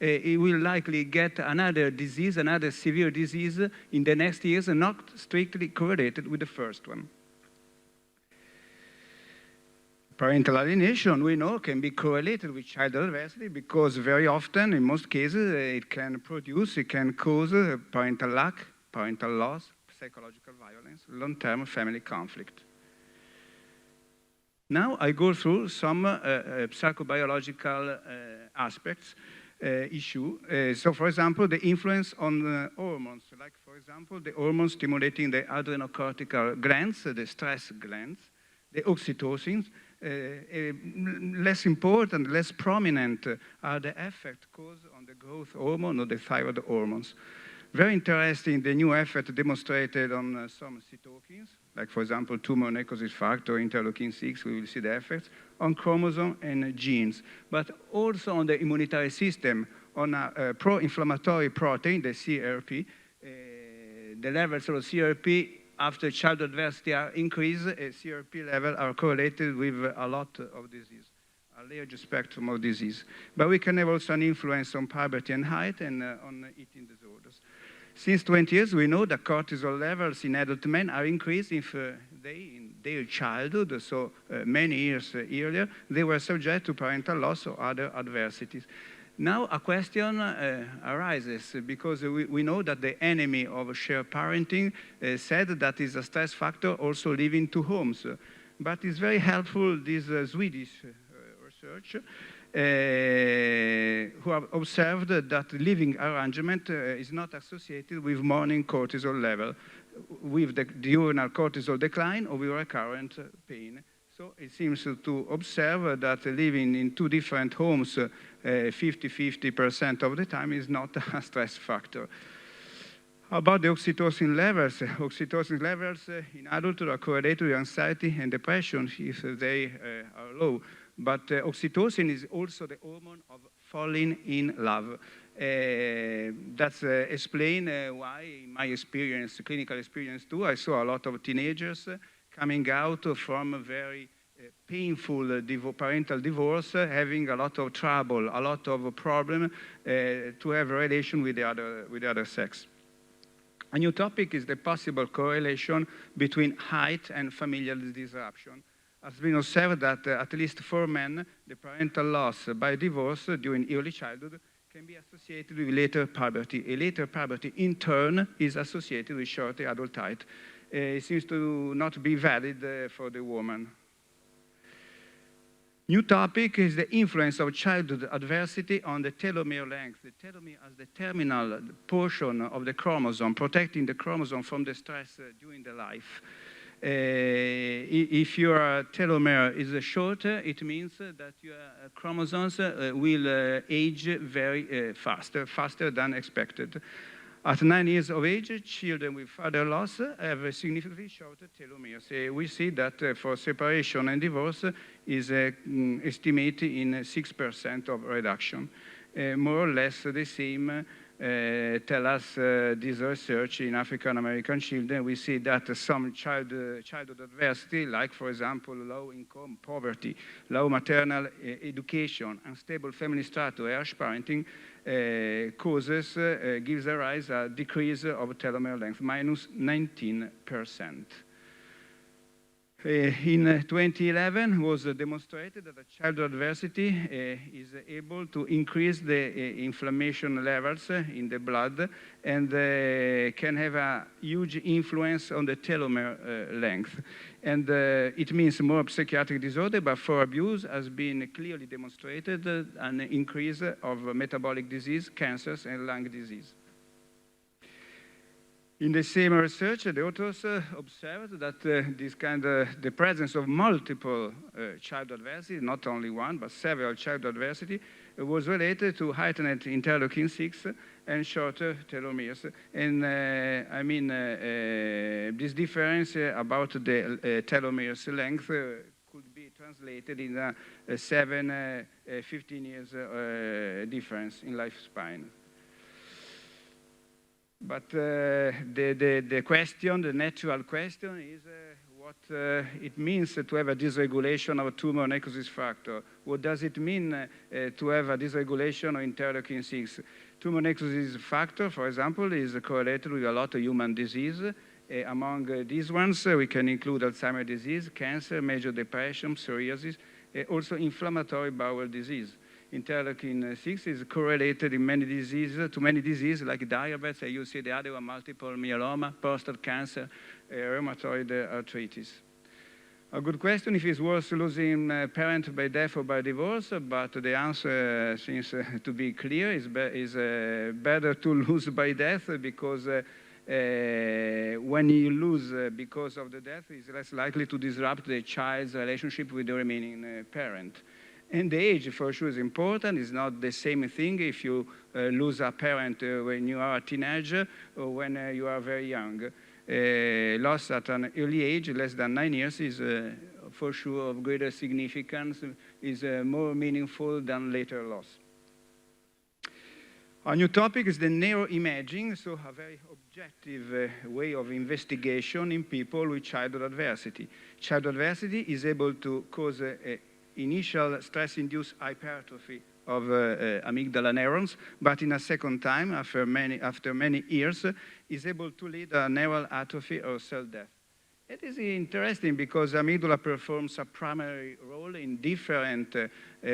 he will likely get another disease, another severe disease in the next years, and not strictly correlated with the first one. Parental alienation, we know, can be correlated with childhood adversity because very often, in most cases, it can cause parental lack, parental loss, psychological violence, long-term family conflict. Now I go through some psychobiological aspects. Issue. So, for example, the influence on hormones, like, for example, the hormones stimulating the adrenocortical glands, the stress glands, the oxytocins. Less important, less prominent are the effects caused on the growth hormone or the thyroid hormones. Very interesting, the new effect demonstrated on some cytokines, like, for example, tumor necrosis factor, interleukin-6, we will see the effects, on chromosome and genes, but also on the immunitary system, on a pro-inflammatory protein, the CRP. The levels of CRP after childhood adversity are increased, CRP levels are correlated with a lot of disease, a large spectrum of disease. But we can have also an influence on puberty and height and on eating disorders. Since 20 years, we know that cortisol levels in adult men are increased if they, in their childhood, so many years earlier, they were subject to parental loss or other adversities. Now a question arises because we know that the enemy of shared parenting said that is a stress factor also living two homes. But it's very helpful, this Swedish research, who have observed that living arrangement is not associated with morning cortisol level, with the diurnal cortisol decline or with recurrent pain. So it seems to observe that living in two different homes 50% of the time is not a stress factor. How about the oxytocin levels? Oxytocin levels in adulthood are correlated with anxiety and depression if they are low. But oxytocin is also the hormone of falling in love. That's explain why, in my experience, clinical experience too, I saw a lot of teenagers coming out from a very painful parental divorce, having a lot of trouble, a lot of problem to have a relation with the other sex. A new topic is the possible correlation between height and familial disruption. It has been observed that at least for men, the parental loss by divorce during early childhood can be associated with later puberty. A later puberty, in turn, is associated with shorter adult height. It seems to not be valid for the woman. New topic is the influence of childhood adversity on the telomere length. The telomere as the terminal portion of the chromosome, protecting the chromosome from the stress during the life. If your telomere is shorter, it means that your chromosomes will age very faster than expected. At 9 years of age, children with father loss have a significantly shorter telomeres. We see that for separation and divorce is estimated in 6% of reduction. More or less the same tell us this research in African American children. We see that some childhood adversity, like for example low income, poverty, low maternal education, unstable family strata, harsh parenting, gives a rise a decrease of telomere length, minus 19%. In 2011, was demonstrated that childhood adversity is able to increase the inflammation levels in the blood and can have a huge influence on the telomere length. And it means more psychiatric disorder, but for abuse has been clearly demonstrated an increase of metabolic disease, cancers, and lung disease. In the same research, the authors observed that the presence of multiple child adversity, not only one, but several child adversity, was related to heightened interleukin-6 and shorter telomeres. And this difference about the telomeres length could be translated in a 15 years difference in lifespan. But the question, the natural question is what it means to have a dysregulation of a tumor necrosis factor. What does it mean to have a dysregulation of interleukin-6? Tumor necrosis factor, for example, is correlated with a lot of human disease. Among these ones, we can include Alzheimer's disease, cancer, major depression, psoriasis, also inflammatory bowel disease. Interleukin-6 is correlated in many diseases, to many diseases like diabetes, you see the other one, multiple myeloma, prostate cancer, rheumatoid arthritis. A good question if it's worth losing a parent by death or by divorce, but the answer seems to be clear. It's better to lose by death because when you lose because of the death, it's less likely to disrupt the child's relationship with the remaining parent. And the age, for sure, is important. It's not the same thing if you lose a parent when you are a teenager or when you are very young. Loss at an early age, less than 9 years, is for sure of greater significance, is more meaningful than later loss. A new topic is the neuroimaging, so a very objective way of investigation in people with childhood adversity. Childhood adversity is able to cause initial stress-induced hypertrophy of amygdala neurons, but in a second time, after many years, is able to lead a neural atrophy or cell death. It is interesting because amygdala performs a primary role in different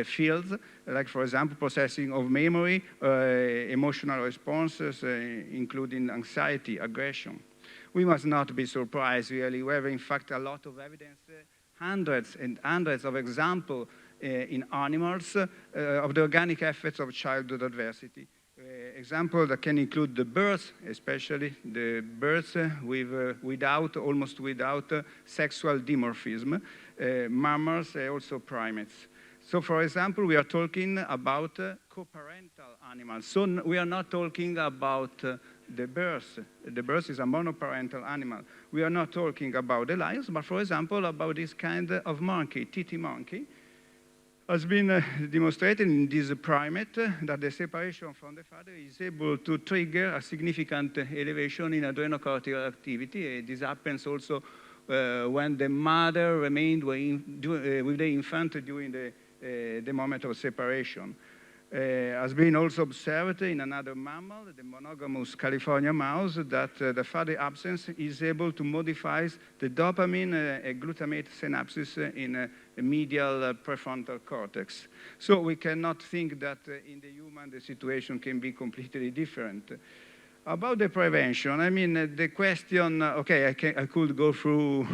fields, like, for example, processing of memory, emotional responses, including anxiety, aggression. We must not be surprised, really. We have, in fact, a lot of evidence, hundreds and hundreds of examples in animals of the organic effects of childhood adversity. Examples that can include the birds, especially the birds almost without sexual dimorphism, mammals, also primates. So, for example, we are talking about coparental animals. So we are not talking about the birds. The birds is a monoparental animal. We are not talking about the lions, but, for example, about this kind of monkey, titi monkey. Has been demonstrated in this primate that the separation from the father is able to trigger a significant elevation in adrenocortical activity. This happens also when the mother remained with the infant during the moment of separation. Has been also observed in another mammal, the monogamous California mouse, that the father absence is able to modify the dopamine and glutamate synapses in the medial prefrontal cortex. So we cannot think that in the human the situation can be completely different. About the prevention, I mean, the question, okay, I could go through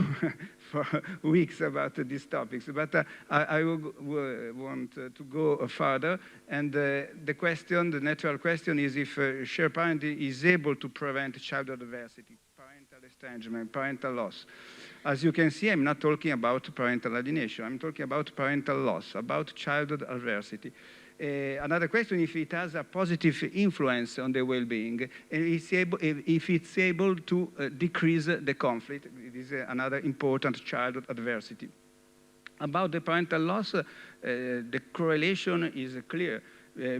for weeks about these topics, but I want to go further. And the natural question is if shared parenting is able to prevent childhood adversity, parental estrangement, parental loss. As you can see, I'm not talking about parental alienation. I'm talking about parental loss, about childhood adversity. Another question, if it has a positive influence on the well-being, if it's able to decrease the conflict. It is another important childhood adversity. About the parental loss, the correlation is clear.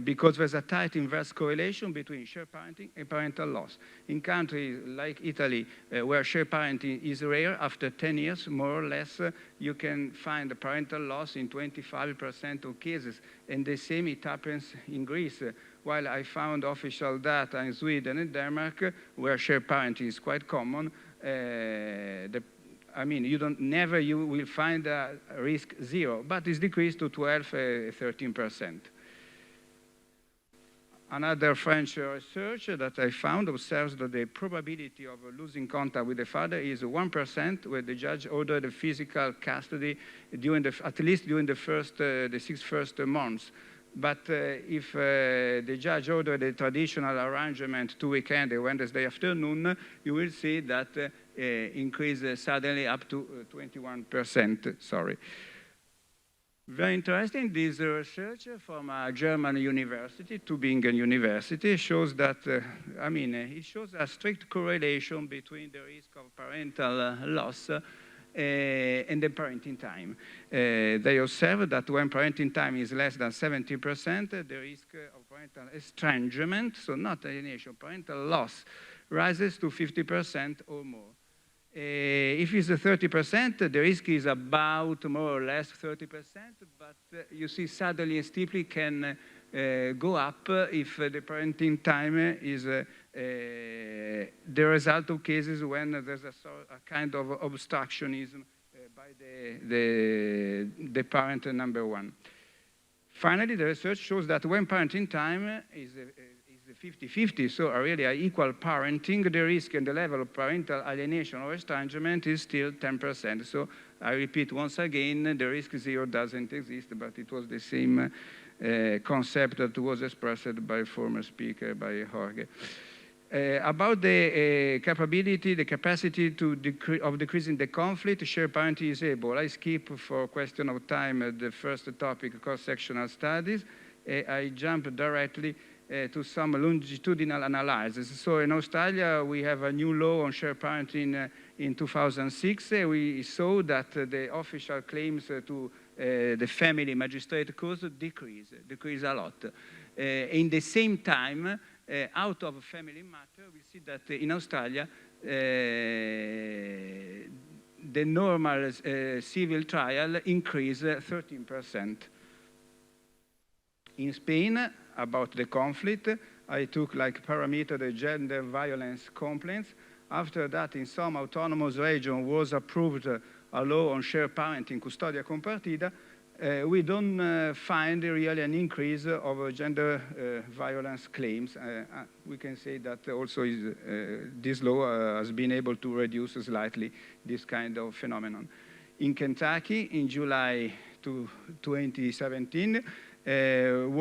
because there's a tight inverse correlation between shared parenting and parental loss. In countries like Italy, where shared parenting is rare, after 10 years, more or less, you can find a parental loss in 25% of cases. And the same it happens in Greece, while I found official data in Sweden and Denmark, where shared parenting is quite common. You will find a risk 0, but it's decreased to 12, 13%. Another French research that I found observes that the probability of losing contact with the father is 1%, where the judge ordered the physical custody at least during the 6 first months. But if the judge ordered the traditional arrangement 2 weekends, Wednesday afternoon, you will see that increase suddenly up to 21%. Sorry. Very interesting, this research from a German university, Tübingen University, shows that, it shows a strict correlation between the risk of parental loss and the parenting time. They observe that when parenting time is less than 70%, the risk of parental estrangement, so not alienation, parental loss, rises to 50% or more. If it's 30%, the risk is about more or less 30%, but you see suddenly and steeply can go up if the parenting time is the result of cases when there's a kind of obstructionism by the parent number 1. Finally, the research shows that when parenting time is 50-50, so really equal parenting, the risk and the level of parental alienation or estrangement is still 10%. So I repeat once again, the risk 0 doesn't exist, but it was the same concept that was expressed by former speaker, by Jorge. About the capacity of decreasing the conflict, shared parenting is able. I skip for question of time the first topic, cross-sectional studies. I jump directly to some longitudinal analysis. So in Australia, we have a new law on shared parenting in 2006. We saw that the official claims to the family magistrate cause decrease a lot. In the same time, out of family matter, we see that in Australia, the normal civil trial increased 13%. In Spain, about the conflict, I took like parameter the gender violence complaints. After that, in some autonomous region was approved a law on shared parenting, custodia compartida. We don't find really an increase of gender violence claims. We can say that also this law has been able to reduce slightly this kind of phenomenon. In Kentucky, in July 2017, was